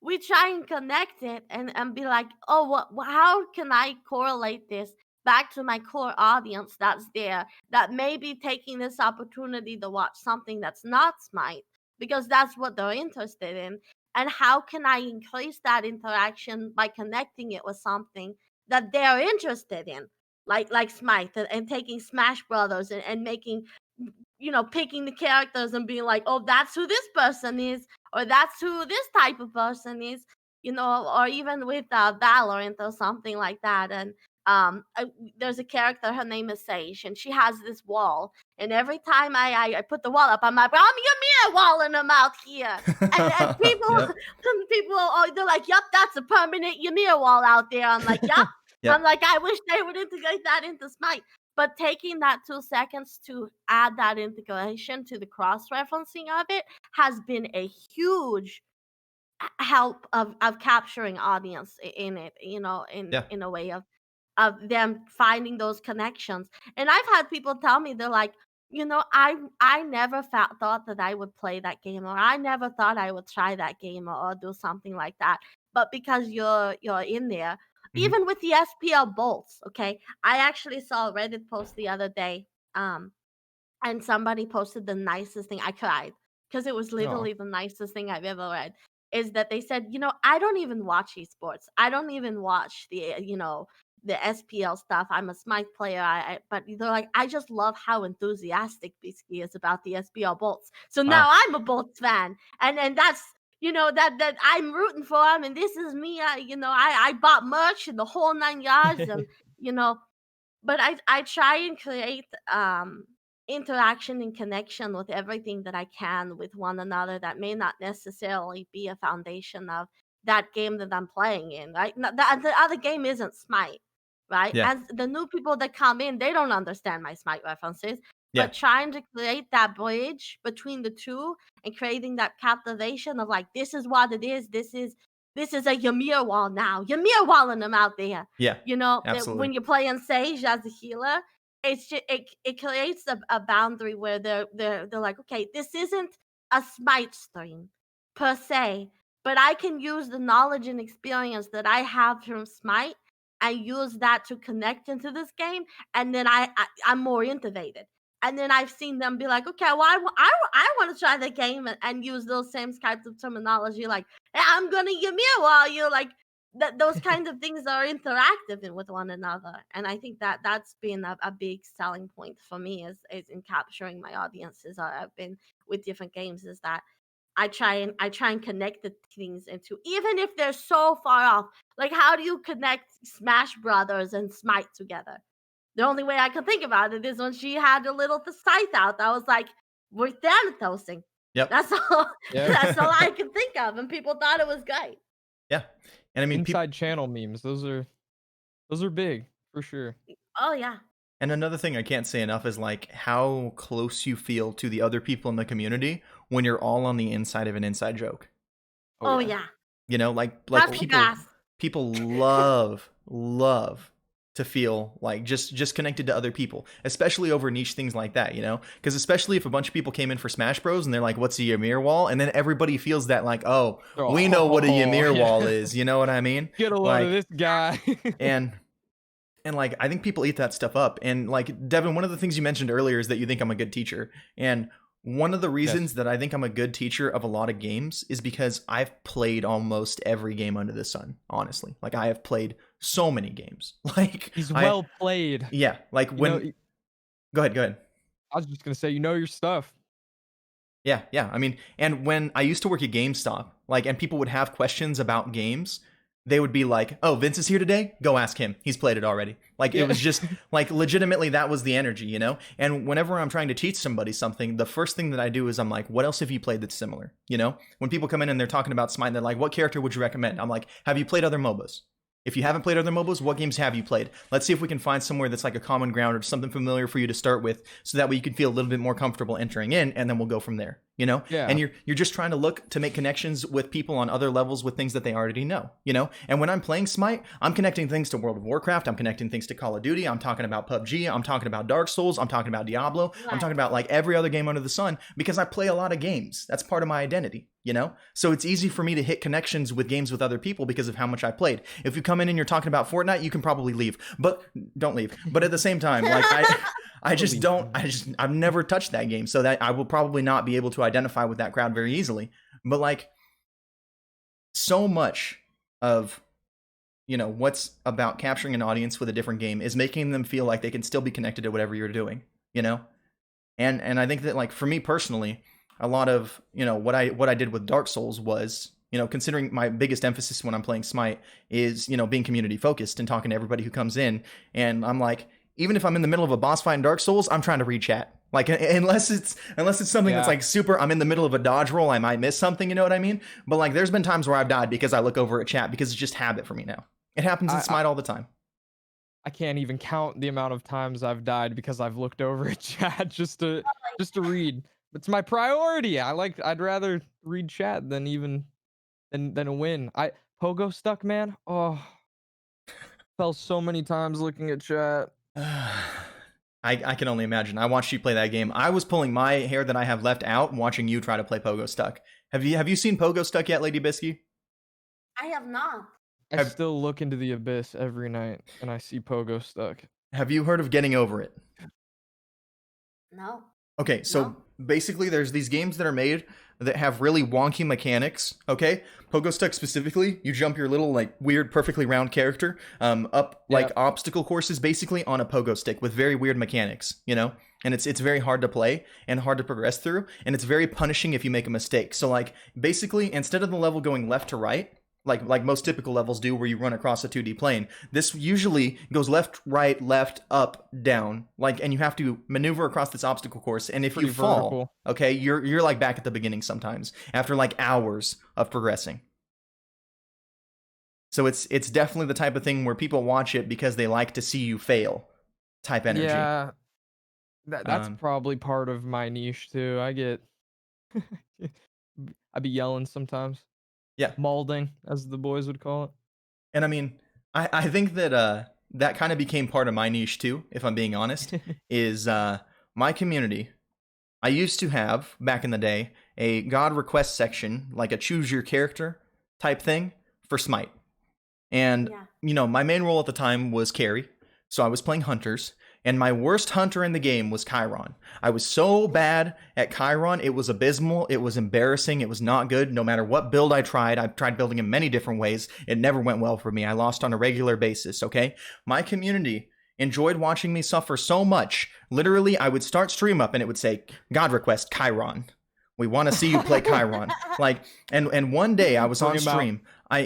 we try and connect it and be like, oh, how can I correlate this back to my core audience that's there that may be taking this opportunity to watch something that's not Smite because that's what they're interested in. And how can I increase that interaction by connecting it with something that they're interested in? Like Smite and taking Smash Brothers and making, picking the characters and being like, oh, that's who this person is, or that's who this type of person is, or even with Valorant or something like that. And there's a character, her name is Sage, and she has this wall. And every time I put the wall up, I'm like, I'm your mirror walling them out here. And people, Yep, people, they're like, yep, that's a permanent Ymir wall out there. I'm like, yep. I'm yep, like, I wish they would integrate that into Smite. But taking that 2 seconds to add that integration to the cross-referencing of it has been a huge help of capturing audience in it, yeah, in a way of them finding those connections. And I've had people tell me, they're like, I never thought that I would play that game, or I never thought I would try that game, or do something like that. But because you're in there, hmm, even with the SPL bolts, okay. I actually saw a Reddit post the other day. Um, and somebody posted the nicest thing. I cried because it was Oh, literally the nicest thing I've ever read. Is that they said, I don't even watch esports. I don't even watch the SPL stuff. I'm a Smite player. But they're like, I just love how enthusiastic Bisky is about the SPL bolts. So now wow, I'm a bolts fan, and that's that I'm rooting for him, and this is me. I bought merch and the whole 9 yards, and you know but I try and create interaction and connection with everything that I can with one another that may not necessarily be a foundation of that game that I'm playing in, right? The other game isn't Smite, right? yeah, As the new people that come in, they don't understand my Smite references, yeah, but trying to create that bridge between the two and creating that captivation of like, this is what it is. This is a Ymir wall now. Ymir walling them out there. yeah, That absolutely, when you're playing Sage as a healer, it's just it creates a boundary where they're like, okay, this isn't a Smite stream per se, but I can use the knowledge and experience that I have from Smite and use that to connect into this game, and then I'm more innovated. And then I've seen them be like, okay, well, I want to try the game and use those same types of terminology, like, hey, I'm gonna Ymir while you like those kinds of things are interactive with one another. And I think that that's been a big selling point for me is in capturing my audiences. I've been with different games is that I try and connect the things into, even if they're so far off. Like, how do you connect Smash Brothers and Smite together? The only way I can think about it is when she had a little scythe out. I was like, we're Thanatosing. Yep. That's all. Yeah. That's all I can think of, and people thought it was great. Yeah. And I mean, Inside channel memes. Those are big for sure. Oh yeah. and another thing I can't say enough is like how close you feel to the other people in the community when you're all on the inside of an inside joke. Oh yeah. You know, like That's the people gas. people love to feel like just connected to other people, especially over niche things like that, you know? Because especially if a bunch of people came in for Smash Bros and they're like, "What's a Ymir wall?" and then everybody feels that like, "Oh, we know what a Ymir wall is." You know what I mean? Get a load Like, of this guy. and like I think people eat that stuff up. And like Devin, one of the things you mentioned earlier is that you think I'm a good teacher. And one of the reasons that I think I'm a good teacher of a lot of games is because I've played almost every game under the sun, honestly. Like I have played so many games. Like He's well played. Yeah, like when Go ahead. I was just gonna say, you know your stuff. Yeah. I mean, and when I used to work at GameStop, like, and people would have questions about games, they would be like, "Oh, Vince is here today? Go ask him. He's played it already." Like, it was just, like, legitimately, that was the energy, you know? And whenever I'm trying to teach somebody something, the first thing that I do is I'm like, what else have you played that's similar? You know? When people come in and they're talking about Smite, they're like, what character would you recommend? I'm like, have you played other MOBAs? If you haven't played other MOBAs, what games have you played? Let's see if we can find somewhere that's like a common ground or something familiar for you to start with, so that way you can feel a little bit more comfortable entering in, and then we'll go from there. You know? Yeah. And you're just trying to look to make connections with people on other levels with things that they already know, you know? And when I'm playing Smite, I'm connecting things to World of Warcraft, I'm connecting things to Call of Duty, I'm talking about PUBG, I'm talking about Dark Souls, I'm talking about Diablo, I'm talking about like every other game under the sun, because I play a lot of games. That's part of my identity, you know? So it's easy for me to hit connections with games with other people because of how much I played. If you come in and you're talking about Fortnite, you can probably leave, but don't leave. But at the same time, like I've never touched that game, so that I will probably not be able to identify with that crowd very easily. But like, so much of, you know, what's about capturing an audience with a different game is making them feel like they can still be connected to whatever you're doing, you know? And I think that, like, for me personally, a lot of, you know, what I did with Dark Souls was, you know, considering my biggest emphasis when I'm playing Smite is, you know, being community focused and talking to everybody who comes in. And I'm like, even if I'm in the middle of a boss fight in Dark Souls, I'm trying to read chat. Like, unless it's something that's like super, I'm in the middle of a dodge roll, I might miss something, you know what I mean? But like, there's been times where I've died because I look over at chat, because it's just habit for me now. It happens in Smite all the time. I can't even count the amount of times I've died because I've looked over at chat just to read. It's my priority. I'd rather read chat than a win. Pogo stuck, man. Oh, fell so many times looking at chat. I can only imagine. I watched you play that game. I was pulling my hair that I have left out and watching you try to play Pogo Stuck. Have you seen Pogo Stuck yet, Lady Bisky? I have not. I still look into the abyss every night and I see Pogo Stuck. Have you heard of Getting Over It? No. Okay, so basically there's these games that are made that have really wonky mechanics, okay? Pogo Stuck specifically, you jump your little, like, weird, perfectly round character up, like, obstacle courses, basically, on a pogo stick with very weird mechanics, you know? And it's very hard to play and hard to progress through, and it's very punishing if you make a mistake. So, like, basically, instead of the level going left to right, like most typical levels do, where you run across a 2D plane, this usually goes left, right, left, up, down, like, and you have to maneuver across this obstacle course. And if you fall, okay, you're like back at the beginning sometimes after like hours of progressing. So it's definitely the type of thing where people watch it because they like to see you fail, type energy. Yeah, that's probably part of my niche too. I'd be yelling sometimes. Yeah. Maulding, as the boys would call it. And I mean, I think that that kind of became part of my niche too, if I'm being honest, is my community. I used to have, back in the day, a God request section, like a choose your character type thing for Smite. And, you know, my main role at the time was carry. So I was playing hunters. And my worst hunter in the game was Chiron. I was so bad at Chiron, it was abysmal, it was embarrassing, it was not good. No matter what build I tried building him many different ways. It never went well for me. I lost on a regular basis, okay? My community enjoyed watching me suffer so much. Literally, I would start stream up and it would say, God request Chiron. We want to see you play Chiron. Like, and one day I was Bring on him out. stream.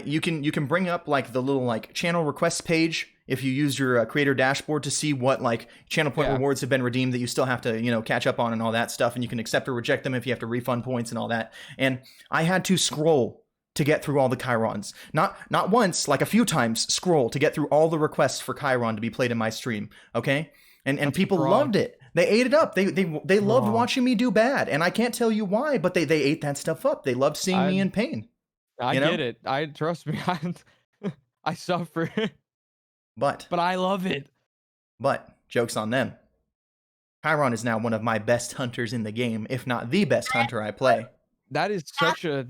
You can bring up like the little like channel requests page if you use your creator dashboard to see what like channel point rewards have been redeemed that you still have to catch up on and all that stuff, and you can accept or reject them if you have to refund points and all that. And I had to scroll to get through all the Chirons. Not once, like a few times, scroll to get through all the requests for Chiron to be played in my stream. Okay, and people loved it. They ate it up. They loved watching me do bad, and I can't tell you why, but they ate that stuff up. They loved seeing me in pain. I get it. Trust me. I suffer, but I love it. But joke's on them. Chiron is now one of my best hunters in the game, if not the best hunter I play. That is such a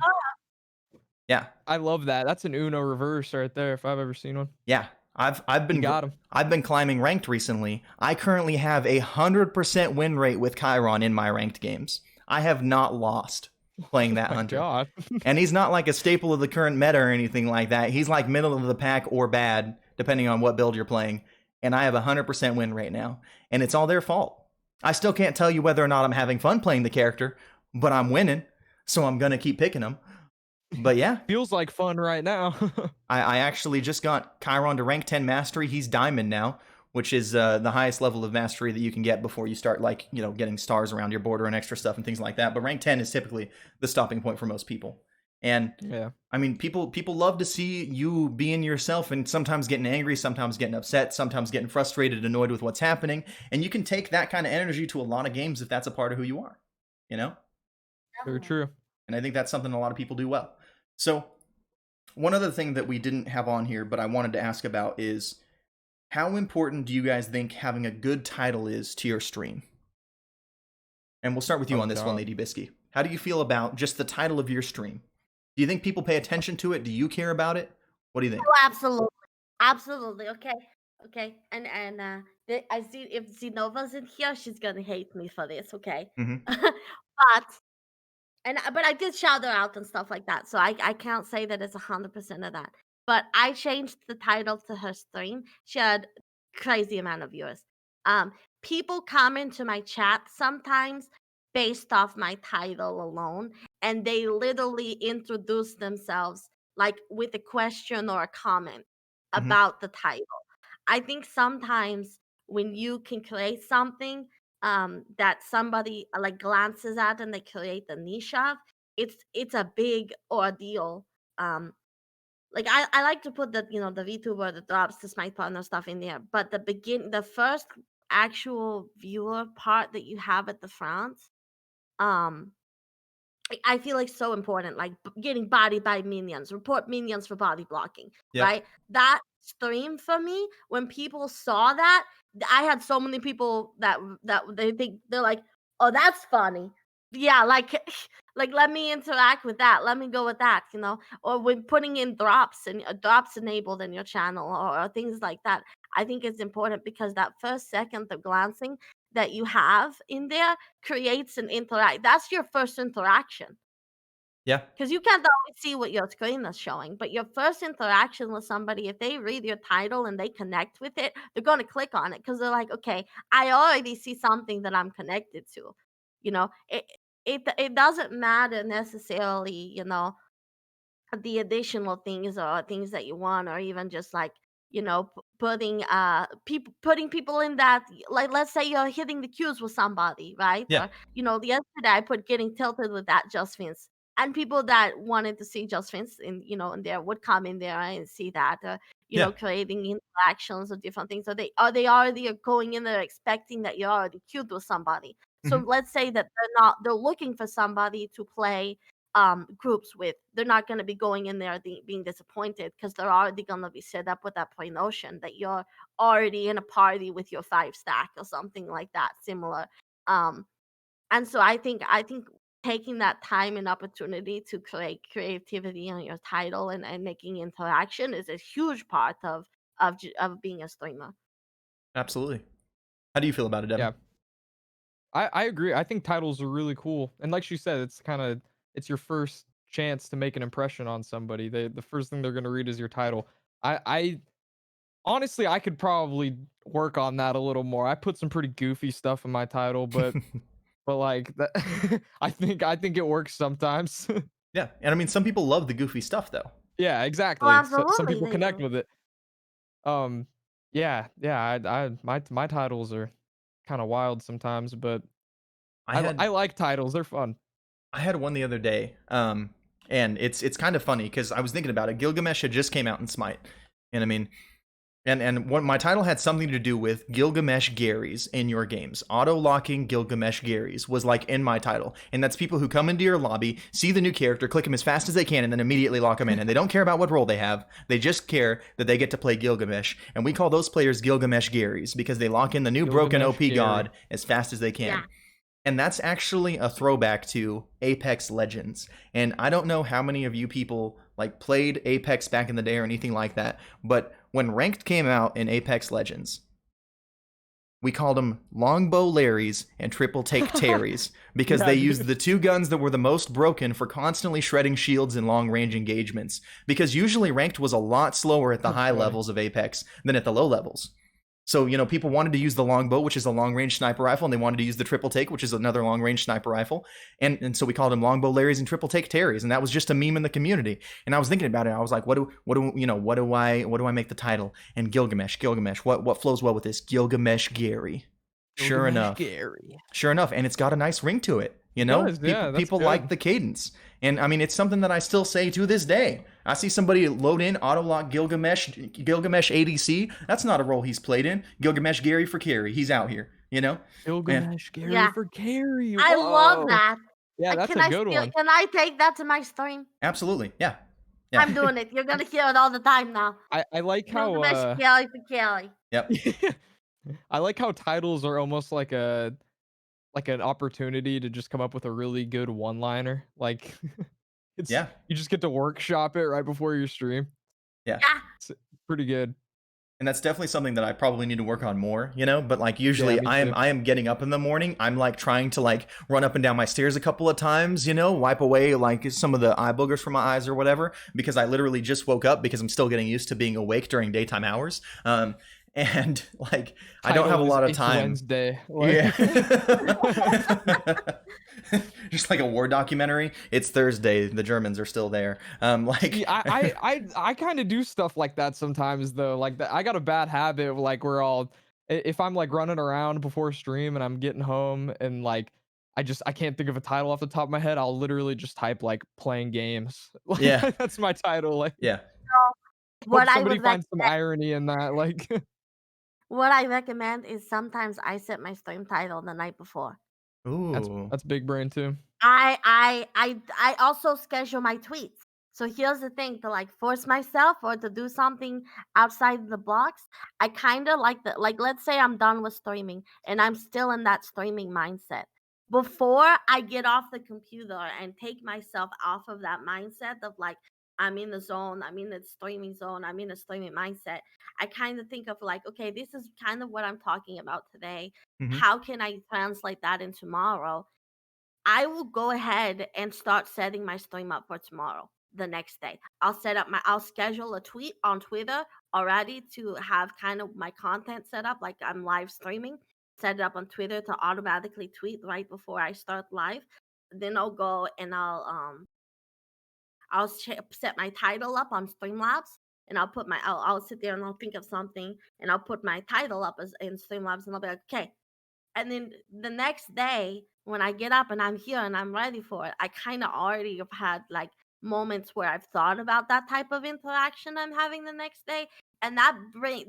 Yeah. I love that. That's an Uno reverse right there if I've ever seen one. Yeah. I've been climbing ranked recently. I currently have 100% win rate with Chiron in my ranked games. I have not lost playing that hunter. God. And he's not like a staple of the current meta or anything like that. He's like middle of the pack or bad, depending on what build you're playing. And I have 100% win rate now. And it's all their fault. I still can't tell you whether or not I'm having fun playing the character, but I'm winning, so I'm going to keep picking him. But yeah. Feels like fun right now. I actually just got Chiron to rank 10 mastery. He's diamond now, which is the highest level of mastery that you can get before you start getting stars around your border and extra stuff and things like that. But rank 10 is typically the stopping point for most people. And yeah, I mean, people love to see you being yourself and sometimes getting angry, sometimes getting upset, sometimes getting frustrated, annoyed with what's happening. And you can take that kind of energy to a lot of games if that's a part of who you are, Very true. And I think that's something a lot of people do well. So one other thing that we didn't have on here, but I wanted to ask about is how important do you guys think having a good title is to your stream? And we'll start with you on this one, Lady Bisky. How do you feel about just the title of your stream? Do you think people pay attention to it? Do you care about it? What do you think? Oh, absolutely. Okay. And I see if Zenova's in here, she's gonna hate me for this. Okay. Mm-hmm. but I did shout her out and stuff like that, so I can't say that it's 100% of that. But I changed the title to her stream. She had crazy amount of viewers. People come into my chat sometimes based off my title alone, and they literally introduce themselves like with a question or a comment about the title. I think sometimes when you can create something that somebody like glances at and they create a niche of, it's a big ordeal. Like I like to put the the VTuber, the drops, the smite partner stuff in there, but the first actual viewer part that you have at the front, um I feel like so important, like getting bodied by minions, report minions for body blocking, right? That stream for me, when people saw that, I had so many people that they think they're like, oh, that's funny. Yeah, like like let me interact with that. Let me go with that, or when putting in drops and drops enabled in your channel or things like that. I think it's important because that first second of glancing that you have in there creates an interact. That's your first interaction. Yeah. Because you can't always see what your screen is showing, but your first interaction with somebody, if they read your title and they connect with it, they're going to click on it because they're like, okay, I already see something that I'm connected to. It doesn't matter necessarily, the additional things or things that you want, or even just like putting people in that, like let's say you're hitting the queues with somebody, right? Yeah. Or yesterday I put getting tilted with that just Vince, and people that wanted to see just Vince in there would come in there and see that, creating interactions or different things. So they already are going in there expecting that you're already queued with somebody. So let's say that they're looking for somebody to play groups with. They're not going to be going in there being disappointed because they're already going to be set up with that pre-notion that you're already in a party with your 5 stack or something like that, similar. And so I think taking that time and opportunity to create creativity on your title and making interaction is a huge part of being a streamer. Absolutely. How do you feel about it, Devin? Yeah, I agree. I think titles are really cool, and like she said, it's your first chance to make an impression on somebody. The first thing they're gonna read is your title. I honestly, I could probably work on that a little more. I put some pretty goofy stuff in my title, but like that, I think it works sometimes. Yeah, and I mean, some people love the goofy stuff though. Yeah, Oh, exactly. So some absolutely people they connect do. with it. Yeah. My titles are kind of wild sometimes, but I I had like titles. They're fun. I had one the other day, and it's kind of funny because I was thinking about it. Gilgamesh had just came out in Smite, and I mean, and what my title had something to do with Gilgamesh Garys in your games. Auto locking Gilgamesh Garys was like in my title, and that's people who come into your lobby, see the new character, click him as fast as they can, and then immediately lock him in. And they don't care about what role they have; they just care that they get to play Gilgamesh. And we call those players Gilgamesh Garys because they lock in the new broken Gilgamesh OP Gary. god as fast as they can. Yeah. And that's actually a throwback to Apex Legends. And I don't know how many of you people like played Apex back in the day or anything like that, but when Ranked came out in Apex Legends, we called them Longbow Larrys and Triple Take Terrys because Yeah, they used dude. the two guns that were the most broken for constantly shredding shields in long range engagements. Because usually Ranked was a lot slower at the That's high funny. levels of Apex than at the low levels. So, people wanted to use the longbow, which is a long range sniper rifle, and they wanted to use the triple take, which is another long range sniper rifle. And so we called them longbow Larrys and triple take Terrys, and that was just a meme in the community. And I was thinking about it. I was like, what do I make the title? And Gilgamesh, what flows well with this? Gilgamesh Gary. Sure Gilgamesh enough. Gary. Sure enough, and it's got a nice ring to it. It does. People Yeah, that's people like good. the cadence, and I mean it's something that I still say to this day. I see somebody load in auto lock Gilgamesh ADC. That's not a role he's played in. Gilgamesh Gary for carry. He's out here. And Gilgamesh Gary Yeah. for Gary. I love Whoa. that. Yeah, that's Can a I good one. can I take that to my stream? absolutely, yeah, I'm yeah, doing it. You're gonna hear it all the time now. I like how Gilgamesh Kelly for Kelly. yep, I like how titles are almost like an opportunity to just come up with a really good one-liner. Like it's yeah, you just get to workshop it right before your stream. yeah. Yeah. It's pretty good. And that's definitely something that I probably need to work on more, but like Yeah, usually me I am too. I am getting up in the morning. I'm like trying to like run up and down my stairs a couple of times, wipe away like some of the eye boogers from my eyes or whatever, because I literally just woke up because I'm still getting used to being awake during daytime hours. And like I don't have a Title is lot of It's time. Wednesday. Yeah. Like Just like a war documentary. It's Thursday. The Germans are still there. See, I kind of do stuff like that sometimes though. Like that, I got a bad habit of like where if I'm like running around before stream and I'm getting home and like I can't think of a title off the top of my head. I'll literally just type like playing games. Like yeah, that's my title. Like yeah. So hope what I somebody would finds some recommend irony in that. Like what I recommend is sometimes I set my stream title the night before. that's Ooh. that's big brain too. I also schedule my tweets. So here's the thing, to like force myself or to do something outside the box. I kind of like let's say I'm done with streaming and I'm still in that streaming mindset. Before I get off the computer and take myself off of that mindset of like I'm in the zone, I'm in the streaming zone, I'm in a streaming mindset. I kind of think of like, okay, this is kind of what I'm talking about today. Hmm. How can I translate that in tomorrow? I will go ahead and start setting my stream up for tomorrow, the next day. I'll schedule a tweet on Twitter already to have kind of my content set up, like I'm live streaming, set it up on Twitter to automatically tweet right before I start live. Then I'll go and set my title up on Streamlabs, and I'll sit there and I'll think of something, and I'll put my title up as in Streamlabs, and I'll be like, okay, and then the next day, when I get up and I'm here and I'm ready for it, I kind of already have had like moments where I've thought about that type of interaction I'm having the next day. And that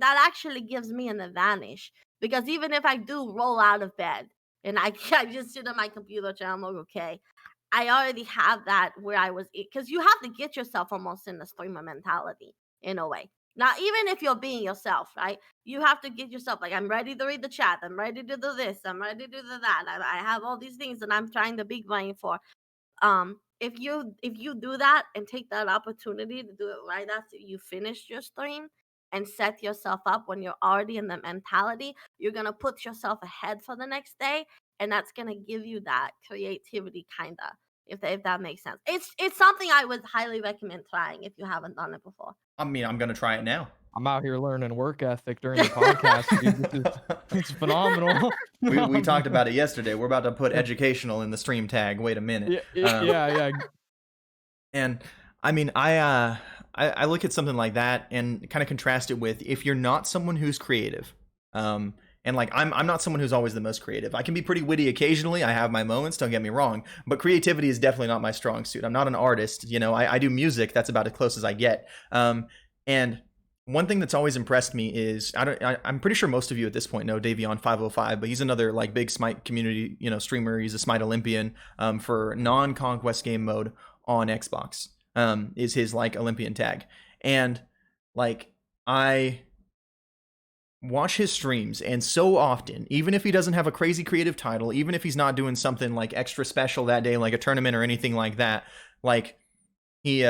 actually gives me an advantage because even if I do roll out of bed and I just sit on my computer and I'm like, okay, I already have that where I was, because you have to get yourself almost in the streamer mentality in a way. Now, even if you're being yourself, right? You have to get yourself like, I'm ready to read the chat. I'm ready to do this. I'm ready to do that. I have all these things and I'm trying to big brain for. If you do that and take that opportunity to do it right after you finish your stream and set yourself up when you're already in the mentality, you're going to put yourself ahead for the next day, and that's going to give you that creativity kind of, if that makes sense. It's something I would highly recommend trying if you haven't done it before. I mean, I'm gonna try it now. I'm out here learning work ethic during the podcast, dude. It's phenomenal. We talked about it yesterday. We're about to put educational in the stream tag. Wait a minute. Yeah, Um, yeah. And I mean, I look at something like that and kind of contrast it with if you're not someone who's creative. And like I'm not someone who's always the most creative. I can be pretty witty occasionally. I have my moments, don't get me wrong, but creativity is definitely not my strong suit. I'm not an artist, you know. I do music. That's about as close as I get. And one thing that's always impressed me is I'm pretty sure most of you at this point know Davion 505, but he's another like big Smite community, you know, streamer. He's a Smite Olympian for non-conquest game mode on Xbox. Is his like Olympian tag. And like I watch his streams, and so often, even if he doesn't have a crazy creative title, even if he's not doing something like extra special that day, like a tournament or anything like that, like he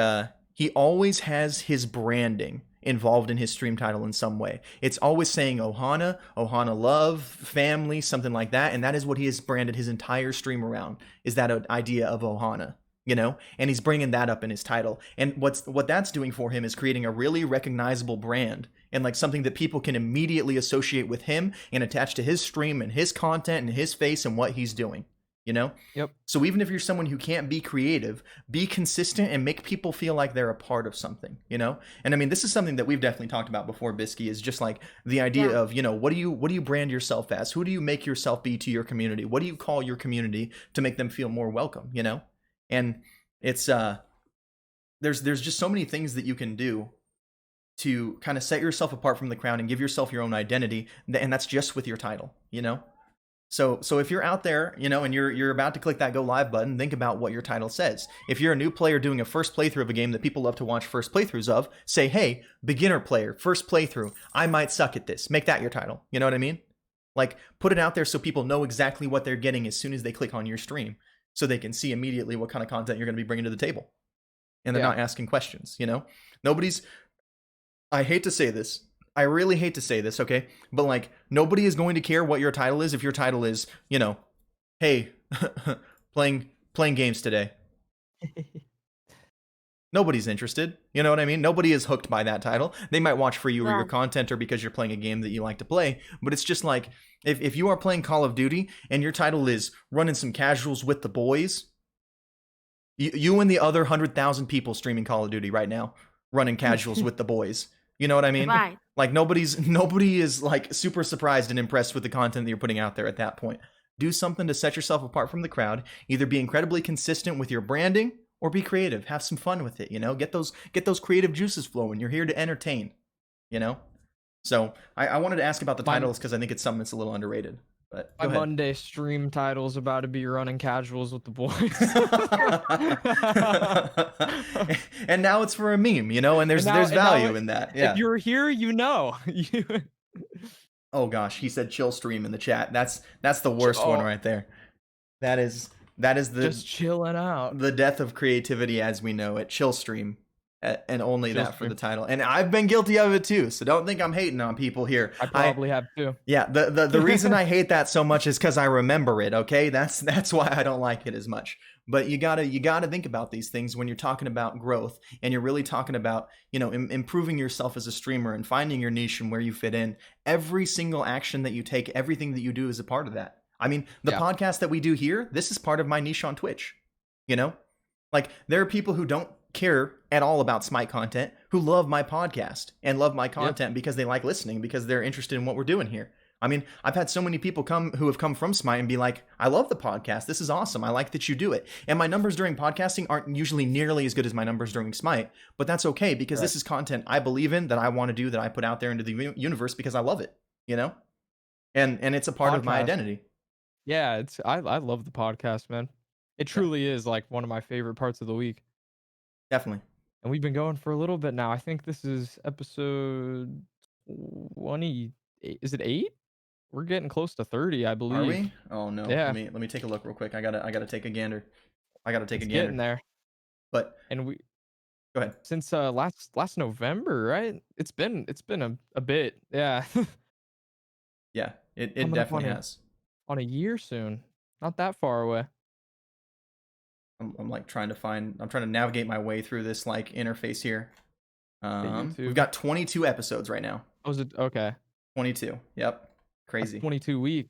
always has his branding involved in his stream title in some way. It's always saying Ohana, Ohana love, family, something like that, and that is what he has branded his entire stream around, is that idea of Ohana, you know? And he's bringing that up in his title. And what that's doing for him is creating a really recognizable brand and like something that people can immediately associate with him and attach to his stream and his content and his face and what he's doing. You know? Yep. So even if you're someone who can't be creative, be consistent and make people feel like they're a part of something, you know? And I mean, this is something that we've definitely talked about before, Bisky, is just like the idea of, you know, what do you brand yourself as? Who do you make yourself be to your community? What do you call your community to make them feel more welcome, you know? And it's there's just so many things that you can do to kind of set yourself apart from the crowd and give yourself your own identity, and that's just with your title, you know? So if you're out there, you know, and you're about to click that go live button, think about what your title says. If you're a new player doing a first playthrough of a game that people love to watch first playthroughs of, say, hey, beginner player, first playthrough, I might suck at this. Make that your title. You know what I mean? Like, put it out there so people know exactly what they're getting as soon as they click on your stream, so they can see immediately what kind of content you're going to be bringing to the table. And they're not asking questions, you know? I hate to say this, I really hate to say this, okay? But like, nobody is going to care what your title is if your title is, you know, hey, playing games today. Nobody's interested. You know what I mean? Nobody is hooked by that title. They might watch for you or your content or because you're playing a game that you like to play. But it's just like, if you are playing Call of Duty and your title is running some casuals with the boys, you and the other 100,000 people streaming Call of Duty right now, running casuals with the boys. You know what I mean? Right. Like nobody is like super surprised and impressed with the content that you're putting out there at that point. Do something to set yourself apart from the crowd. Either be incredibly consistent with your branding or be creative. Have some fun with it, you know? Get those creative juices flowing. You're here to entertain, you know? So I wanted to ask about the titles because I think it's something that's a little underrated. But my Monday stream title's about to be running casuals with the boys. And now it's for a meme, you know, and there's value in that. Yeah. If you're here, you know. Oh gosh, he said chill stream in the chat. That's the worst one right there. That is the just chilling out. The death of creativity as we know it. Chill stream. And only that for the title. And I've been guilty of it too, so don't think I'm hating on people here. I probably have too. Yeah, the reason I hate that so much is because I remember it, okay? That's why I don't like it as much. But you gotta think about these things when you're talking about growth and you're really talking about, you know, improving yourself as a streamer and finding your niche and where you fit in. Every single action that you take, everything that you do is a part of that. I mean, the podcast that we do here, this is part of my niche on Twitch, you know? Like, there are people who don't care at all about Smite content who love my podcast and love my content because they like listening, because they're interested in what we're doing here. I mean, I've had so many people who have come from Smite and be like, I love the podcast. This is awesome. I like that you do it. And my numbers during podcasting aren't usually nearly as good as my numbers during Smite, but that's okay because this is content I believe in, that I want to do, that I put out there into the universe because I love it, you know? And it's a part of my identity. Yeah, I love the podcast, man. It truly is like one of my favorite parts of the week. Definitely. And we've been going for a little bit now. I think this is episode 20. Is it 8? We're getting close to 30, I believe. Are we? Oh no. Yeah. Let me take a look real quick. I gotta take a gander. I gotta take a gander. Getting there. But and Go ahead. since last November, right? It's been a bit. Yeah. Yeah, it Coming up definitely has. on a year soon. Not that far away. I'm like I'm trying to navigate my way through this like interface here. The We've YouTube. got 22 episodes right now. Oh, was it okay? 22. Yep. That's Crazy. 22 weeks.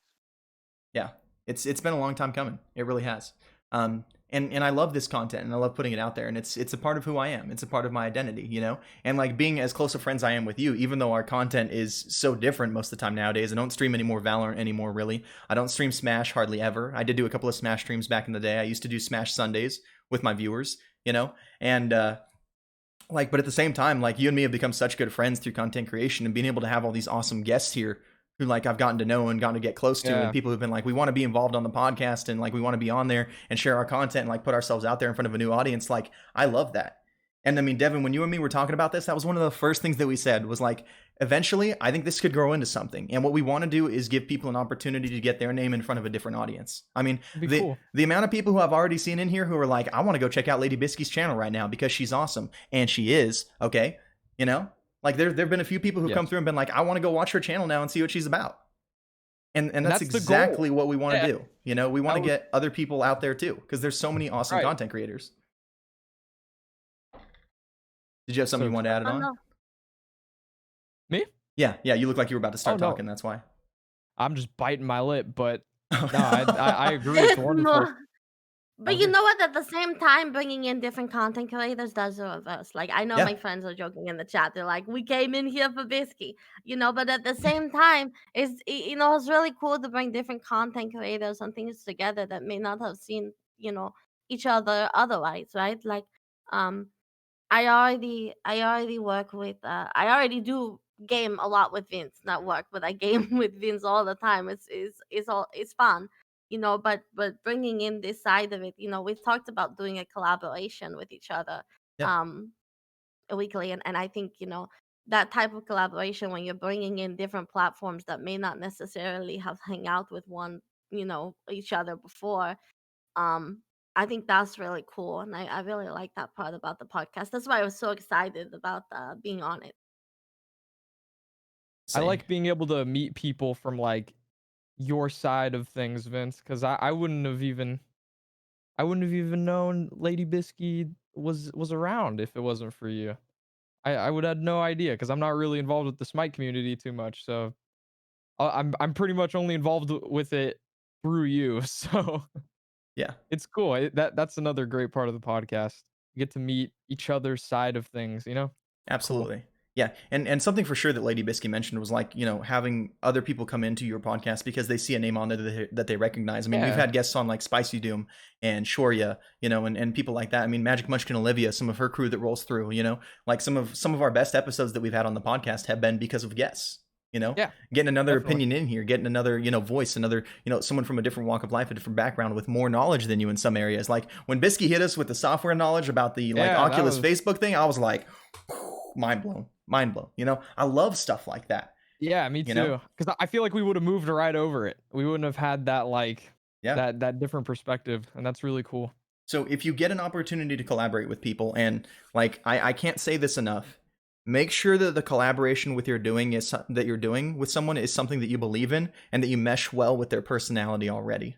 Yeah. It's been a long time coming. It really has. And I love this content and I love putting it out there, and it's a part of who I am. It's a part of my identity, you know? And like being as close of friends I am with you, even though our content is so different most of the time nowadays. I don't stream any more Valorant anymore, really. I don't stream Smash hardly ever. I did do a couple of Smash streams back in the day. I used to do Smash Sundays with my viewers, you know? And like, but at the same time, like you and me have become such good friends through content creation, and being able to have all these awesome guests here who like I've gotten to know and gotten to get close to, and Yeah. people who've been like, we want to be involved on the podcast, and like we want to be on there and share our content and like put ourselves out there in front of a new audience. Like I love that. And I mean, Devin, when you and me were talking about this, that was one of the first things that we said was like, eventually, I think this could grow into something. And what we want to do is give people an opportunity to get their name in front of a different audience. I mean, It'd be cool. the amount of people who I've already seen in here who are like, I want to go check out Lady Biscuit's channel right now because she's awesome. And she is, okay? You know? Like there've been a few people who've come Yes. through and been like, I want to go watch her channel now and see what she's about. And that's that's the exactly goal. what we want to Yeah. do. You know, we want to That was- get other people out there too, because there's so many awesome Right. content creators. Did you have something So you wanted to add it Oh on? no. Me? Yeah, you look like you were about to start no. talking. That's why. I'm just biting my lip, but no, I agree. It's wonderful. No. But you know what? At the same time, bringing in different content creators does the reverse. Like I know Yeah. my friends are joking in the chat. They're like, "We came in here for Bisky," you know. But at the same time, it's really cool to bring different content creators and things together that may not have seen each other otherwise, right? Like, um, I already work with I already do game a lot with Vince, not work, but I game with Vince all the time. It's fun, but bringing in this side of it, we've talked about doing a collaboration with each other Yeah. um weekly, and I think that type of collaboration when you're bringing in different platforms that may not necessarily have hang out with each other before. um I think that's really cool, and I really like that part about the podcast. That's why I was so excited about being on it. I Same. like being able to meet people from like your side of things, Vince, because I wouldn't have even known Lady Bisky was around if it wasn't for you. I would have no idea because I'm not really involved with the Smite community too much. So I'm pretty much only involved with it through you. So Yeah. it's cool. That's another great part of the podcast. You get to meet each other's side of things, you know? Absolutely. Yeah. And something for sure that Lady Bisky mentioned was like, you know, having other people come into your podcast because they see a name on there that they recognize. I mean, we've Yeah. had guests on like Spicy Doom and Shoria, you know, and people like that. I mean, Magic Munchkin Olivia, some of her crew that rolls through, you know, like some of our best episodes that we've had on the podcast have been because of guests. You know, Yeah, getting another definitely. opinion in here, getting another, you know, voice, another, you know, someone from a different walk of life, a different background with more knowledge than you in some areas. Like when Bisky hit us with the software knowledge about the like Yeah, that Oculus was- Facebook thing, I was like, mind blown. You know, I love stuff like that. Yeah, me You too. know? Because I feel like we would have moved right over it. We wouldn't have had that like Yeah. that different perspective, and that's really cool. So if you get an opportunity to collaborate with people, and like I can't say this enough, make sure that the collaboration with that you're doing with someone is something that you believe in and that you mesh well with their personality already.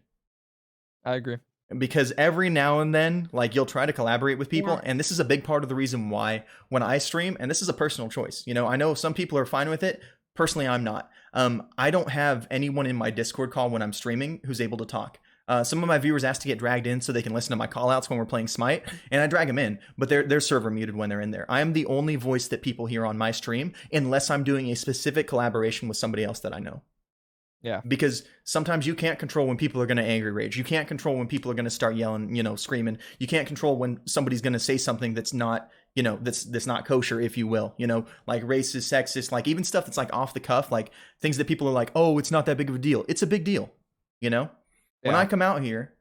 I agree. Because every now and then, like you'll try to collaborate with people, Yeah. and this is a big part of the reason why when I stream, and this is a personal choice, you know, I know some people are fine with it. Personally, I'm not. I don't have anyone in my Discord call when I'm streaming who's able to talk. Some of my viewers ask to get dragged in so they can listen to my callouts when we're playing Smite, and I drag them in, but they're server muted when they're in there. I am the only voice that people hear on my stream unless I'm doing a specific collaboration with somebody else that I know. Yeah. Because sometimes you can't control when people are going to angry rage. You can't control when people are going to start yelling, you know, screaming. You can't control when somebody's going to say something that's not, you know, that's not kosher, if you will, you know, like racist, sexist, like even stuff that's like off the cuff, like things that people are like, oh, it's not that big of a deal. It's a big deal, you know? When Yeah. I come out here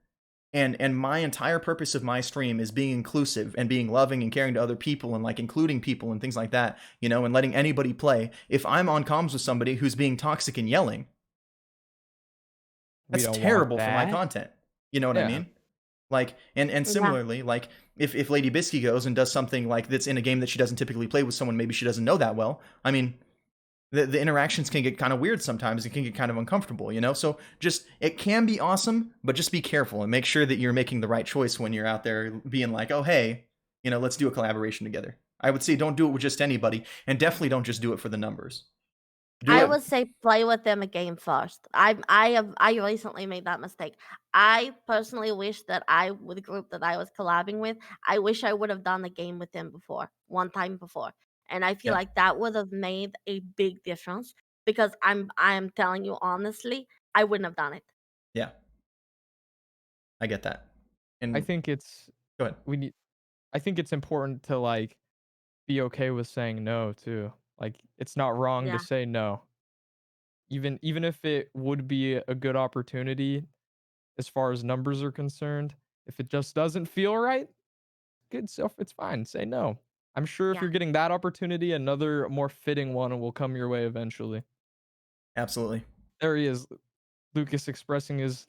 and my entire purpose of my stream is being inclusive and being loving and caring to other people and like including people and things like that, you know, and letting anybody play. If I'm on comms with somebody who's being toxic and yelling, We that's don't want terrible for my that. content. You know what I Yeah. mean? Like, and Yeah, similarly, like if Lady Bisky goes and does something like that's in a game that she doesn't typically play with someone maybe she doesn't know that well, I mean, the interactions can get kind of weird sometimes. It can get kind of uncomfortable, you know? So just, it can be awesome, but just be careful and make sure that you're making the right choice when you're out there being like, oh, hey, let's do a collaboration together. I would say don't do it with just anybody, and definitely don't just do it for the numbers. Do I it. would say play with them a game first. I recently made that mistake. I personally wish that I with the group that I was collabing with, I wish I would have done the game with them before, one time before. And I feel Yeah, like that would have made a big difference because I'm telling you honestly, I wouldn't have done it. yeah, I get that. I And think it's go ahead. we need. I think it's important to like be okay with saying no too. Like it's not wrong to Yeah, say no, even if it would be a good opportunity as far as numbers are concerned. If it just doesn't feel right, good stuff. It's fine. Say no. I'm sure if yeah. you're getting that opportunity, another more fitting one will come your way eventually. Absolutely. There he is, Lucas expressing his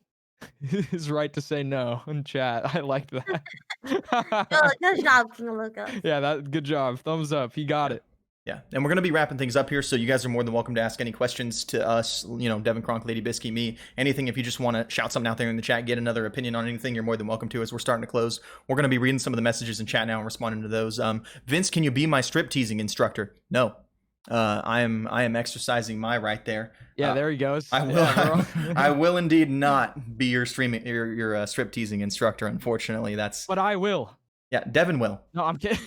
his right to say no in chat. I liked that. Good job, King Lucas. Yeah, that good job. Thumbs up. He got Yeah. it. Yeah, and we're going to be wrapping things up here, so you guys are more than welcome to ask any questions to us, Devin Kronk, Lady Bisky, me, anything. If you just want to shout something out there in the chat, get another opinion on anything, you're more than welcome to as we're starting to close. We're going to be reading some of the messages in chat now and responding to those. Vince, can you be my strip teasing instructor? No. I am exercising my right there. Yeah, there he goes. I will. Yeah, I will indeed not be your streaming your strip teasing instructor. Unfortunately, that's but I will. yeah. Devin will. No, I'm kidding.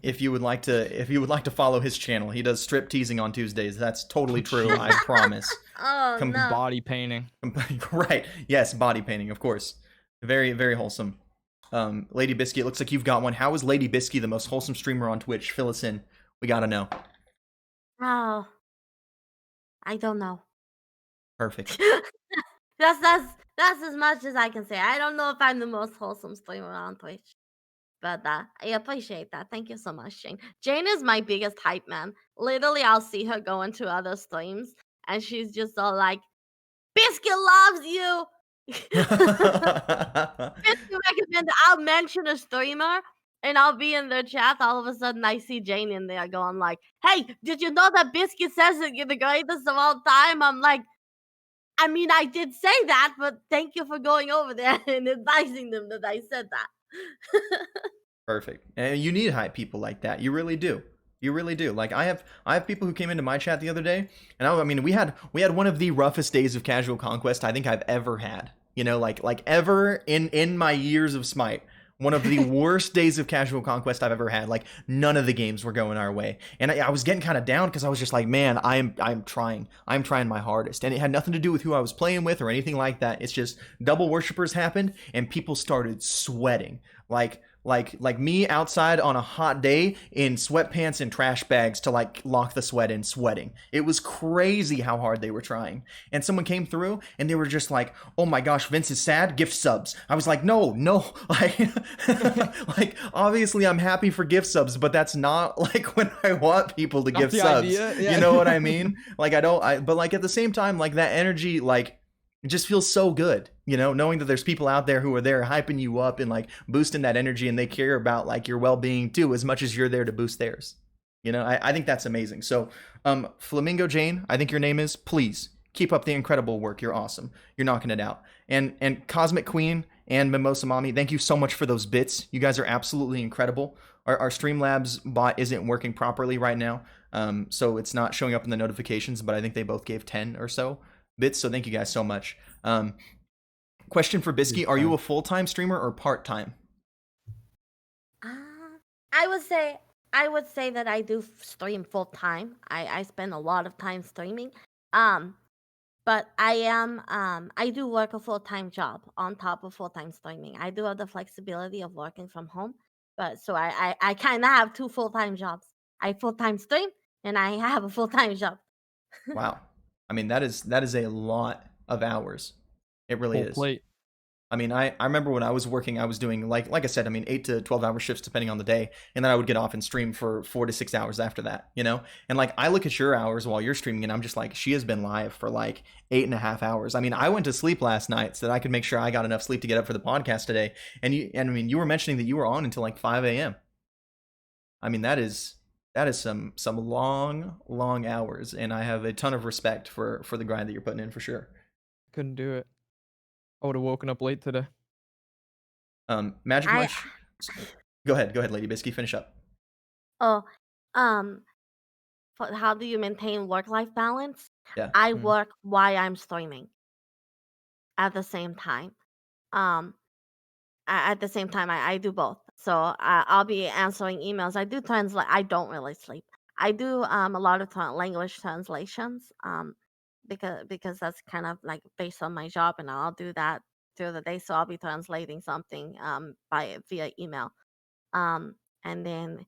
If you would like to follow his channel, he does strip teasing on Tuesdays. That's totally true. I promise. Oh no. Body painting. Right. Yes, body painting, of course. Very, very wholesome. Lady Bisky, it looks like you've got one. How is Lady Bisky the most wholesome streamer on Twitch? Fill us in. We gotta know. Oh, I don't know. Perfect. That's as much as I can say. I don't know if I'm the most wholesome streamer on Twitch, but I appreciate that. Thank you so much, Jane. Jane is my biggest hype man. Literally, I'll see her go into other streams, and she's just all like, "Biscuit loves you." Biscuit recommended. I'll mention a streamer, and I'll be in their chat. All of a sudden, I see Jane in there going like, "Hey, did you know that Biscuit says that you're the greatest of all time?" I'm like, I mean, I did say that, but thank you for going over there and advising them that I said that. Perfect. And you need hype people like that. You really do. You really do. Like I have people who came into my chat the other day, and I mean we had one of the roughest days of casual conquest I think I've ever had. Like ever in my years of Smite. One of the worst days of casual conquest I've ever had. Like none of the games were going our way, and I was getting kind of down because I was just like, man, I'm trying my hardest, and it had nothing to do with who I was playing with or anything like that. It's just double worshippers happened, and people started sweating like me outside on a hot day in sweatpants and trash bags to like lock the sweat in, sweating. It was crazy how hard they were trying. And someone came through and they were just like, oh my gosh, Vince is sad, gift subs. I was like, no, like obviously I'm happy for gift subs, but that's not like when I want people to Not give the subs. idea, yeah. You know what I mean? Like but like at the same time, like that energy, like it just feels so good, knowing that there's people out there who are there hyping you up and like boosting that energy, and they care about like your well-being too as much as you're there to boost theirs. I think that's amazing. So Flamingo Jane, I think your name is, please keep up the incredible work. You're awesome. You're knocking it out. And Cosmic Queen and Mimosa Mommy, thank you so much for those bits. You guys are absolutely incredible. Our Streamlabs bot isn't working properly right now, so it's not showing up in the notifications, but I think they both gave 10 or so bits, so thank you guys so much. Question for Bisky, are you a full-time streamer or part-time? I would say that I do stream full time. I spend a lot of time streaming. But I do work a full-time job on top of full-time streaming. I do have the flexibility of working from home, but so I kind of have two full-time jobs. I full-time stream and I have a full-time job. Wow. I mean, that is a lot of hours. It really Full is. plate. I mean, I remember when I was working, I was doing like I said, I mean, 8 to 12 hour shifts depending on the day, and then I would get off and stream for 4 to 6 hours after that, you know. And like I look at your hours while you're streaming, and I'm just like, she has been live for like 8.5 hours. I mean, I went to sleep last night so that I could make sure I got enough sleep to get up for the podcast today. And I mean, you were mentioning that you were on until like 5 a.m. I mean, that is some long hours, and I have a ton of respect for the grind that you're putting in for sure. Couldn't do it. I would have woken up late today. Magic I Munch. Go ahead, Lady Bisky. Finish up. oh um for how do you maintain work-life balance? Yeah. I Mm. work while I'm streaming at the same time. Um, at the same time, I do both. So I'll be answering emails. I do translate. I don't really sleep. I do a lot of language translations. Because that's kind of like based on my job, and I'll do that through the day. So I'll be translating something by via email. Um, and then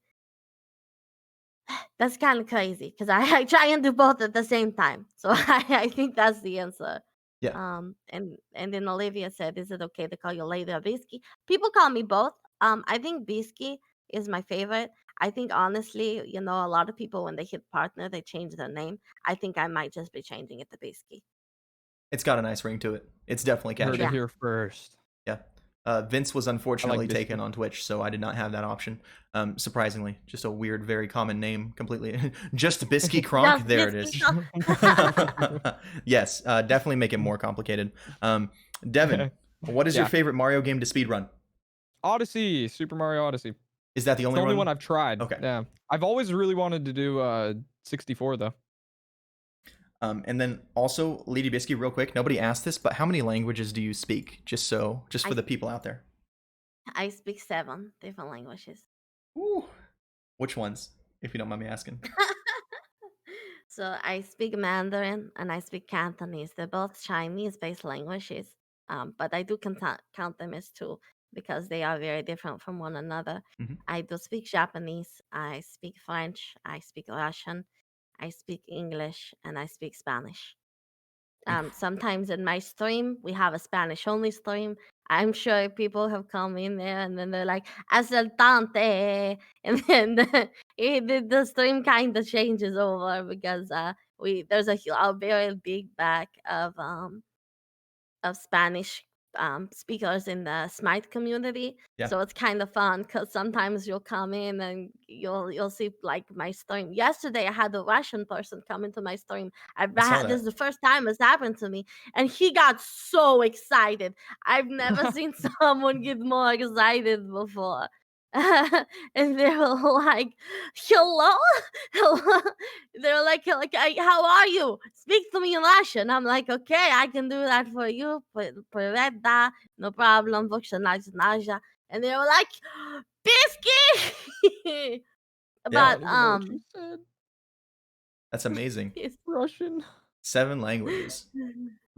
that's kind of crazy because I try and do both at the same time. So I think that's the answer. Yeah. And then Olivia said, "Is it okay to call you Lady or Bisky?" People call me both. I think Bisky is my favorite. I think honestly, a lot of people when they hit partner, they change their name. I think I might just be changing it to Bisky. It's got a nice ring to it. It's definitely You heard catchy. it Yeah. here first. Yeah. Vince was I unfortunately like taken Biscuit. on Twitch, so I did not have that option. Surprisingly, just a weird, very common name, completely. Just Bisky Kronk. Just There it Bisky. is. Yes, definitely make it more complicated. Devin, what is your Yeah. favorite Mario game to speedrun? Odyssey, Super Mario Odyssey. Is that the It's only the only one? one I've tried. Okay. Yeah. I've always really wanted to do 64 though. And then also, Lady Bisky, real quick. Nobody asked this, but how many languages do you speak? Just for I- the people out there. I speak 7 different languages. Ooh. Which ones, if you don't mind me asking? So I speak Mandarin and I speak Cantonese. They're both Chinese-based languages, but I do count them as two because they are very different from one another. Mhm. I do speak Japanese, I speak French, I speak Russian, I speak English, and I speak Spanish. Sometimes in my stream, we have a Spanish only stream. I'm sure people have come in there and then they're like, asaltante. And then the stream kind of changes over because there's a very big back of Spanish speakers in the Smite community. Yeah. So it's kind of fun because sometimes you'll come in and you'll see like my stream. Yesterday I had a Russian person come into my stream. saw This is that. the first time it's happened to me, and he got so excited. I've never seen someone get more excited before. And they were like, "Hello, hello." They're like, how are you? Speak to me in Russian. I'm like, okay, I can do that for you. Привет, да, no problem. And they were like, Biscuit. Yeah. I But don't even know what you said. That's amazing. it's- Russian. 7 languages.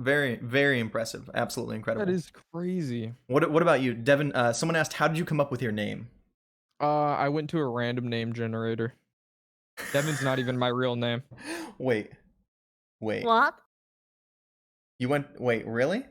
Very, very impressive. Absolutely incredible. That is crazy. What about you, Devin? Someone asked, how did you come up with your name? I went to a random name generator. Devin's not even my real name. Wait. what? You went. Wait, really?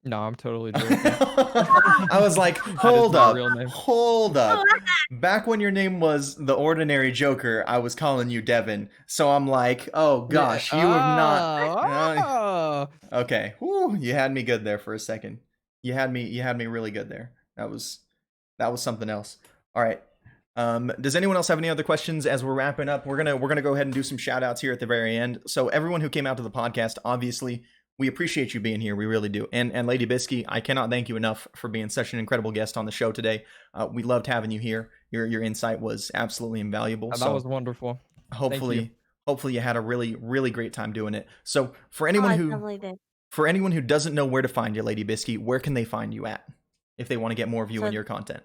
No, I'm totally joking. I was like, hold my up, real name. hold up. Back when your name was the Ordinary Joker, I was calling you Devin. So I'm like, oh gosh, you have not. Oh. Okay, whew, you had me good there for a second. You had me really good there. That was something else. All right. Does anyone else have any other questions as we're wrapping up? We're gonna go ahead and do some shout outs here at the very end. So everyone who came out to the podcast, obviously, we appreciate you being here. We really do. And Lady Bisky, I cannot thank you enough for being such an incredible guest on the show today. We loved having you here. Your insight was absolutely invaluable. That was wonderful. Hopefully you had a really, really great time doing it. So for Oh, anyone I who definitely did. for anyone who doesn't know where to find you, Lady Bisky, where can they find you at if they want to get more of you So- and your content?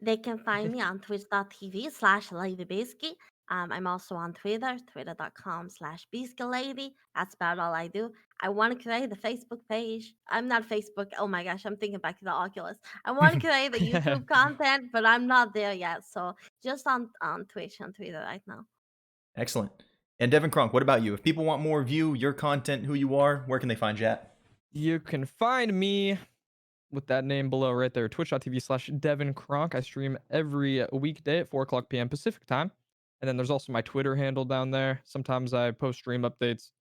They can find me on twitch.tv/LadyBisky. I'm also on Twitter, twitter.com/BiscuitLady. That's about all I do. I want to create a Facebook page. I'm not Facebook. Oh my gosh, I'm thinking back to the Oculus. I want to create the YouTube content, but I'm not there yet. So just on Twitch and Twitter right now. Excellent. And Devin Kronk, what about you? If people want more of you, your content, who you are, where can they find you at? You can find me with that name below right there, twitch.tv/DevinCronk. I stream every weekday at 4 o'clock p.m. Pacific time. And then there's also my Twitter handle down there. Sometimes I post stream updates.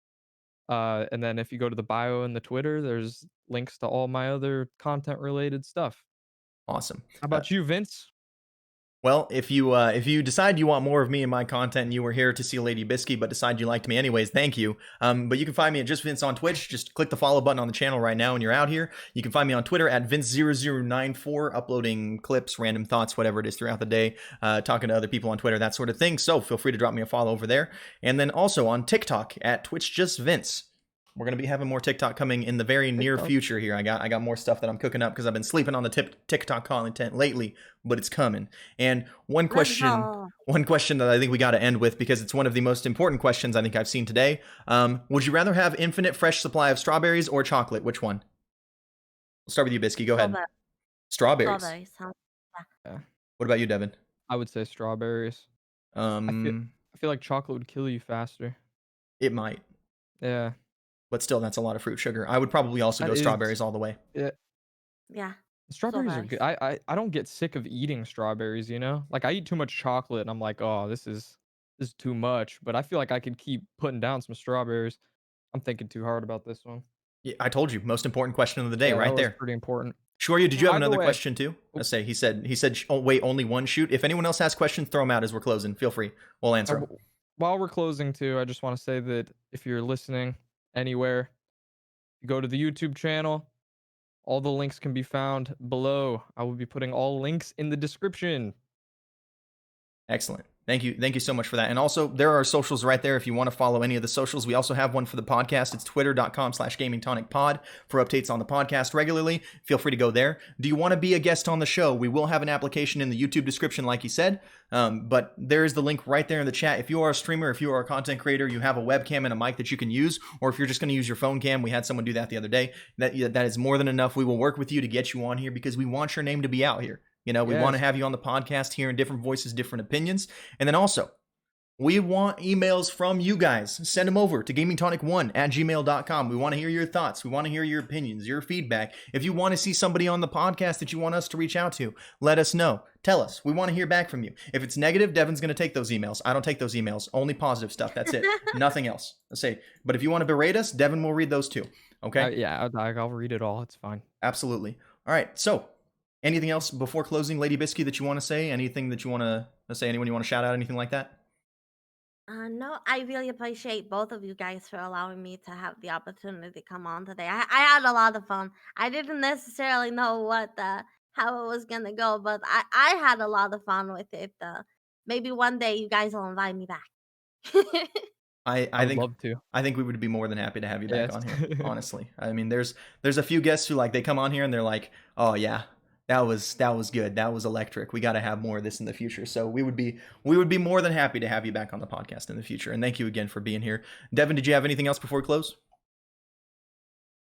And then if you go to the bio in the Twitter, there's links to all my other content related stuff. Awesome. How about you, Vince? Well, if you decide you want more of me and my content, and you were here to see Lady Bisky, but decide you liked me anyways, thank you. But you can find me at Just Vince on Twitch. Just click the follow button on the channel right now, and you're out here. You can find me on Twitter at Vince0094, uploading clips, random thoughts, whatever it is throughout the day, talking to other people on Twitter, that sort of thing. So feel free to drop me a follow over there, and then also on TikTok at Twitch Just Vince. We're going to be having more TikTok coming in the very near future here. I got more stuff that I'm cooking up because I've been sleeping on the TikTok content lately, but it's coming. And one question that I think we got to end with, because it's one of the most important questions I think I've seen today. Would you rather have infinite fresh supply of strawberries or chocolate? Which one? We'll start with you, Bisky. Go ahead. Strawberries. Huh? Yeah. What about you, Devin? I would say strawberries. I feel like chocolate would kill you faster. It might. Yeah. But still, that's a lot of fruit sugar. I would probably also go strawberries all the way. Yeah. Strawberries are good. I don't get sick of eating strawberries, you know? Like I eat too much chocolate and I'm like, oh, this is too much. But I feel like I could keep putting down some strawberries. I'm thinking too hard about this one. Yeah, I told you, most important question of the day, right that was there. pretty important. Shoryu, did you have By the another way- question too? Let's say he said, oh, wait, only one shoot. If anyone else has questions, throw them out as we're closing. Feel free. We'll answer them. While we're closing too, I just want to say that if you're listening anywhere, you go to the YouTube channel. All the links can be found below. I will be putting all links in the description. Excellent. Thank you so much for that. And also, there are socials right there if you want to follow any of the socials. We also have one for the podcast. It's twitter.com/gamingtonicpod for updates on the podcast regularly. Feel free to go there. Do you want to be a guest on the show? We will have an application in the YouTube description, like you said. But there is the link right there in the chat. If you are a streamer, if you are a content creator, you have a webcam and a mic that you can use, or if you're just going to use your phone cam, we had someone do that the other day. That is more than enough. We will work with you to get you on here because we want your name to be out here. You know, we want to have you on the podcast, hearing different voices, different opinions. And then also, we want emails from you guys. Send them over to gamingtonic1@gmail.com. We want to hear your thoughts. We want to hear your opinions, your feedback. If you want to see somebody on the podcast that you want us to reach out to, let us know. Tell us. We want to hear back from you. If it's negative, Devin's going to take those emails. I don't take those emails. Only positive stuff. That's it. Nothing else. Let's say. But if you want to berate us, Devin will read those too. Okay? I'll read it all. It's fine. Absolutely. All right. So, anything else before closing, Lady Bisky, that you want to say? Anything that you want to say? Anyone you want to shout out? Anything like that? No, I really appreciate both of you guys for allowing me to have the opportunity to come on today. I had a lot of fun. I didn't necessarily know how it was gonna go, but I had a lot of fun with it. Maybe one day you guys will invite me back. I would love to. I think we would be more than happy to have you back on here. Honestly, I mean, there's a few guests who like they come on here and they're like, oh yeah. That was good. That was electric. We got to have more of this in the future. So we would be more than happy to have you back on the podcast in the future. And thank you again for being here. Devin, did you have anything else before we close?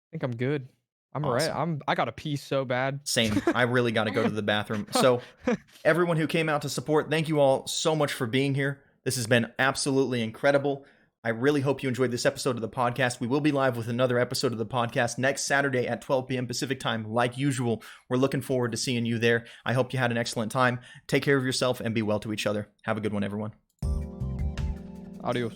I think I'm good. I'm awesome. All right. I got to pee so bad. Same. I really got to go to the bathroom. So everyone who came out to support, thank you all so much for being here. This has been absolutely incredible. I really hope you enjoyed this episode of the podcast. We will be live with another episode of the podcast next Saturday at 12 p.m. Pacific time, like usual. We're looking forward to seeing you there. I hope you had an excellent time. Take care of yourself and be well to each other. Have a good one, everyone. Adios.